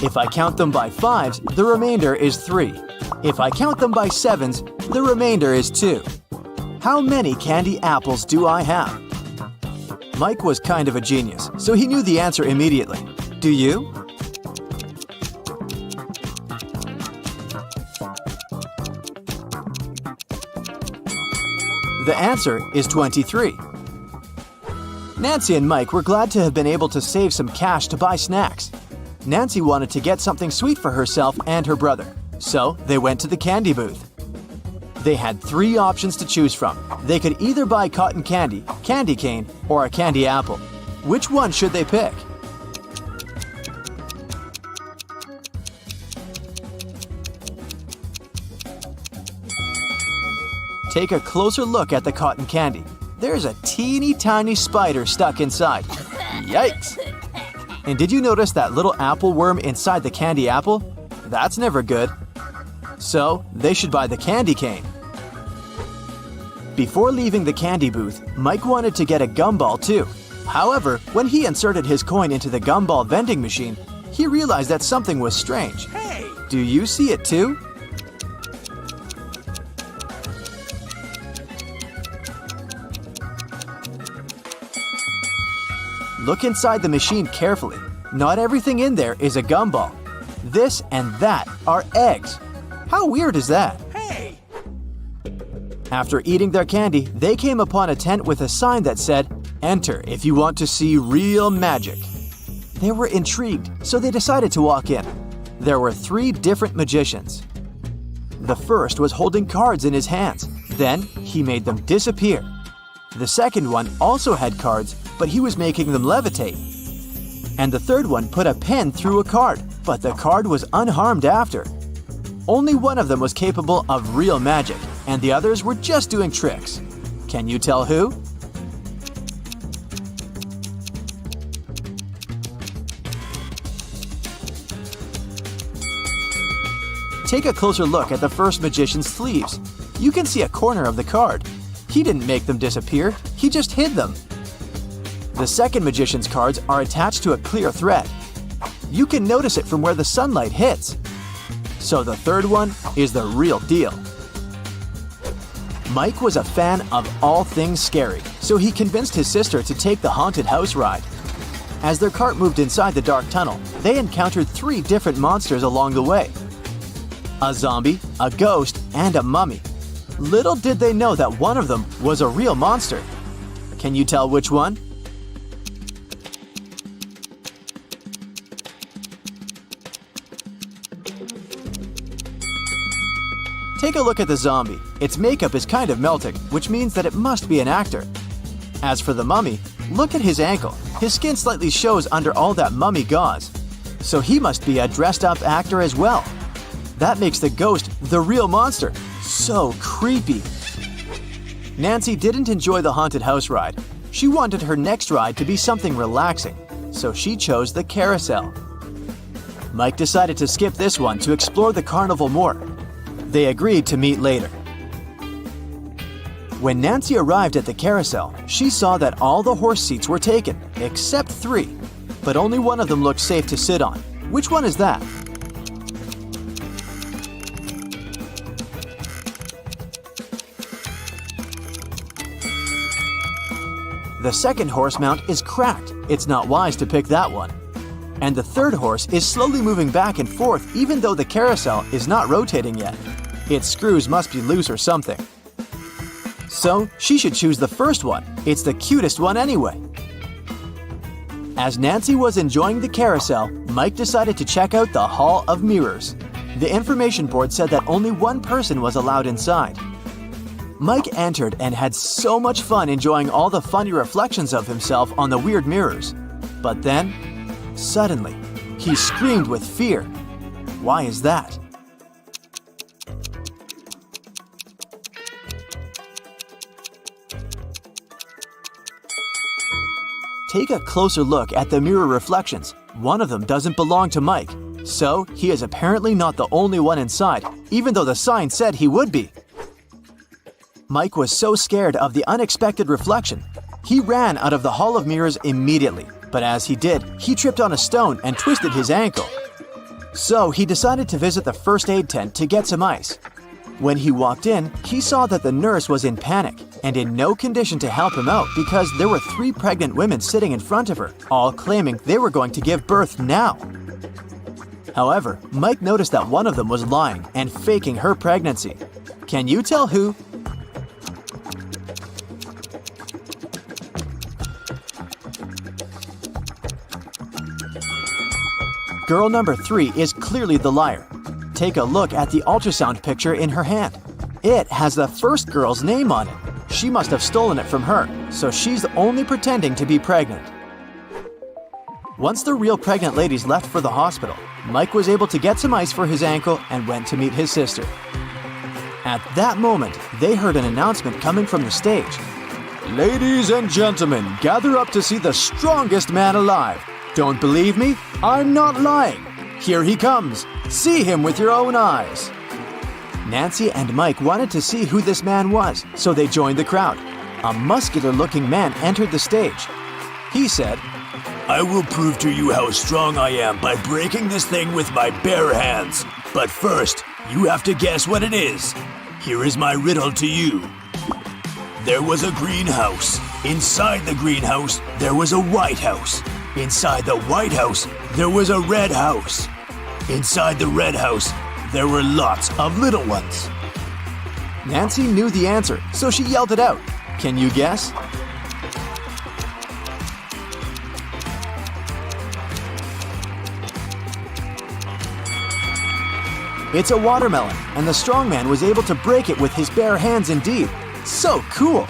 If I count them by 5s, the remainder is 3. If I count them by 7s, the remainder is 2. How many candy apples do I have? Mike was kind of a genius, so he knew the answer immediately. Do you? The answer is 23. Nancy and Mike were glad to have been able to save some cash to buy snacks. Nancy wanted to get something sweet for herself and her brother, so they went to the candy booth. They had 3 options to choose from. They could either buy cotton candy, candy cane, or a candy apple. Which one should they pick? Take a closer look at the cotton candy. There's a teeny tiny spider stuck inside. Yikes! And did you notice that little apple worm inside the candy apple? That's never good. So, they should buy the candy cane. Before leaving the candy booth, Mike wanted to get a gumball too. However, when he inserted his coin into the gumball vending machine, he realized that something was strange. Hey! Do you see it too? Look inside the machine carefully. Not everything in there is a gumball. This and that are eggs. How weird is that? Hey! After eating their candy, they came upon a tent with a sign that said, "Enter if you want to see real magic." They were intrigued, so they decided to walk in. There were 3 different magicians. The first was holding cards in his hands. Then he made them disappear. The second one also had cards, but he was making them levitate. And the third one put a pen through a card, but the card was unharmed after. Only one of them was capable of real magic, and the others were just doing tricks. Can you tell who? Take a closer look at the first magician's sleeves. You can see a corner of the card. He didn't make them disappear, he just hid them. The second magician's cards are attached to a clear thread. You can notice it from where the sunlight hits. So the third one is the real deal. Mike was a fan of all things scary, so he convinced his sister to take the haunted house ride. As their cart moved inside the dark tunnel, they encountered 3 different monsters along the way. A zombie, a ghost, and a mummy. Little did they know that one of them was a real monster. Can you tell which one? Take a look at the zombie. Its makeup is kind of melting, which means that it must be an actor. As for the mummy, look at his ankle. His skin slightly shows under all that mummy gauze. So he must be a dressed-up actor as well. That makes the ghost the real monster. So creepy. Nancy didn't enjoy the haunted house ride. She wanted her next ride to be something relaxing, so she chose the carousel. Mike decided to skip this one to explore the carnival more. They agreed to meet later. When Nancy arrived at the carousel, she saw that all the horse seats were taken, except 3. But only one of them looked safe to sit on. Which one is that? The second horse mount is cracked. It's not wise to pick that one. And the third horse is slowly moving back and forth even though the carousel is not rotating yet. Its screws must be loose or something. So she should choose the first one. It's the cutest one anyway. As Nancy was enjoying the carousel, Mike decided to check out the Hall of Mirrors. The information board said that only one person was allowed inside. Mike entered and had so much fun enjoying all the funny reflections of himself on the weird mirrors. But then, suddenly, he screamed with fear. Why is that? Take a closer look at the mirror reflections. One of them doesn't belong to Mike, so he is apparently not the only one inside, even though the sign said he would be. Mike was so scared of the unexpected reflection. He ran out of the Hall of Mirrors immediately, but as he did, he tripped on a stone and twisted his ankle. So he decided to visit the first aid tent to get some ice. When he walked in, he saw that the nurse was in panic and in no condition to help him out because there were 3 pregnant women sitting in front of her, all claiming they were going to give birth now. However, Mike noticed that one of them was lying and faking her pregnancy. Can you tell who? Girl number 3 is clearly the liar. Take a look at the ultrasound picture in her hand. It has the first girl's name on it. She must have stolen it from her, so she's only pretending to be pregnant. Once the real pregnant ladies left for the hospital, Mike was able to get some ice for his ankle and went to meet his sister. At that moment, they heard an announcement coming from the stage. "Ladies and gentlemen, gather up to see the strongest man alive. Don't believe me? I'm not lying. Here he comes. See him with your own eyes." Nancy and Mike wanted to see who this man was, so they joined the crowd. A muscular-looking man entered the stage. He said, "I will prove to you how strong I am by breaking this thing with my bare hands. But first, you have to guess what it is. Here is my riddle to you. There was a greenhouse. Inside the greenhouse, there was a white house. Inside the white house, there was a red house. Inside the red house, there were lots of little ones." Nancy knew the answer, so she yelled it out. Can you guess? It's a watermelon, and the strongman was able to break it with his bare hands indeed. So cool!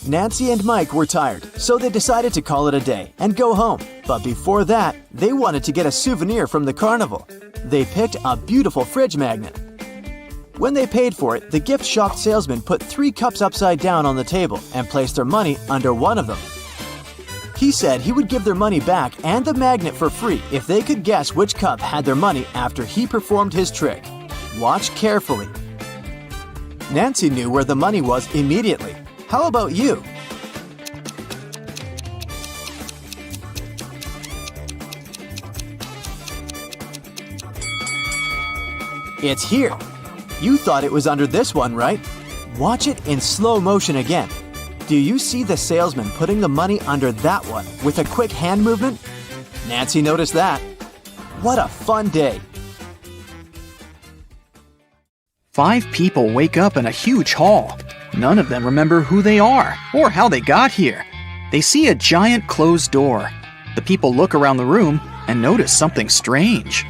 Nancy and Mike were tired, so they decided to call it a day and go home. But before that, they wanted to get a souvenir from the carnival. They picked a beautiful fridge magnet. When they paid for it, the gift shop salesman put 3 cups upside down on the table and placed their money under one of them. He said he would give their money back and the magnet for free if they could guess which cup had their money after he performed his trick. Watch carefully. Nancy knew where the money was immediately. How about you? It's here. You thought it was under this one, right? Watch it in slow motion again. Do you see the salesman putting the money under that one with a quick hand movement? Nancy noticed that. What a fun day. 5 people wake up in a huge hall. None of them remember who they are or how they got here. They see a giant closed door. The people look around the room and notice something strange.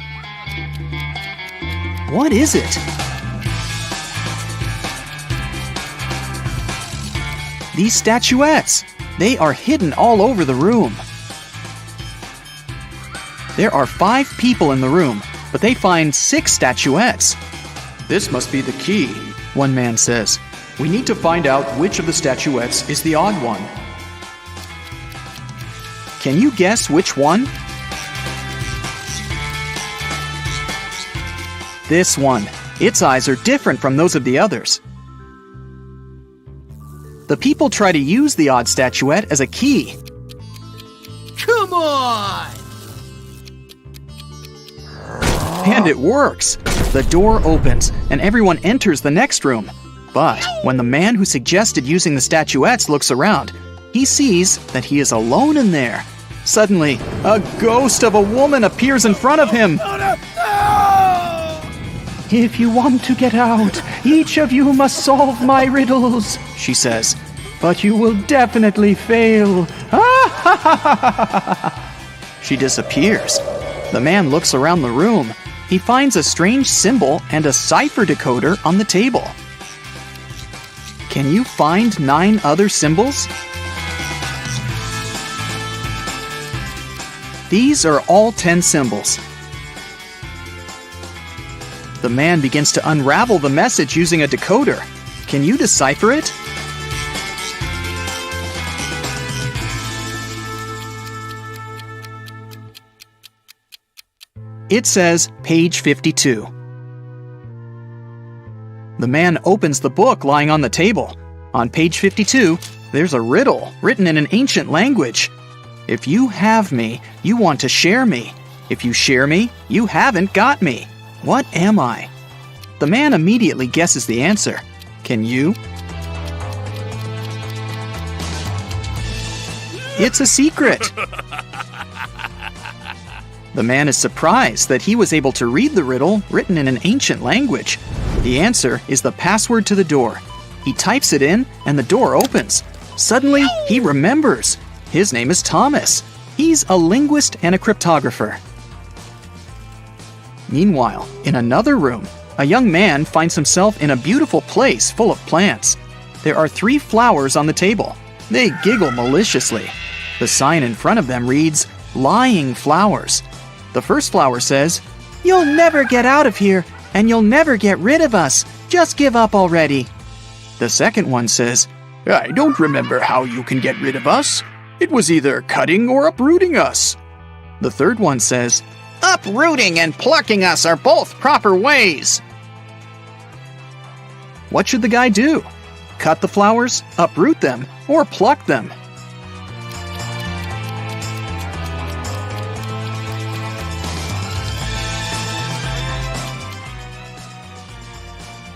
What is it? These statuettes. They are hidden all over the room. There are 5 people in the room, but they find 6 statuettes. This must be the key, one man says. We need to find out which of the statuettes is the odd one. Can you guess which one? This one. Its eyes are different from those of the others. The people try to use the odd statuette as a key. Come on! And it works. The door opens and everyone enters the next room. But when the man who suggested using the statuettes looks around, he sees that he is alone in there. Suddenly, a ghost of a woman appears in front of him. "If you want to get out, each of you must solve my riddles," she says. "But you will definitely fail." She disappears. The man looks around the room. He finds a strange symbol and a cipher decoder on the table. Can you find 9 other symbols? These are all 10 symbols. The man begins to unravel the message using a decoder. Can you decipher it? It says page 52. The man opens the book lying on the table. On page 52, there's a riddle written in an ancient language. If you have me, you want to share me. If you share me, you haven't got me. What am I? The man immediately guesses the answer. Can you? It's a secret. The man is surprised that he was able to read the riddle written in an ancient language. The answer is the password to the door. He types it in, and the door opens. Suddenly, he remembers. His name is Thomas. He's a linguist and a cryptographer. Meanwhile, in another room, a young man finds himself in a beautiful place full of plants. There are 3 flowers on the table. They giggle maliciously. The sign in front of them reads, "Lying Flowers." The first flower says, "You'll never get out of here, and you'll never get rid of us. Just give up already." The second one says, "I don't remember how you can get rid of us. It was either cutting or uprooting us." The third one says, "Uprooting and plucking us are both proper ways." What should the guy do? Cut the flowers, uproot them, or pluck them?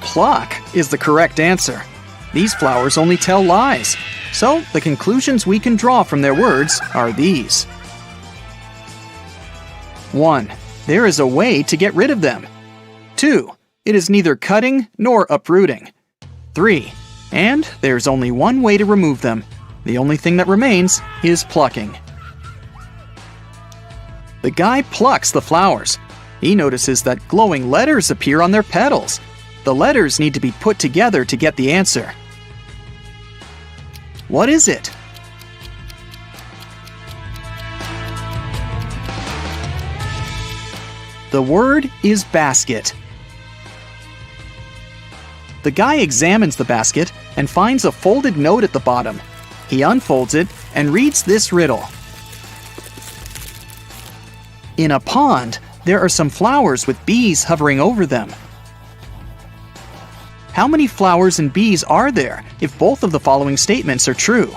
Pluck is the correct answer. These flowers only tell lies, so the conclusions we can draw from their words are these. 1. There is a way to get rid of them. 2. It is neither cutting nor uprooting. 3. And there's only one way to remove them. The only thing that remains is plucking. The guy plucks the flowers. He notices that glowing letters appear on their petals. The letters need to be put together to get the answer. What is it? The word is basket. The guy examines the basket and finds a folded note at the bottom. He unfolds it and reads this riddle. In a pond, there are some flowers with bees hovering over them. How many flowers and bees are there if both of the following statements are true?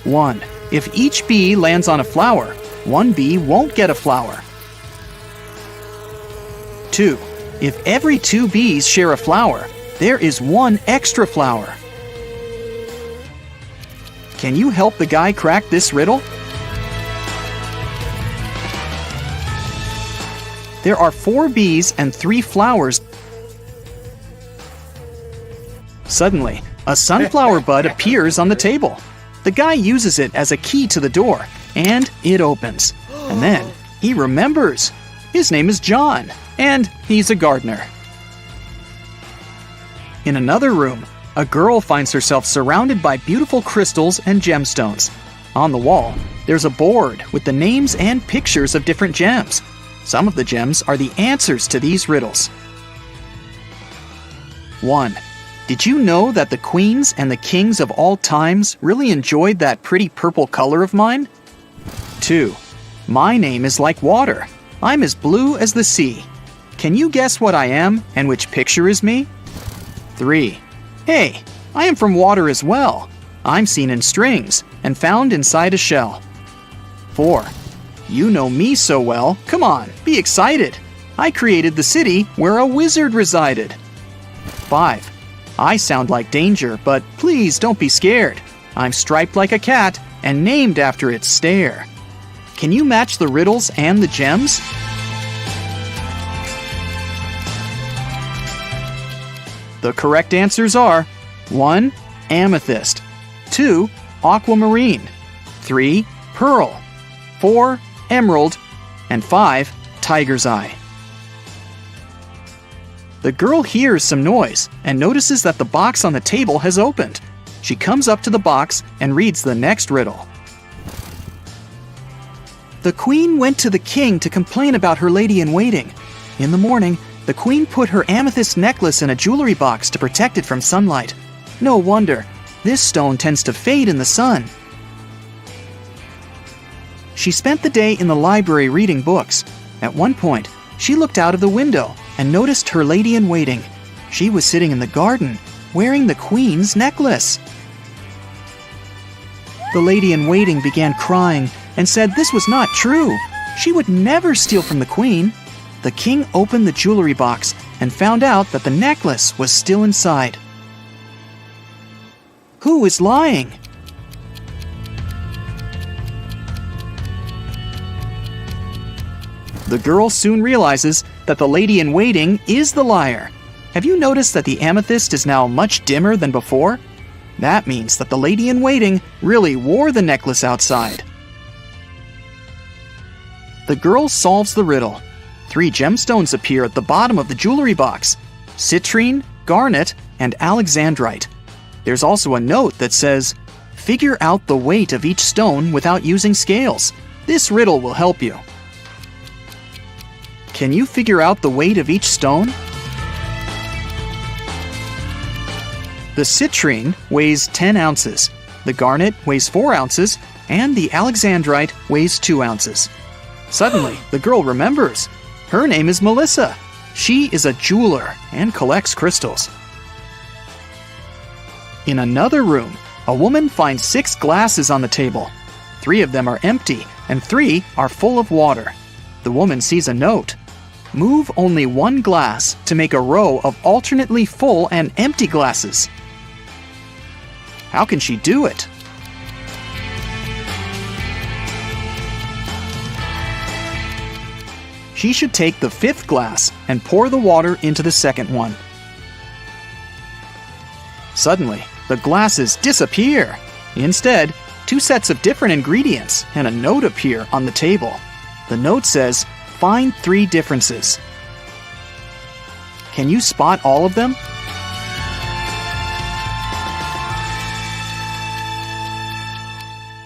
1. If each bee lands on a flower, one bee won't get a flower. 2. If every 2 bees share a flower, there is 1 extra flower. Can you help the guy crack this riddle? There are 4 bees and 3 flowers. Suddenly, a sunflower bud appears on the table. The guy uses it as a key to the door, and it opens. And then he remembers. His name is John, and he's a gardener. In another room, a girl finds herself surrounded by beautiful crystals and gemstones. On the wall, there's a board with the names and pictures of different gems. Some of the gems are the answers to these riddles. 1. Did you know that the queens and the kings of all times really enjoyed that pretty purple color of mine? 2. My name is like water. I'm as blue as the sea. Can you guess what I am and which picture is me? 3. Hey, I am from water as well. I'm seen in strings and found inside a shell. 4. You know me so well. Come on, be excited. I created the city where a wizard resided. 5. I sound like danger, but please don't be scared. I'm striped like a cat and named after its stare. Can you match the riddles and the gems? The correct answers are 1. Amethyst, 2. Aquamarine, 3. Pearl, 4. Emerald, and 5. Tiger's eye. The girl hears some noise and notices that the box on the table has opened. She comes up to the box and reads the next riddle. The queen went to the king to complain about her lady-in-waiting. In the morning, the queen put her amethyst necklace in a jewelry box to protect it from sunlight. No wonder, this stone tends to fade in the sun. She spent the day in the library reading books. At one point, she looked out of the window and noticed her lady-in-waiting. She was sitting in the garden, wearing the queen's necklace. The lady-in-waiting began crying and said this was not true. She would never steal from the queen. The king opened the jewelry box and found out that the necklace was still inside. Who is lying? The girl soon realizes that the lady-in-waiting is the liar. Have you noticed that the amethyst is now much dimmer than before? That means that the lady-in-waiting really wore the necklace outside. The girl solves the riddle. 3 gemstones appear at the bottom of the jewelry box: citrine, garnet, and alexandrite. There's also a note that says, "Figure out the weight of each stone without using scales. This riddle will help you." Can you figure out the weight of each stone? The citrine weighs 10 ounces, the garnet weighs 4 ounces, and the alexandrite weighs 2 ounces. Suddenly, the girl remembers. Her name is Melissa. She is a jeweler and collects crystals. In another room, a woman finds 6 glasses on the table. 3 of them are empty, and 3 are full of water. The woman sees a note. Move only 1 glass to make a row of alternately full and empty glasses. How can she do it? She should take the 5th glass and pour the water into the second one. Suddenly, the glasses disappear. Instead, 2 sets of different ingredients and a note appear on the table. The note says, "Find 3 differences." Can you spot all of them?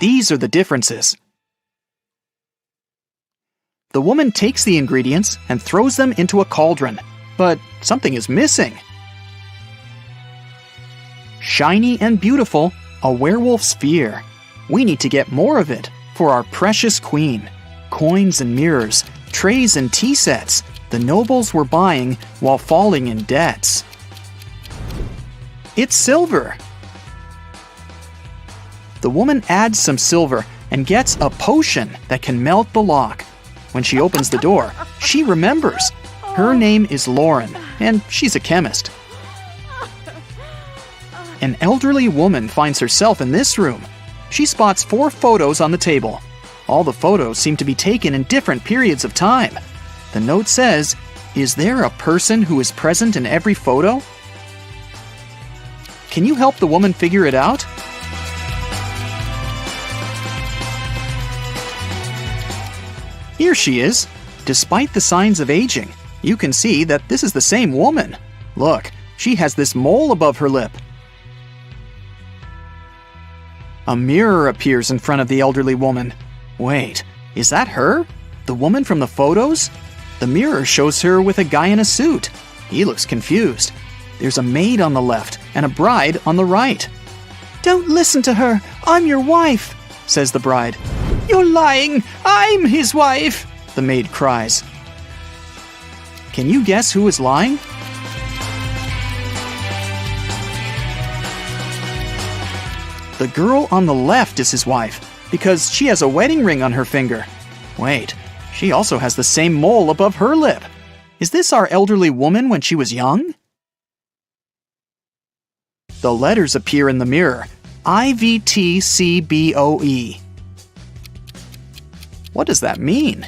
These are the differences. The woman takes the ingredients and throws them into a cauldron, but something is missing. Shiny and beautiful, a werewolf's fear. We need to get more of it for our precious queen. Coins and mirrors, trays and tea sets, the nobles were buying while falling in debts. It's silver. The woman adds some silver and gets a potion that can melt the lock. When she opens the door, she remembers. Her name is Lauren, and she's a chemist. An elderly woman finds herself in this room. She spots 4 photos on the table. All the photos seem to be taken in different periods of time. The note says, "Is there a person who is present in every photo?" Can you help the woman figure it out? Here she is. Despite the signs of aging, you can see that this is the same woman. Look, she has this mole above her lip. A mirror appears in front of the elderly woman. Wait, is that her? The woman from the photos? The mirror shows her with a guy in a suit. He looks confused. There's a maid on the left and a bride on the right. "Don't listen to her. I'm your wife," says the bride. "You're lying. I'm his wife," the maid cries. Can you guess who is lying? The girl on the left is his wife because she has a wedding ring on her finger. Wait, she also has the same mole above her lip. Is this our elderly woman when she was young? The letters appear in the mirror. IVTCBOE. What does that mean?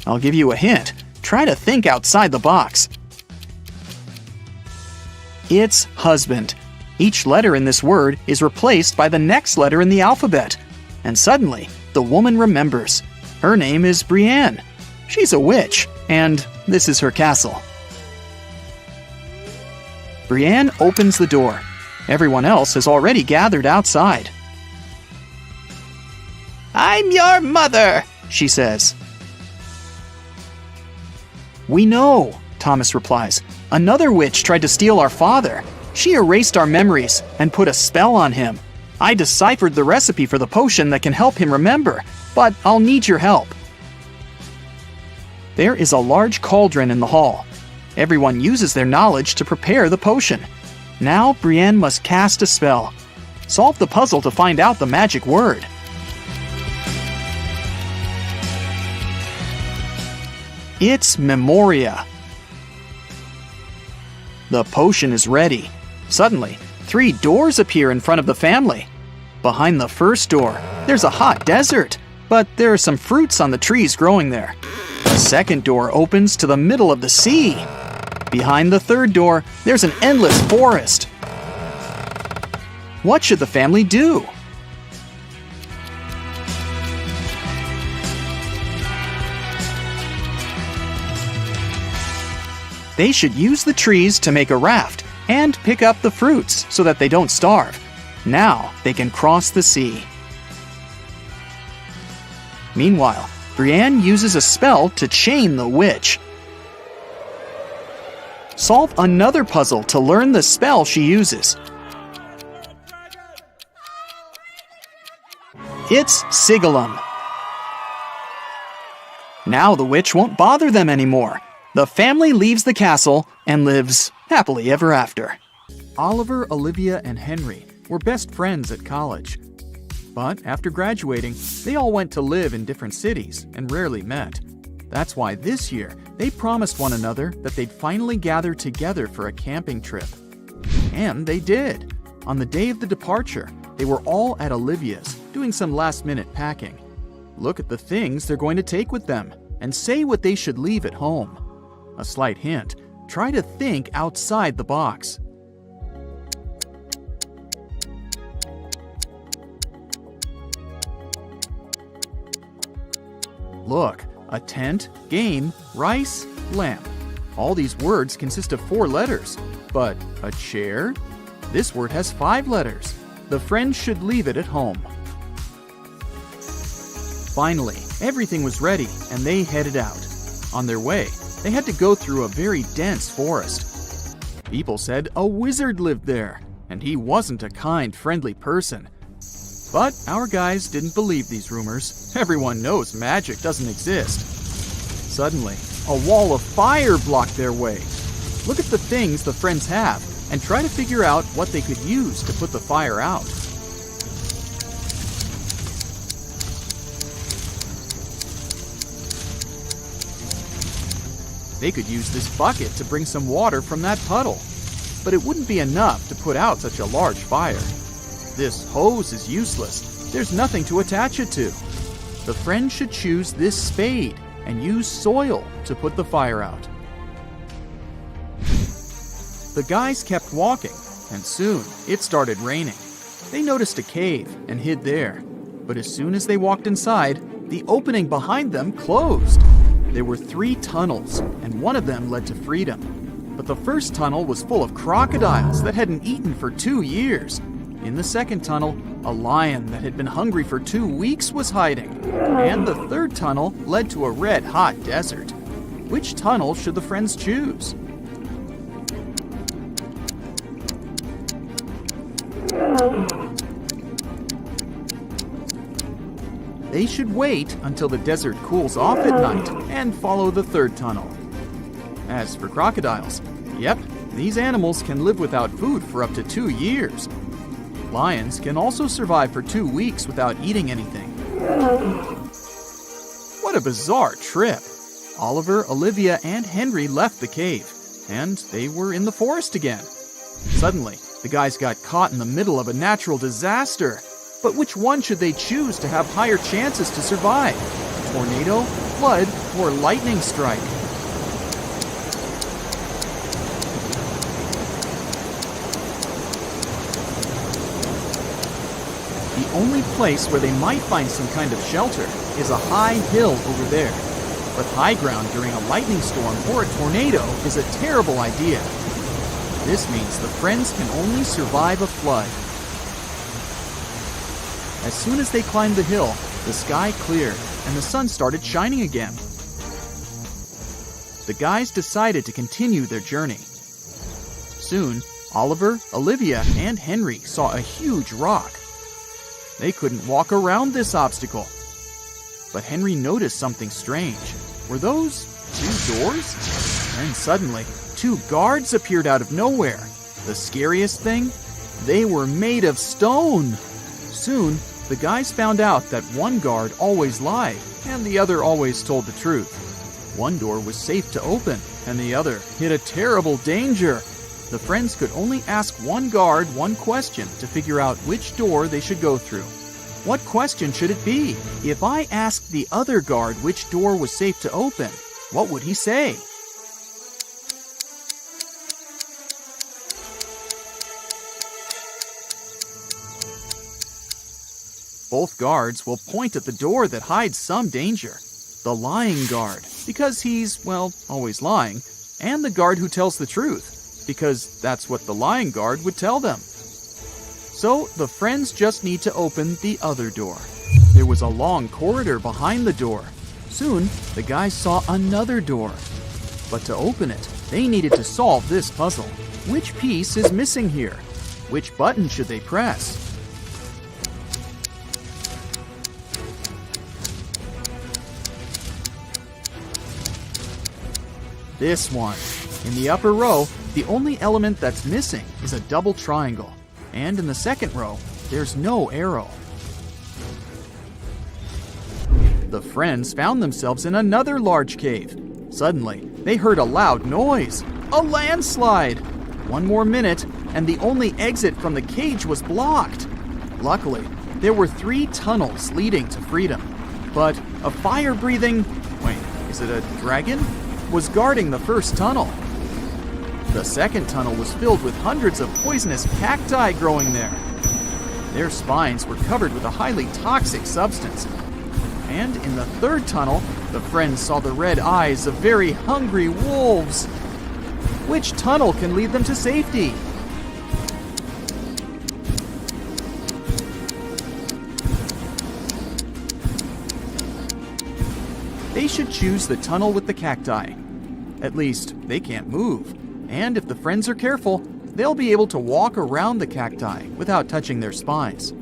I'll give you a hint. Try to think outside the box. It's husband. Each letter in this word is replaced by the next letter in the alphabet. And suddenly, the woman remembers. Her name is Brienne. She's a witch, and this is her castle. Brienne opens the door. Everyone else has already gathered outside. "I'm your mother," she says. "We know," Thomas replies. "Another witch tried to steal our father. She erased our memories and put a spell on him. I deciphered the recipe for the potion that can help him remember, but I'll need your help." There is a large cauldron in the hall. Everyone uses their knowledge to prepare the potion. Now Brienne must cast a spell. Solve the puzzle to find out the magic word. It's Memoria. The potion is ready. Suddenly, 3 doors appear in front of the family. Behind the first door, there's a hot desert, but there are some fruits on the trees growing there. The second door opens to the middle of the sea. Behind the third door, there's an endless forest. What should the family do? They should use the trees to make a raft and pick up the fruits so that they don't starve. Now they can cross the sea. Meanwhile, Brienne uses a spell to chain the witch. Solve another puzzle to learn the spell she uses. It's Sigillum. Now the witch won't bother them anymore. The family leaves the castle and lives happily ever after. Oliver, Olivia, and Henry were best friends at college. But after graduating, they all went to live in different cities and rarely met. That's why this year, they promised one another that they'd finally gather together for a camping trip. And they did. On the day of the departure, they were all at Olivia's, doing some last-minute packing. Look at the things they're going to take with them, and say what they should leave at home. A slight hint, try to think outside the box. Look, a tent, game, rice, lamp. All these words consist of 4 letters. But a chair? This word has 5 letters. The friends should leave it at home. Finally, everything was ready and they headed out. On their way, they had to go through a very dense forest. People said a wizard lived there, and he wasn't a kind, friendly person. But our guys didn't believe these rumors. Everyone knows magic doesn't exist. Suddenly, a wall of fire blocked their way. Look at the things the friends have, and try to figure out what they could use to put the fire out. They could use this bucket to bring some water from that puddle, but it wouldn't be enough to put out such a large fire. This hose is useless. There's nothing to attach it to. The friends should choose this spade and use soil to put the fire out. The guys kept walking, and soon it started raining. They noticed a cave and hid there, but as soon as they walked inside, the opening behind them closed. There were 3 tunnels, and one of them led to freedom. But the first tunnel was full of crocodiles that hadn't eaten for 2 years. In the second tunnel, a lion that had been hungry for 2 weeks was hiding. And the third tunnel led to a red-hot desert. Which tunnel should the friends choose? They should wait until the desert cools off at night and follow the third tunnel. As for crocodiles, yep, these animals can live without food for up to 2 years. Lions can also survive for 2 weeks without eating anything. What a bizarre trip! Oliver, Olivia, and Henry left the cave, and they were in the forest again. Suddenly, the guys got caught in the middle of a natural disaster. But which one should they choose to have higher chances to survive? Tornado, flood, or lightning strike? The only place where they might find some kind of shelter is a high hill over there. But high ground during a lightning storm or a tornado is a terrible idea. This means the friends can only survive a flood. As soon as they climbed the hill, the sky cleared and the sun started shining again. The guys decided to continue their journey. Soon, Oliver, Olivia, and Henry saw a huge rock. They couldn't walk around this obstacle. But Henry noticed something strange. Were those 2 doors? And suddenly, 2 guards appeared out of nowhere. The scariest thing? They were made of stone. Soon, the guys found out that one guard always lied and the other always told the truth. One door was safe to open, and the other hid a terrible danger. The friends could only ask one guard one question to figure out which door they should go through. What question should it be? If I asked the other guard which door was safe to open, what would he say? Both guards will point at the door that hides some danger. The lying guard, because he's, well, always lying, and the guard who tells the truth, because that's what the lying guard would tell them. So the friends just need to open the other door. There was a long corridor behind the door. Soon, the guys saw another door. But to open it, they needed to solve this puzzle. Which piece is missing here? Which button should they press? This one. In the upper row, the only element that's missing is a double triangle. And in the second row, there's no arrow. The friends found themselves in another large cave. Suddenly, they heard a loud noise. A landslide! One more minute, and the only exit from the cage was blocked. Luckily, there were 3 tunnels leading to freedom. But a fire-breathing... wait, is it a dragon? Was guarding the first tunnel. The second tunnel was filled with hundreds of poisonous cacti growing there. Their spines were covered with a highly toxic substance. And in the third tunnel, the friends saw the red eyes of very hungry wolves. Which tunnel can lead them to safety? They should choose the tunnel with the cacti. At least, they can't move. And if the friends are careful, they'll be able to walk around the cacti without touching their spines.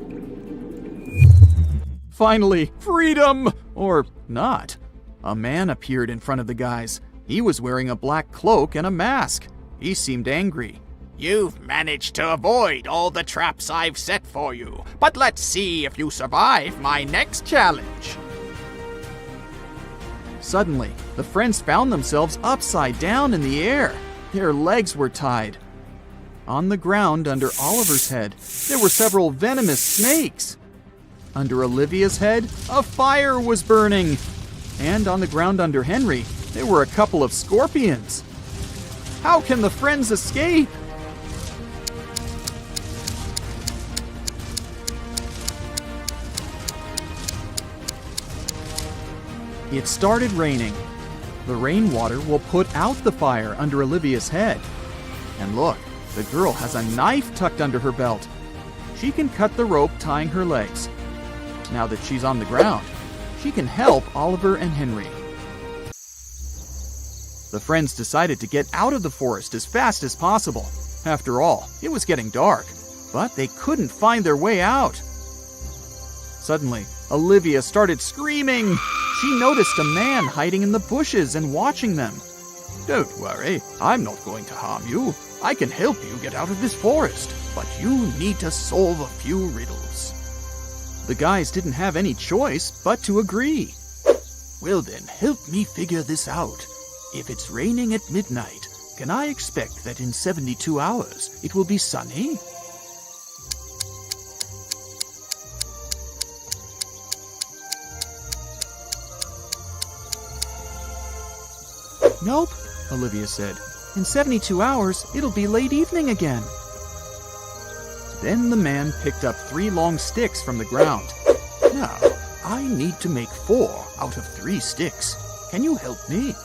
Finally, freedom! Or not. A man appeared in front of the guys. He was wearing a black cloak and a mask. He seemed angry. You've managed to avoid all the traps I've set for you, but let's see if you survive my next challenge. Suddenly, the friends found themselves upside down in the air. Their legs were tied. On the ground under Oliver's head, there were several venomous snakes. Under Olivia's head, a fire was burning. And on the ground under Henry, there were a couple of scorpions. How can the friends escape? It started raining. The rainwater will put out the fire under Olivia's head. And look, the girl has a knife tucked under her belt. She can cut the rope tying her legs. Now that she's on the ground, she can help Oliver and Henry. The friends decided to get out of the forest as fast as possible. After all, it was getting dark, but they couldn't find their way out. Suddenly, Olivia started screaming. She noticed a man hiding in the bushes and watching them. Don't worry, I'm not going to harm you. I can help you get out of this forest, but you need to solve a few riddles. The guys didn't have any choice but to agree. Well then, help me figure this out. If it's raining at midnight, can I expect that in 72 hours it will be sunny? Nope, Olivia said. In 72 hours, it'll be late evening again. Then the man picked up 3 long sticks from the ground. Now, I need to make 4 out of 3 sticks. Can you help me?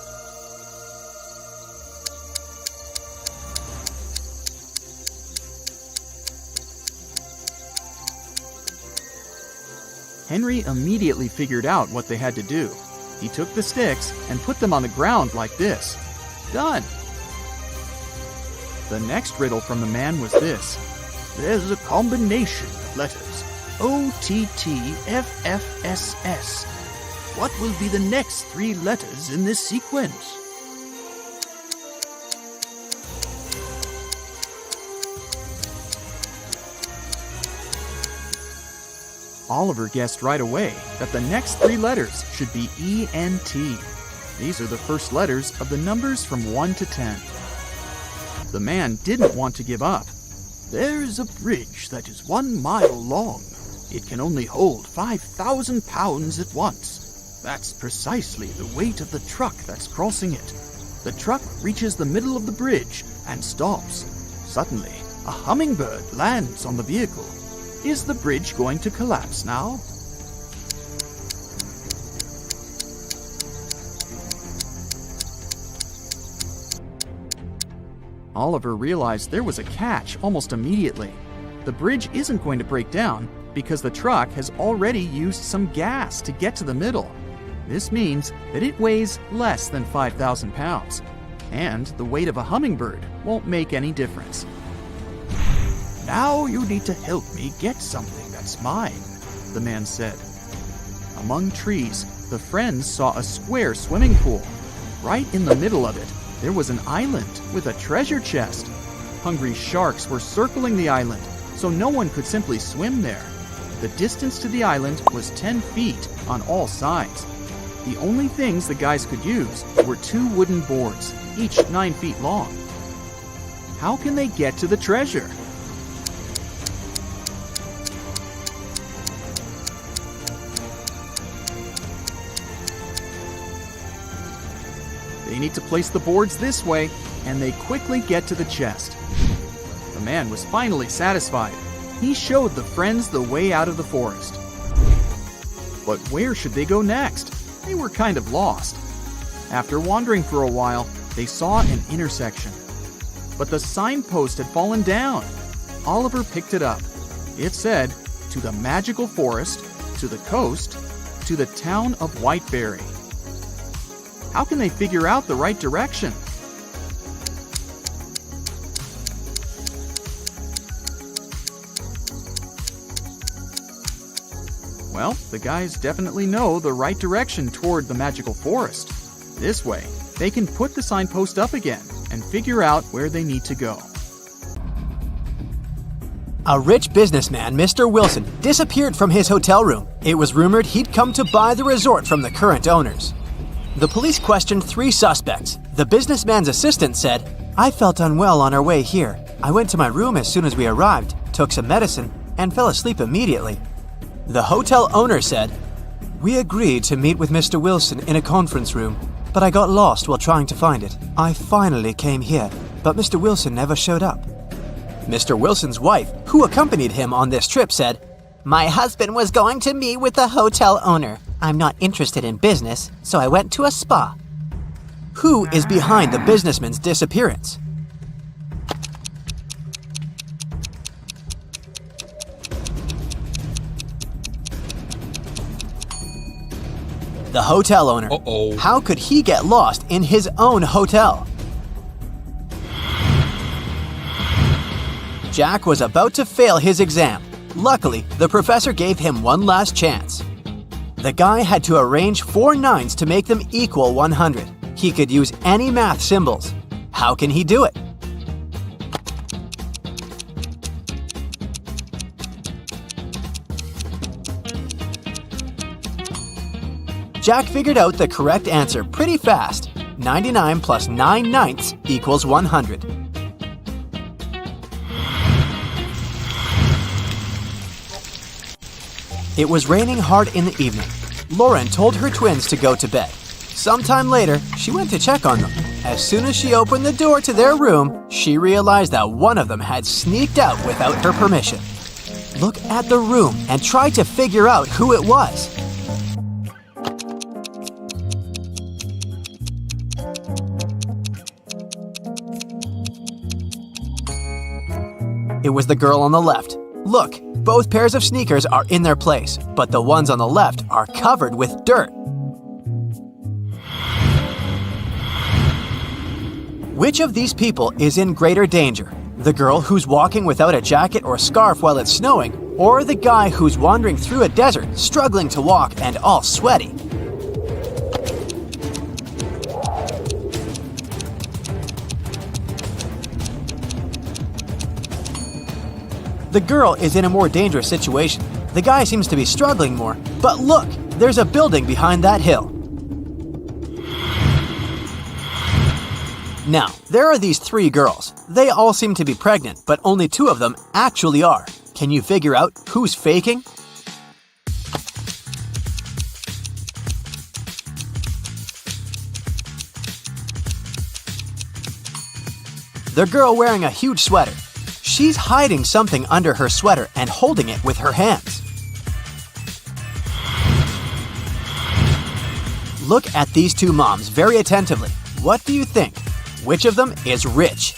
Henry immediately figured out what they had to do. He took the sticks and put them on the ground like this. Done! The next riddle from the man was this. There's a combination of letters. OTTFFSS. What will be the next 3 letters in this sequence? Oliver guessed right away that the next 3 letters should be ENT. These are the first letters of the numbers from 1 to 10. The man didn't want to give up. There is a bridge that is 1 mile long. It can only hold 5,000 pounds at once. That's precisely the weight of the truck that's crossing it. The truck reaches the middle of the bridge and stops. Suddenly, a hummingbird lands on the vehicle. Is the bridge going to collapse now? Oliver realized there was a catch almost immediately. The bridge isn't going to break down because the truck has already used some gas to get to the middle. This means that it weighs less than 5,000 pounds, and the weight of a hummingbird won't make any difference. Now you need to help me get something that's mine, the man said. Among trees, the friends saw a square swimming pool. Right in the middle of it, there was an island with a treasure chest. Hungry sharks were circling the island, so no one could simply swim there. The distance to the island was 10 feet on all sides. The only things the guys could use were 2 wooden boards, each 9 feet long. How can they get to the treasure? They need to place the boards this way, and they quickly get to the chest. The man was finally satisfied. He showed the friends the way out of the forest. But where should they go next? They were kind of lost. After wandering for a while, they saw an intersection. But the signpost had fallen down. Oliver picked it up. It said, "To the magical forest, to the coast, to the town of Whiteberry." How can they figure out the right direction? Well, the guys definitely know the right direction toward the magical forest. This way, they can put the signpost up again and figure out where they need to go. A rich businessman, Mr. Wilson, disappeared from his hotel room. It was rumored he'd come to buy the resort from the current owners. The police questioned 3 suspects. The businessman's assistant said, "I felt unwell on our way here. I went to my room as soon as we arrived, took some medicine, and fell asleep immediately." The hotel owner said, "We agreed to meet with Mr. Wilson in a conference room, but I got lost while trying to find it. I finally came here, but Mr. Wilson never showed up." Mr. Wilson's wife, who accompanied him on this trip, said, My husband was going to meet with the hotel owner. I'm not interested in business, so I went to a spa. Who is behind the businessman's disappearance? The hotel owner. Uh-oh. How could he get lost in his own hotel? Jack was about to fail his exam. Luckily, the professor gave him one last chance. The guy had to arrange 4 9s to make them equal 100. He could use any math symbols. How can he do it? Jack figured out the correct answer pretty fast. 99 plus 9 ninths equals 100. It was raining hard in the evening. Lauren told her twins to go to bed. Sometime later, she went to check on them. As soon as she opened the door to their room, she realized that one of them had sneaked out without her permission. Look at the room and try to figure out who it was. It was the girl on the left. Look, both pairs of sneakers are in their place, but the ones on the left are covered with dirt. Which of these people is in greater danger? The girl who's walking without a jacket or scarf while it's snowing, or the guy who's wandering through a desert, struggling to walk and all sweaty? The girl is in a more dangerous situation. The guy seems to be struggling more. But look, there's a building behind that hill. Now, there are these 3 girls. They all seem to be pregnant, but only 2 of them actually are. Can you figure out who's faking? The girl wearing a huge sweater. She's hiding something under her sweater and holding it with her hands. Look at these 2 moms very attentively. What do you think? Which of them is rich?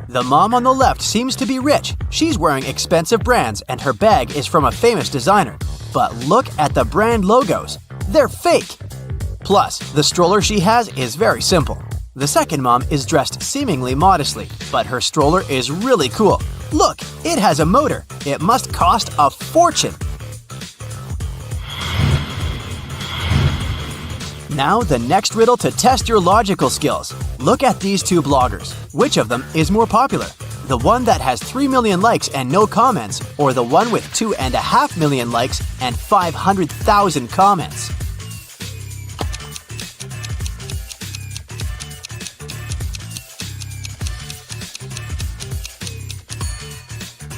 The mom on the left seems to be rich. She's wearing expensive brands and her bag is from a famous designer. But look at the brand logos. They're fake. Plus, the stroller she has is very simple. The second mom is dressed seemingly modestly, but her stroller is really cool. Look, it has a motor. It must cost a fortune. Now, the next riddle to test your logical skills. Look at these 2 bloggers. Which of them is more popular? The one that has 3 million likes and no comments, or the one with 2.5 million likes and 500,000 comments?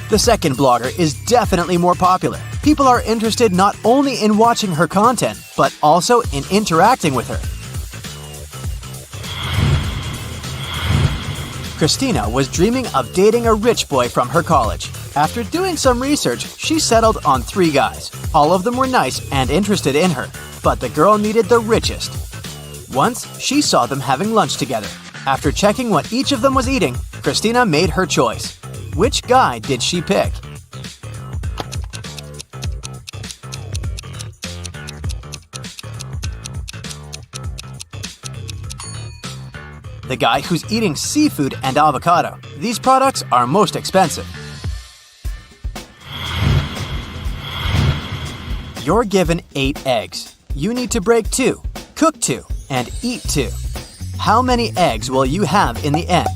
The second blogger is definitely more popular. People are interested not only in watching her content, but also in interacting with her. Christina was dreaming of dating a rich boy from her college. After doing some research, she settled on 3 guys. All of them were nice and interested in her, but the girl needed the richest. Once, she saw them having lunch together. After checking what each of them was eating, Christina made her choice. Which guy did she pick? The guy who's eating seafood and avocado. These products are most expensive. You're given 8 eggs. You need to break 2, cook 2, and eat 2. How many eggs will you have in the end?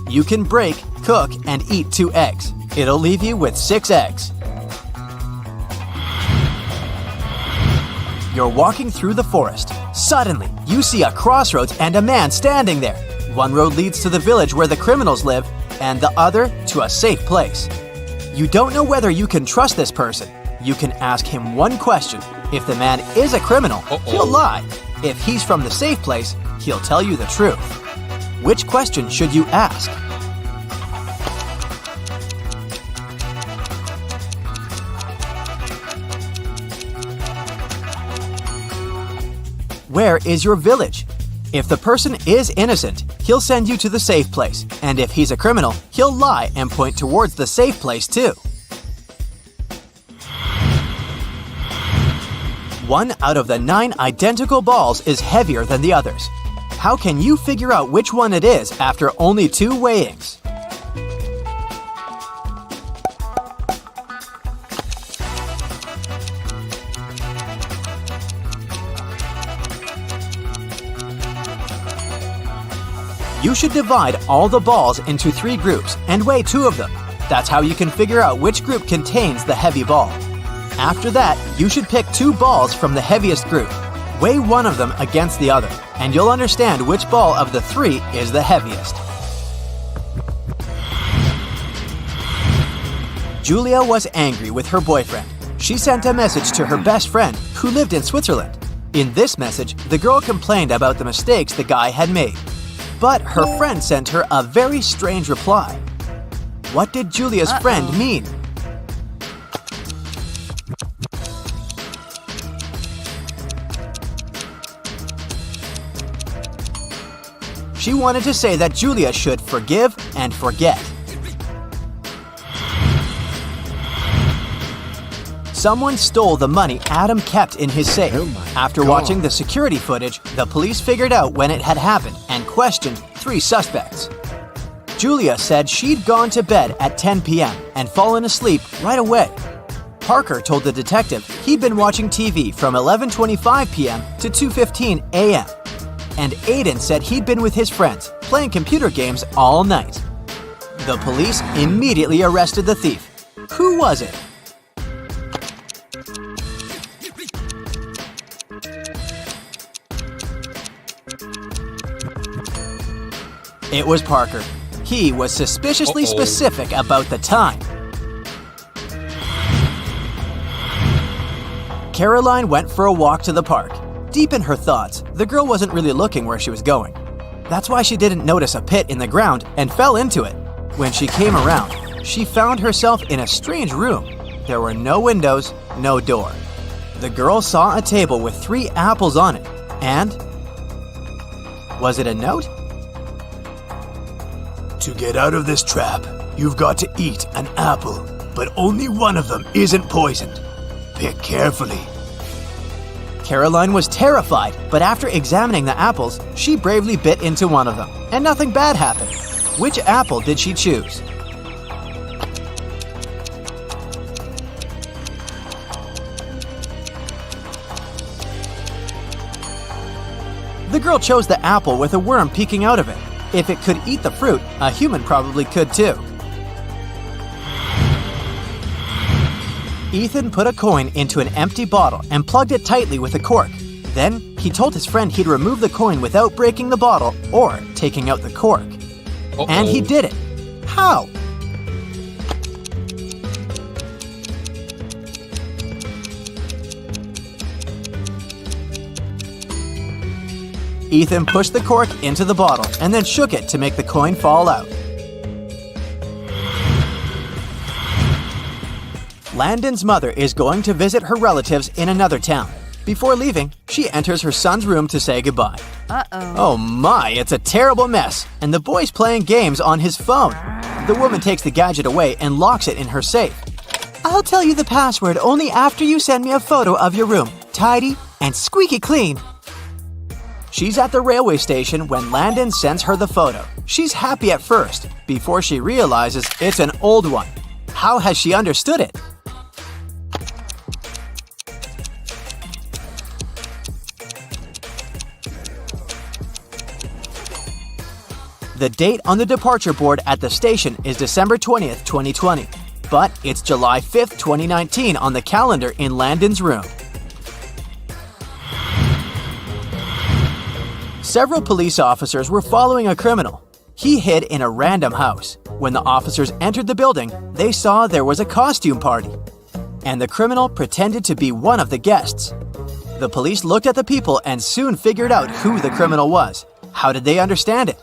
You can break, cook, and eat 2 eggs. It'll leave you with 6 eggs. You're walking through the forest. Suddenly, you see a crossroads and a man standing there. One road leads to the village where the criminals live, and the other to a safe place. You don't know whether you can trust this person. You can ask him one question. If the man is a criminal, he'll lie. If he's from the safe place, he'll tell you the truth. Which question should you ask? Where is your village? If the person is innocent, he'll send you to the safe place. And if he's a criminal, he'll lie and point towards the safe place too. 1 out of the 9 identical balls is heavier than the others. How can you figure out which one it is after only 2 weighings? You should divide all the balls into 3 groups and weigh 2 of them. That's how you can figure out which group contains the heavy ball. After that, you should pick 2 balls from the heaviest group. Weigh one of them against the other, and you'll understand which ball of the 3 is the heaviest. Julia was angry with her boyfriend. She sent a message to her best friend, who lived in Switzerland. In this message, the girl complained about the mistakes the guy had made. But her friend sent her a very strange reply. What did Julia's friend mean? She wanted to say that Julia should forgive and forget. Someone stole the money Adam kept in his safe. After watching the security footage, the police figured out when it had happened and questioned 3 suspects. Julia said she'd gone to bed at 10 p.m. and fallen asleep right away. Parker told the detective he'd been watching TV from 11:25 p.m. to 2:15 a.m. and Aiden said he'd been with his friends playing computer games all night. The police immediately arrested the thief. Who was it? It was Parker. He was suspiciously specific about the time. Caroline went for a walk to the park. Deep in her thoughts, the girl wasn't really looking where she was going. That's why she didn't notice a pit in the ground and fell into it. When she came around, she found herself in a strange room. There were no windows, no door. The girl saw a table with 3 apples on it, and... was it a note? To get out of this trap, you've got to eat an apple, but only one of them isn't poisoned. Pick carefully. Caroline was terrified, but after examining the apples, she bravely bit into one of them, and nothing bad happened. Which apple did she choose? The girl chose the apple with a worm peeking out of it. If it could eat the fruit, a human probably could too. Ethan put a coin into an empty bottle and plugged it tightly with a cork. Then, he told his friend he'd remove the coin without breaking the bottle or taking out the cork. And he did it. How? Ethan pushed the cork into the bottle and then shook it to make the coin fall out. Landon's mother is going to visit her relatives in another town. Before leaving, she enters her son's room to say goodbye. Oh my, it's a terrible mess, and the boy's playing games on his phone. The woman takes the gadget away and locks it in her safe. I'll tell you the password only after you send me a photo of your room, tidy and squeaky clean. She's at the railway station when Landon sends her the photo. She's happy at first, before she realizes it's an old one. How has she understood it? The date on the departure board at the station is December 20th, 2020, but it's July 5th, 2019 on the calendar in Landon's room. Several police officers were following a criminal. He hid in a random house. When the officers entered the building, they saw there was a costume party, and the criminal pretended to be one of the guests. The police looked at the people and soon figured out who the criminal was. How did they understand it?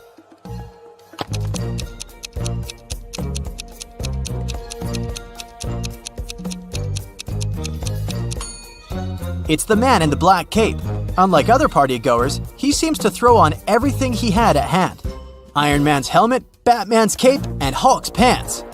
It's the man in the black cape. Unlike other partygoers, he seems to throw on everything he had at hand. Iron Man's helmet, Batman's cape, and Hulk's pants.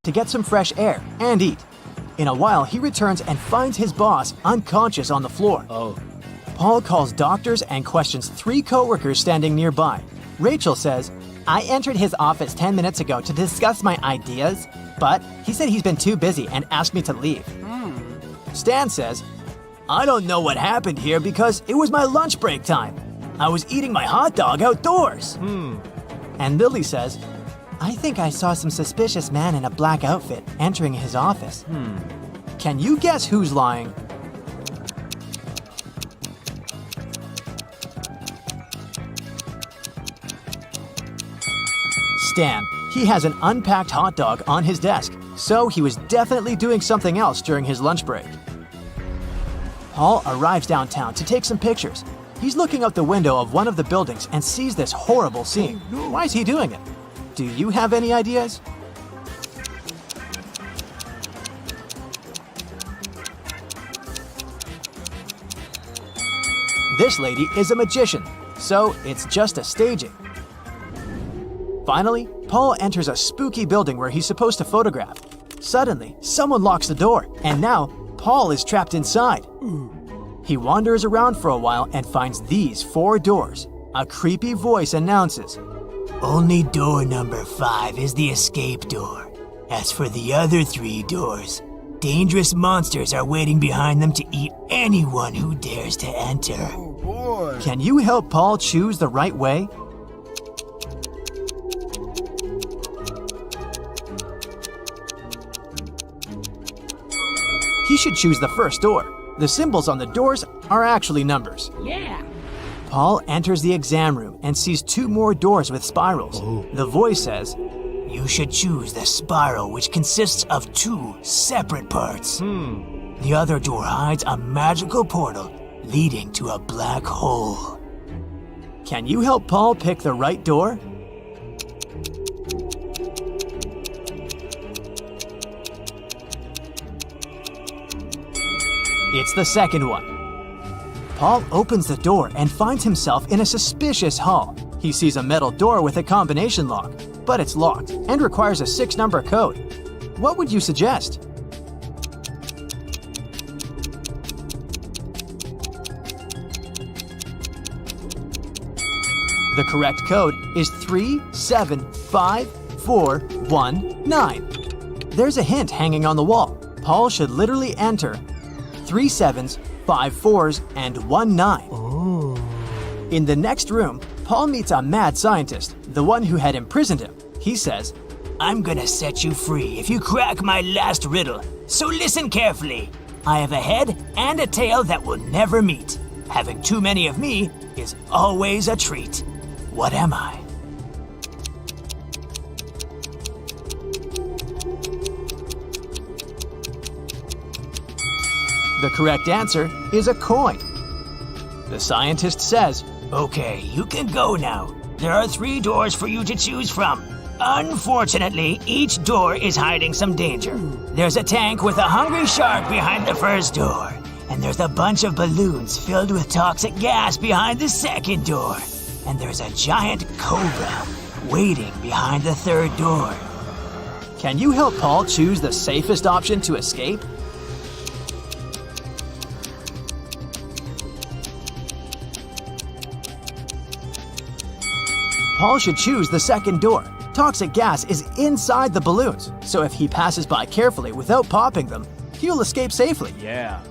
To get some fresh air and eat. In a while, he returns and finds his boss unconscious on the floor. Paul calls doctors and questions 3 co-workers standing nearby. Rachel says, I entered his office 10 minutes ago to discuss my ideas, but he said he's been too busy and asked me to leave. Stan says, I don't know what happened here because it was my lunch break time. I was eating my hot dog outdoors. And Lily says, I think I saw some suspicious man in a black outfit entering his office. Can you guess who's lying? Stan. He has an unpacked hot dog on his desk, so he was definitely doing something else during his lunch break. Paul arrives downtown to take some pictures. He's looking out the window of one of the buildings and sees this horrible scene. Why is he doing it? Do you have any ideas? This lady is a magician, so it's just a staging. Finally, Paul enters a spooky building where he's supposed to photograph. Suddenly, someone locks the door, and now Paul is trapped inside. He wanders around for a while and finds these 4 doors. A creepy voice announces, Only door number 5 is the escape door. As for the other 3 doors, dangerous monsters are waiting behind them to eat anyone who dares to enter. Can you help Paul choose the right way? He should choose the first door. The symbols on the doors are actually numbers. Yeah. Paul enters the exam room and sees 2 more doors with spirals. The voice says, You should choose the spiral, which consists of 2 separate parts. The other door hides a magical portal leading to a black hole. can you help Paul pick the right door? It's the second one. Paul opens the door and finds himself in a suspicious hall. He sees a metal door with a combination lock, but it's locked and requires a 6-number code. What would you suggest? The correct code is 375419. There's a hint hanging on the wall. Paul should literally enter 3 7s, 5 4s, and 1 9. In the next room, Paul meets a mad scientist, the one who had imprisoned him. He says, I'm gonna set you free if you crack my last riddle. So listen carefully. I have a head and a tail that will never meet. Having too many of me is always a treat. What am I? the correct answer is a coin. The scientist says, Okay, you can go now. There are 3 doors for you to choose from. Unfortunately, each door is hiding some danger. There's a tank with a hungry shark behind the first door. And there's a bunch of balloons filled with toxic gas behind the second door. And there's a giant cobra waiting behind the third door. Can you help Paul choose the safest option to escape? Paul should choose the second door. Toxic gas is inside the balloons, so if he passes by carefully without popping them, he'll escape safely. Yeah.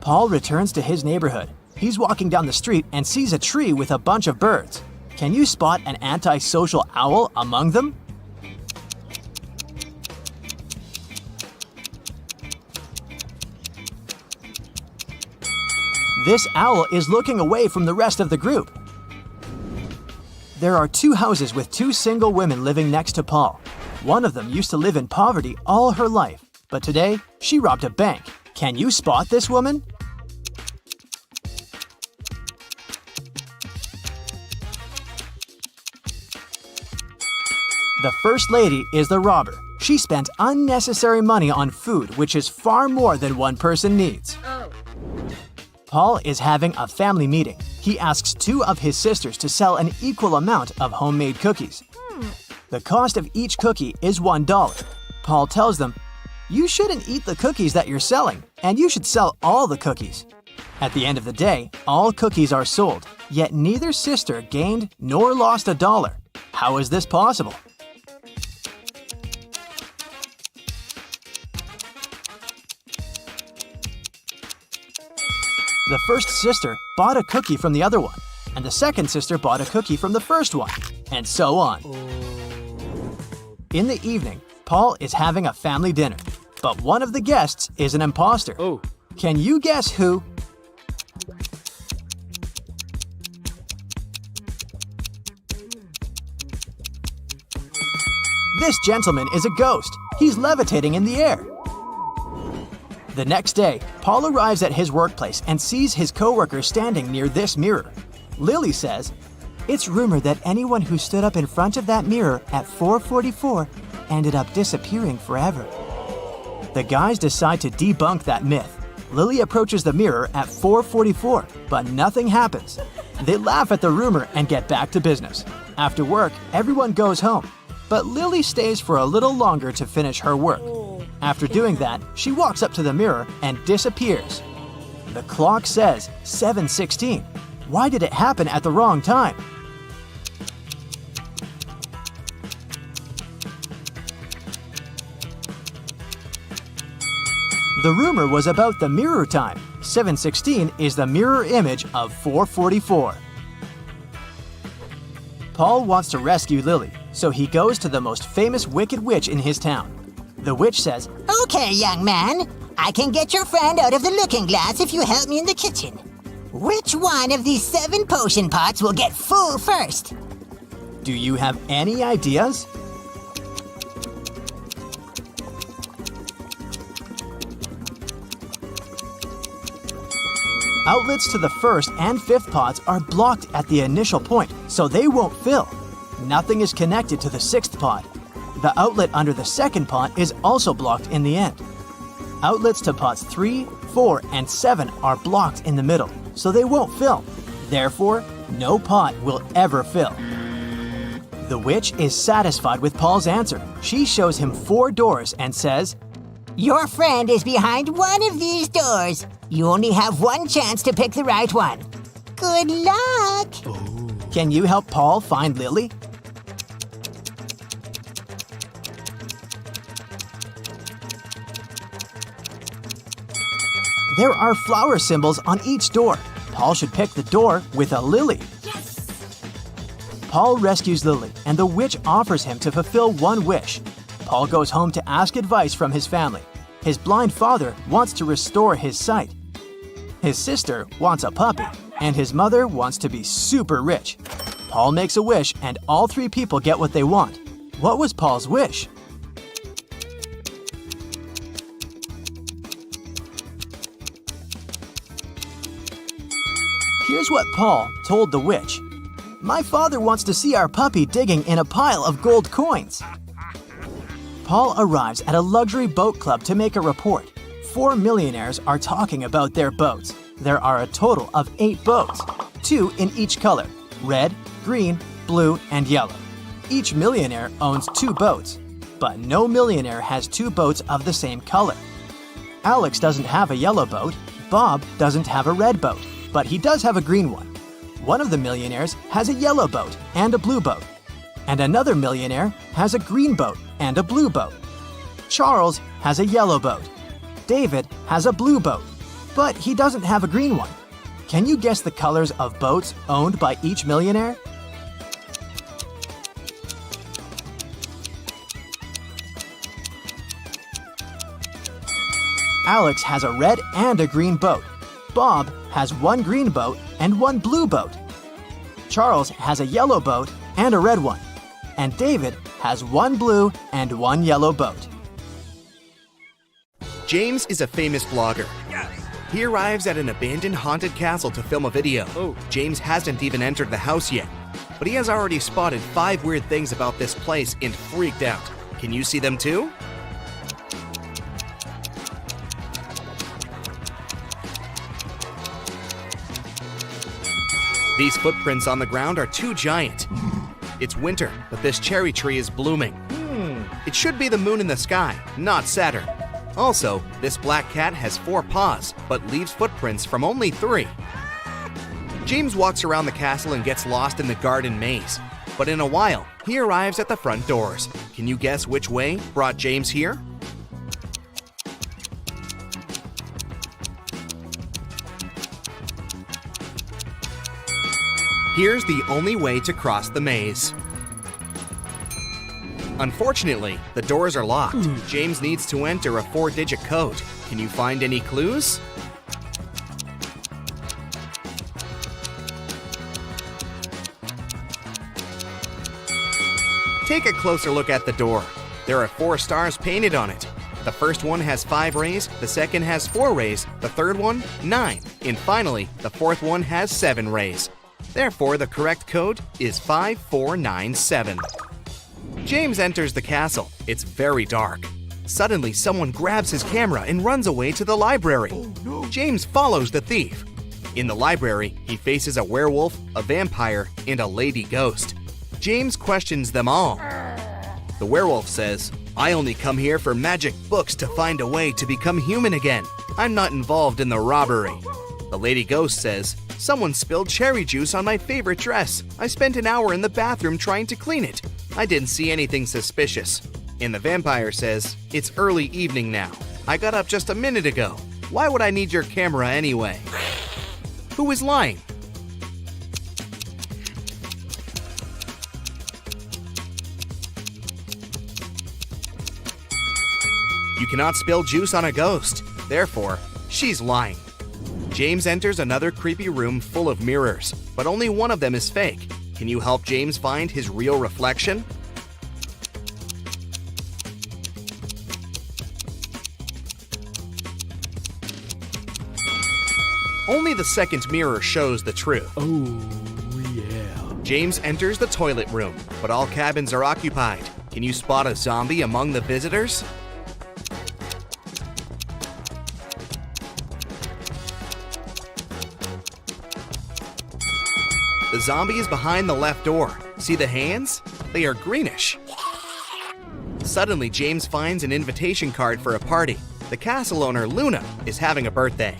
Paul returns to his neighborhood. He's walking down the street and sees a tree with a bunch of birds. Can you spot an antisocial owl among them? This owl is looking away from the rest of the group. There are 2 houses with 2 single women living next to Paul. One of them used to live in poverty all her life, but today she robbed a bank. Can you spot this woman? The first lady is the robber. She spent unnecessary money on food, which is far more than one person needs. Paul is having a family meeting. He asks 2 of his sisters to sell an equal amount of homemade cookies. The cost of each cookie is $1. Paul tells them, you shouldn't eat the cookies that you're selling, and you should sell all the cookies. At the end of the day, all cookies are sold, yet neither sister gained nor lost $1. How is this possible? The first sister bought a cookie from the other one, and the second sister bought a cookie from the first one, and so on. In the evening, Paul is having a family dinner, but one of the guests is an imposter. Can you guess who? This gentleman is a ghost. He's levitating in the air. The next day, Paul arrives at his workplace and sees his coworker standing near this mirror. Lily says, it's rumored that anyone who stood up in front of that mirror at 4:44 ended up disappearing forever. The guys decide to debunk that myth. Lily approaches the mirror at 4:44, but nothing happens. They laugh at the rumor and get back to business. After work, everyone goes home, but Lily stays for a little longer to finish her work. After doing that, she walks up to the mirror and disappears. The clock says 7:16. Why did it happen at the wrong time? The rumor was about the mirror time. 716 is the mirror image of 444. Paul wants to rescue Lily, so he goes to the most famous wicked witch in his town. The witch says, Okay, young man. I can get your friend out of the looking glass if you help me in the kitchen. Which one of these 7 potion pots will get full first? Do you have any ideas? Outlets to the first and fifth pots are blocked at the initial point, so they won't fill. Nothing is connected to the sixth pot. The outlet under the second pot is also blocked in the end. Outlets to pots 3, 4, and 7 are blocked in the middle, so they won't fill. Therefore, no pot will ever fill. The witch is satisfied with Paul's answer. She shows him 4 doors and says, Your friend is behind one of these doors. You only have one chance to pick the right one. Good luck! Can you help Paul find Lily? There are flower symbols on each door. Paul should pick the door with a lily. Yes! Paul rescues Lily, and the witch offers him to fulfill one wish. Paul goes home to ask advice from his family. His blind father wants to restore his sight. His sister wants a puppy, and his mother wants to be super rich. Paul makes a wish, and all 3 people get what they want. What was Paul's wish? Here's what Paul told the witch. My father wants to see our puppy digging in a pile of gold coins. Paul arrives at a luxury boat club to make a report. 4 millionaires are talking about their boats. There are a total of 8 boats, 2 in each color, red, green, blue, and yellow. Each millionaire owns 2 boats, but no millionaire has 2 boats of the same color. Alex doesn't have a yellow boat, Bob doesn't have a red boat, but he does have a green one. One of the millionaires has a yellow boat and a blue boat, and another millionaire has a green boat and a blue boat. Charles has a yellow boat. David has a blue boat, but he doesn't have a green one. Can you guess the colors of boats owned by each millionaire? Alex has a red and a green boat. Bob has 1 green boat and 1 blue boat. Charles has a yellow boat and a red one. And David has 1 blue and 1 yellow boat. James is a famous vlogger. He arrives at an abandoned haunted castle to film a video. James hasn't even entered the house yet, but he has already spotted 5 weird things about this place and freaked out. Can you see them too? These footprints on the ground are too giant. It's winter, but this cherry tree is blooming. It should be the moon in the sky, not Saturn. Also, this black cat has 4 paws, but leaves footprints from only 3. James walks around the castle and gets lost in the garden maze. But in a while, he arrives at the front doors. Can you guess which way brought James here? Here's the only way to cross the maze. Unfortunately, the doors are locked. James needs to enter a 4-digit code. Can you find any clues? Take a closer look at the door. There are 4 stars painted on it. The first one has 5 rays, the second has 4 rays, the third one, 9, and finally, the fourth one has 7 rays. Therefore, the correct code is 5497. James enters the castle. It's very dark. Suddenly, someone grabs his camera and runs away to the library. James follows the thief. In the library, he faces a werewolf, a vampire, and a lady ghost. James questions them all. The werewolf says, I only come here for magic books to find a way to become human again. I'm not involved in the robbery. The lady ghost says, someone spilled cherry juice on my favorite dress. I spent an hour in the bathroom trying to clean it. I didn't see anything suspicious. And the vampire says, it's early evening now. I got up just a minute ago. Why would I need your camera anyway? Who is lying? You cannot spill juice on a ghost. Therefore, she's lying. James enters another creepy room full of mirrors, but only one of them is fake. Can you help James find his real reflection? Only the second mirror shows the truth. Oh, yeah. James enters the toilet room, but all cabins are occupied. Can you spot a zombie among the visitors? The zombie is behind the left door. See the hands? They are greenish. Suddenly, James finds an invitation card for a party. The castle owner, Luna, is having a birthday.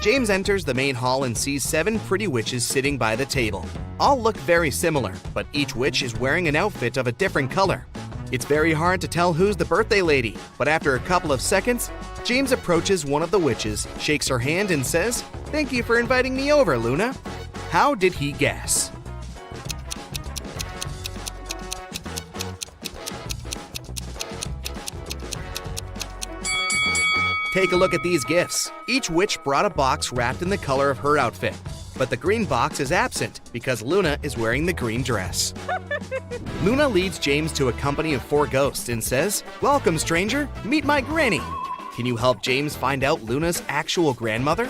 James enters the main hall and sees 7 pretty witches sitting by the table. All look very similar, but each witch is wearing an outfit of a different color. It's very hard to tell who's the birthday lady, but after a couple of seconds, James approaches one of the witches, shakes her hand, and says, "Thank you for inviting me over, Luna." How did he guess? Take a look at these gifts. Each witch brought a box wrapped in the color of her outfit, but the green box is absent because Luna is wearing the green dress. Luna leads James to a company of 4 ghosts and says, "Welcome, stranger. Meet my granny." Can you help James find out Luna's actual grandmother?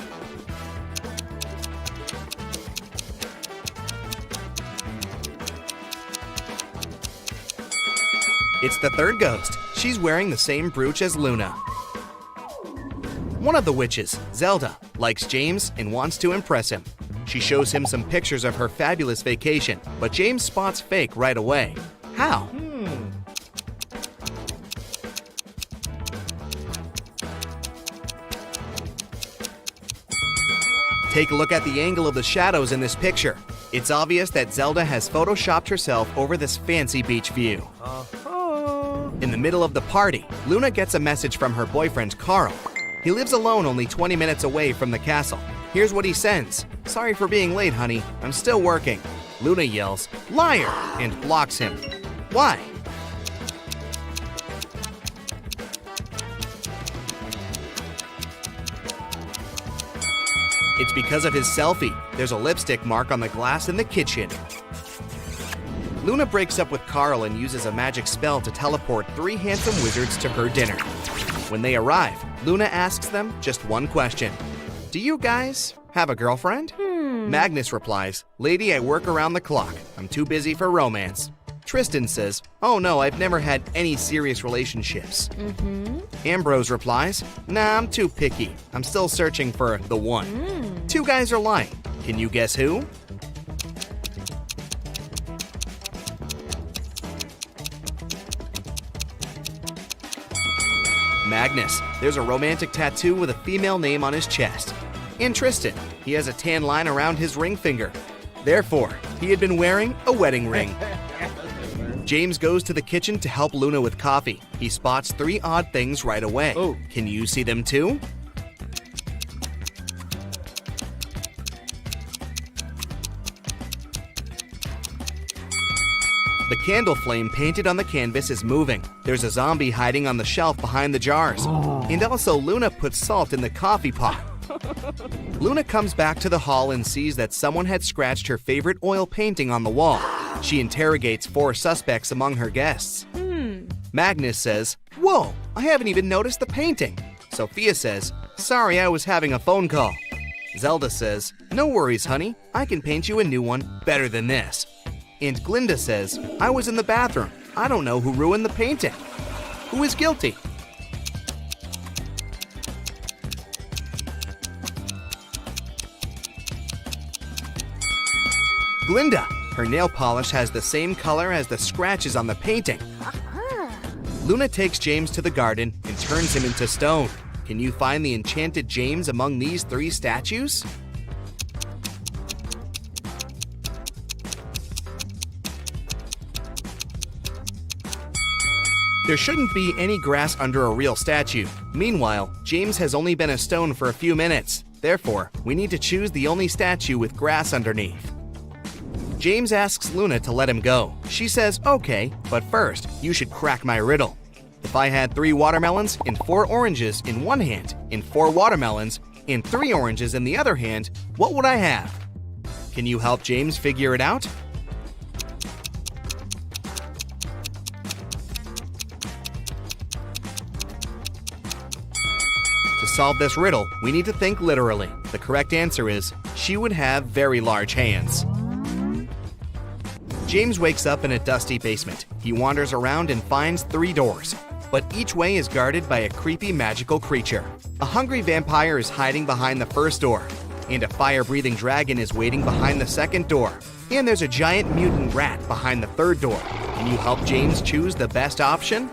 It's the third ghost. She's wearing the same brooch as Luna. One of the witches, Zelda, likes James and wants to impress him. She shows him some pictures of her fabulous vacation, but James spots fake right away. How? Take a look at the angle of the shadows in this picture. It's obvious that Zelda has photoshopped herself over this fancy beach view. In the middle of the party, Luna gets a message from her boyfriend, Carl. He lives alone only 20 minutes away from the castle. Here's what he sends. "Sorry for being late, honey. I'm still working." Luna yells, "Liar!" and blocks him. Why? It's because of his selfie. There's a lipstick mark on the glass in the kitchen. Luna breaks up with Carl and uses a magic spell to teleport 3 handsome wizards to her dinner. When they arrive, Luna asks them just one question. "Do you guys have a girlfriend?" Magnus replies, "Lady, I work around the clock. I'm too busy for romance." Tristan says, "Oh no, I've never had any serious relationships." Ambrose replies, "Nah, I'm too picky. I'm still searching for the one." 2 guys are lying. Can you guess who? Magnus. There's a romantic tattoo with a female name on his chest. And Tristan. He has a tan line around his ring finger. Therefore, he had been wearing a wedding ring. James goes to the kitchen to help Luna with coffee. He spots 3 odd things right away. Can you see them too? The candle flame painted on the canvas is moving. There's a zombie hiding on the shelf behind the jars. And also Luna puts salt in the coffee pot. Luna comes back to the hall and sees that someone had scratched her favorite oil painting on the wall. She interrogates 4 suspects among her guests. Magnus says, "Whoa, I haven't even noticed the painting." Sophia says, "Sorry, I was having a phone call." Zelda says, "No worries, honey. I can paint you a new one better than this." And Glinda says, "I was in the bathroom. I don't know who ruined the painting. Who is guilty?" Glinda. Her nail polish has the same color as the scratches on the painting. Luna takes James to the garden and turns him into stone. Can you find the enchanted James among these 3 statues? There shouldn't be any grass under a real statue. Meanwhile, James has only been a stone for a few minutes. Therefore, we need to choose the only statue with grass underneath. James asks Luna to let him go. She says, okay, but first, you should crack my riddle. If I had 3 watermelons and 4 oranges in one hand, and 4 watermelons and 3 oranges in the other hand, what would I have? Can you help James figure it out? To solve this riddle, we need to think literally. The correct answer is, she would have very large hands. James wakes up in a dusty basement. He wanders around and finds 3 doors, but each way is guarded by a creepy magical creature. A hungry vampire is hiding behind the first door, and a fire-breathing dragon is waiting behind the second door. And there's a giant mutant rat behind the third door. Can you help James choose the best option?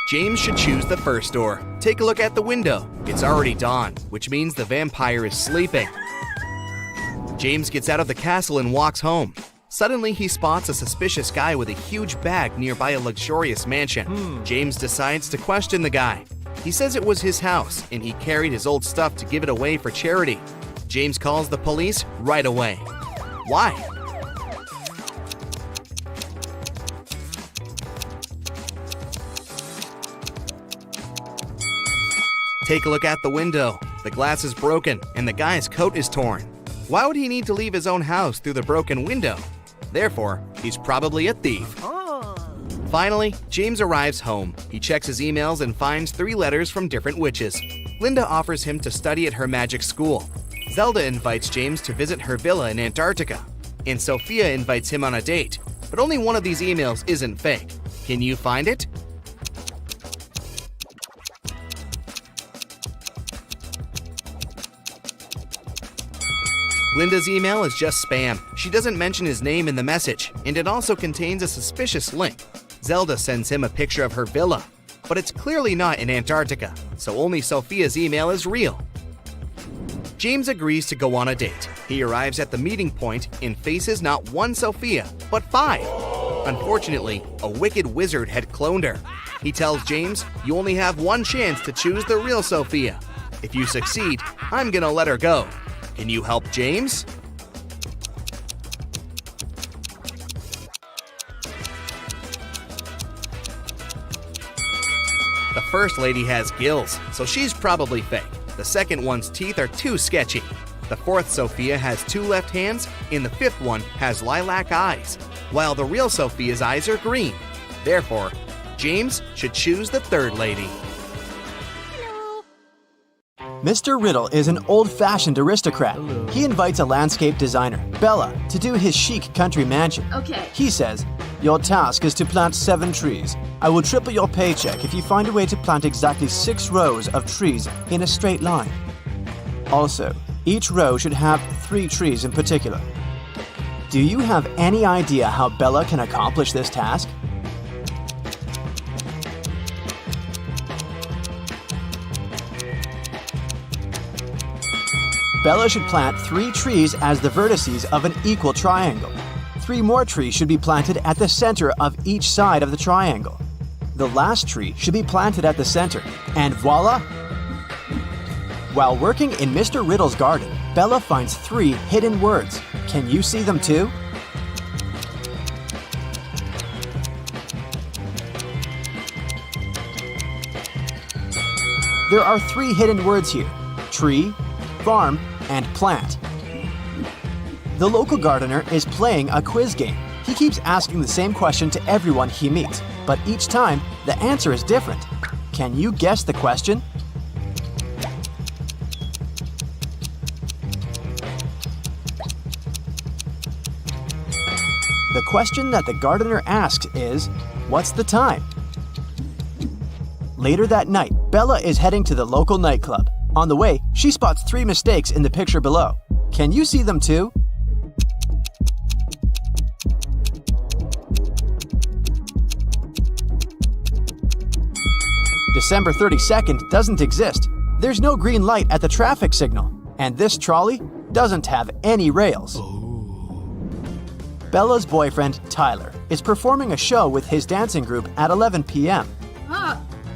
James should choose the first door. Take a look at the window. It's already dawn, which means the vampire is sleeping. James gets out of the castle and walks home. Suddenly, he spots a suspicious guy with a huge bag nearby a luxurious mansion. James decides to question the guy. He says it was his house, and he carried his old stuff to give it away for charity. James calls the police right away. Why? Take a look at the window. The glass is broken, and the guy's coat is torn. Why would he need to leave his own house through the broken window? Therefore, he's probably a thief. Finally, James arrives home. He checks his emails and finds 3 letters from different witches. Linda offers him to study at her magic school. Zelda invites James to visit her villa in Antarctica. And Sophia invites him on a date. But only one of these emails isn't fake. Can you find it? Linda's email is just spam. She doesn't mention his name in the message, and it also contains a suspicious link. Zelda sends him a picture of her villa, but it's clearly not in Antarctica, so only Sophia's email is real. James agrees to go on a date. He arrives at the meeting point and faces not 1 Sophia, but 5. Unfortunately, a wicked wizard had cloned her. He tells James, you only have 1 chance to choose the real Sophia. If you succeed, I'm gonna let her go. Can you help James? The first lady has gills, so she's probably fake. The second one's teeth are too sketchy. The fourth Sophia has 2 left hands, and the 5th one has lilac eyes, while the real Sophia's eyes are green. Therefore, James should choose the third lady. Mr. Riddle is an old-fashioned aristocrat. He invites a landscape designer, Bella, to do his chic country mansion. Okay. He says, your task is to plant 7 trees. I will triple your paycheck if you find a way to plant exactly 6 rows of trees in a straight line. Also, each row should have 3 trees in particular. Do you have any idea how Bella can accomplish this task? Bella should plant 3 trees as the vertices of an equal triangle. 3 more trees should be planted at the center of each side of the triangle. The last tree should be planted at the center, and voila! While working in Mr. Riddle's garden, Bella finds 3 hidden words. Can you see them too? There are 3 hidden words here: tree, farm, and plant. The local gardener is playing a quiz game. He keeps asking the same question to everyone he meets, but each time the answer is different. Can you guess the question? The question that the gardener asks is, what's the time? Later that night, Bella is heading to the local nightclub. On the way, she spots 3 mistakes in the picture below. Can you see them too? December 32nd doesn't exist. There's no green light at the traffic signal. And this trolley doesn't have any rails. Bella's boyfriend, Tyler, is performing a show with his dancing group at 11 p.m.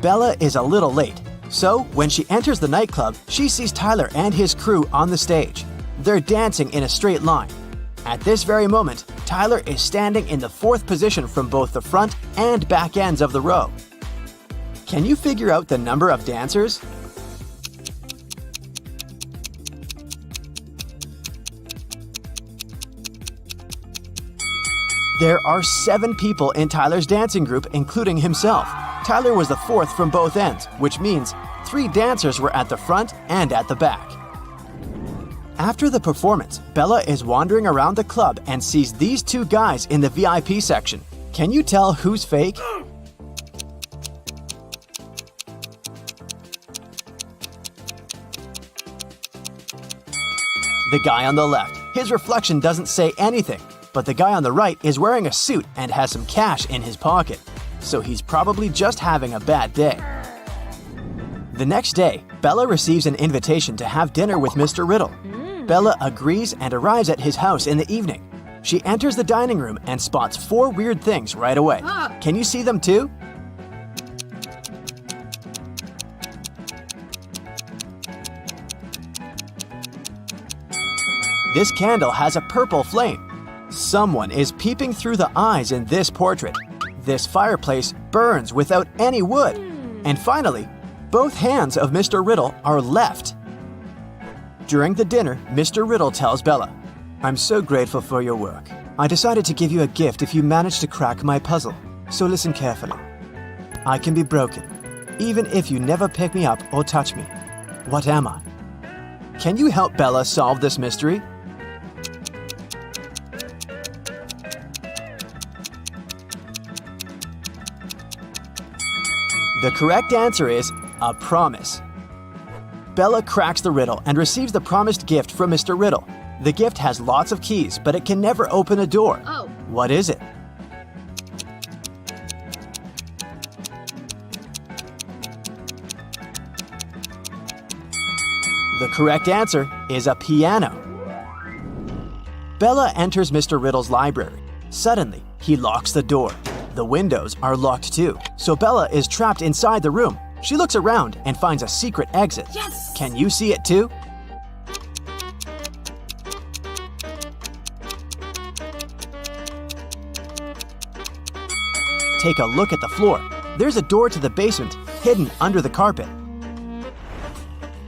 Bella is a little late, so when she enters the nightclub, she sees Tyler and his crew on the stage. They're dancing in a straight line. At this very moment, Tyler is standing in the 4th position from both the front and back ends of the row. Can you figure out the number of dancers? There are 7 people in Tyler's dancing group, including himself. Tyler was the 4th from both ends, which means 3 dancers were at the front and at the back. After the performance, Bella is wandering around the club and sees these 2 guys in the VIP section. Can you tell who's fake? The guy on the left, his reflection doesn't say anything, but the guy on the right is wearing a suit and has some cash in his pocket, so he's probably just having a bad day. The next day, Bella receives an invitation to have dinner with Mr. Riddle. Bella agrees and arrives at his house in the evening. She enters the dining room and spots 4 weird things right away. Can you see them too? This candle has a purple flame. Someone is peeping through the eyes in this portrait. This fireplace burns without any wood. And finally, both hands of Mr. Riddle are left. During the dinner, Mr. Riddle tells Bella, "I'm so grateful for your work. I decided to give you a gift if you manage to crack my puzzle. So listen carefully. I can be broken, even if you never pick me up or touch me. What am I? Can you help Bella solve this mystery?" The correct answer is a promise. Bella cracks the riddle and receives the promised gift from Mr. Riddle. The gift has lots of keys, but it can never open a door. What is it? The correct answer is a piano. Bella enters Mr. Riddle's library. Suddenly, he locks the door. The windows are locked too, so Bella is trapped inside the room. She looks around and finds a secret exit. Yes! Can you see it too? Take a look at the floor. There's a door to the basement hidden under the carpet.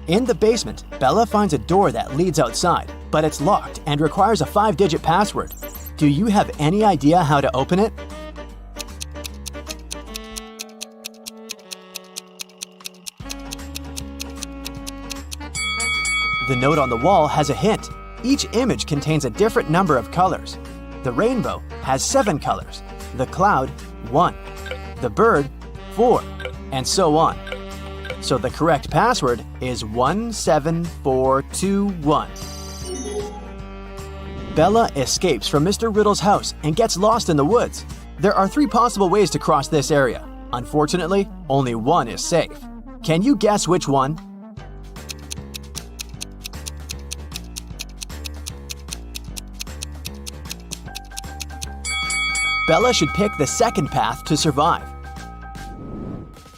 In the basement, Bella finds a door that leads outside, but it's locked and requires a 5-digit password. Do you have any idea how to open it? The note on the wall has a hint. Each image contains a different number of colors. The rainbow has 7 colors, the cloud 1, the bird 4, and so on. So the correct password is 17421. Bella escapes from Mr. Riddle's house and gets lost in the woods. There are 3 possible ways to cross this area. Unfortunately, only one is safe. Can you guess which one? Bella should pick the second path to survive.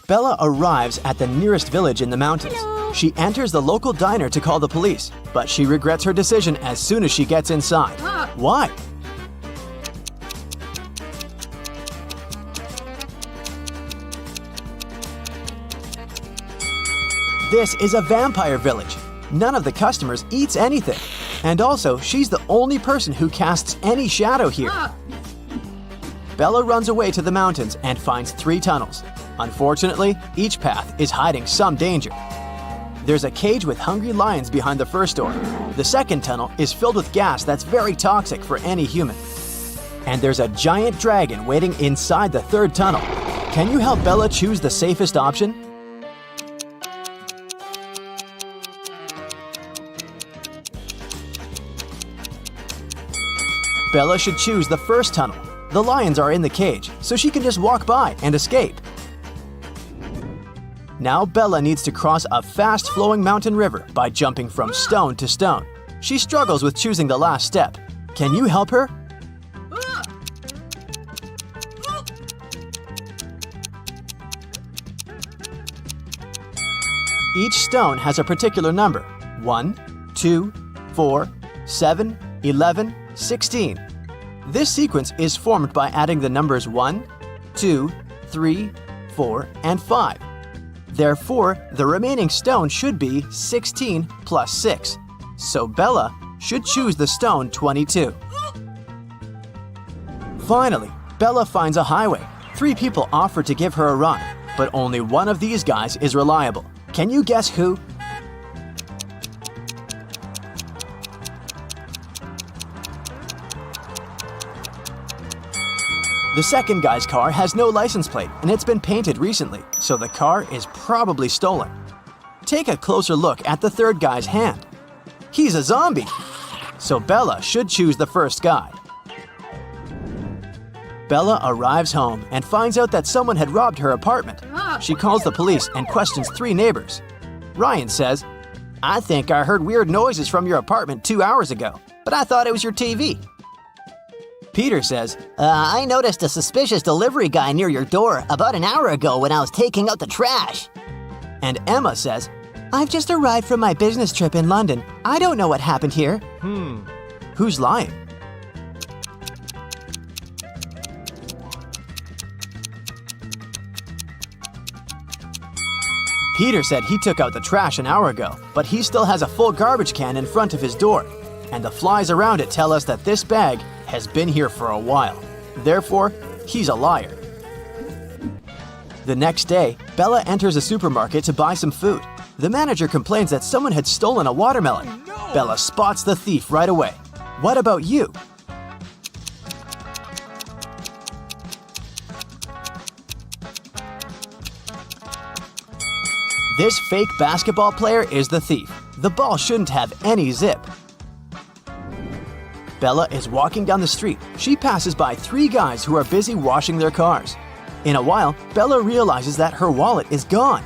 Bella arrives at the nearest village in the mountains. She enters the local diner to call the police, but she regrets her decision as soon as she gets inside. Why? This is a vampire village. None of the customers eats anything. And also, she's the only person who casts any shadow here. Bella runs away to the mountains and finds 3 tunnels. Unfortunately, each path is hiding some danger. There's a cage with hungry lions behind the first door. The second tunnel is filled with gas that's very toxic for any human. And there's a giant dragon waiting inside the third tunnel. Can you help Bella choose the safest option? Bella should choose the first tunnel. The lions are in the cage, so she can just walk by and escape. Now Bella needs to cross a fast-flowing mountain river by jumping from stone to stone. She struggles with choosing the last step. Can you help her? Each stone has a particular number: 1, 2, 4, 7, 11, 16. This sequence is formed by adding the numbers 1, 2, 3, 4, and 5. Therefore, the remaining stone should be 16 plus 6. So Bella should choose the stone 22. Finally, Bella finds a highway. 3 people offer to give her a run, but only one of these guys is reliable. Can you guess who? The second guy's car has no license plate and it's been painted recently, so the car is probably stolen. Take a closer look at the third guy's hand. He's a zombie, so Bella should choose the first guy. Bella arrives home and finds out that someone had robbed her apartment. She calls the police and questions 3 neighbors. Ryan says, "I think I heard weird noises from your apartment 2 hours ago, but I thought it was your TV." Peter says, I noticed a suspicious delivery guy near your door about an hour ago when I was taking out the trash. and Emma says, "I've just arrived from my business trip in London. I don't know what happened here." Who's lying? Peter said he took out the trash an hour ago, but he still has a full garbage can in front of his door. And the flies around it tell us that this bag has been here for a while. Therefore, he's a liar. The next day, Bella enters a supermarket to buy some food. The manager complains that someone had stolen a watermelon. Bella spots the thief right away. What about you? This fake basketball player is the thief. The ball shouldn't have any zip. Bella is walking down the street. She passes by 3 guys who are busy washing their cars. In a while, Bella realizes that her wallet is gone.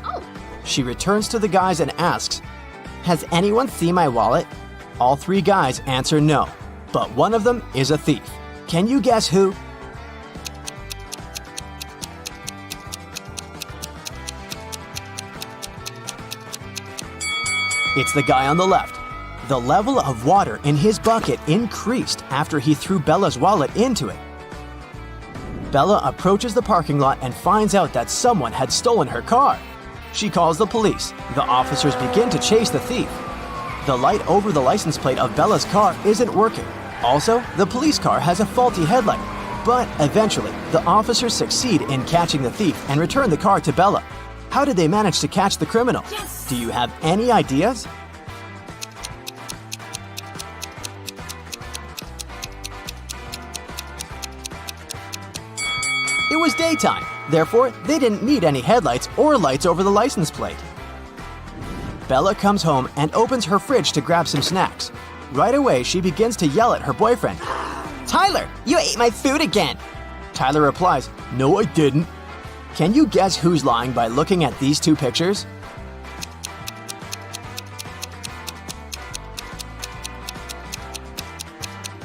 She returns to the guys and asks, "Has anyone seen my wallet?" All 3 guys answer no, but one of them is a thief. Can you guess who? It's the guy on the left. The level of water in his bucket increased after he threw Bella's wallet into it. Bella approaches the parking lot and finds out that someone had stolen her car. She calls the police. The officers begin to chase the thief. The light over the license plate of Bella's car isn't working. Also, the police car has a faulty headlight. But eventually, the officers succeed in catching the thief and return the car to Bella. How did they manage to catch the criminal? Do you have any ideas? It was daytime, therefore they didn't need any headlights or lights over the license plate. Bella comes home and opens her fridge to grab some snacks. Right away, she begins to yell at her boyfriend. "Tyler, you ate my food again!" Tyler replies, "No, I didn't." Can you guess who's lying by looking at these 2 pictures?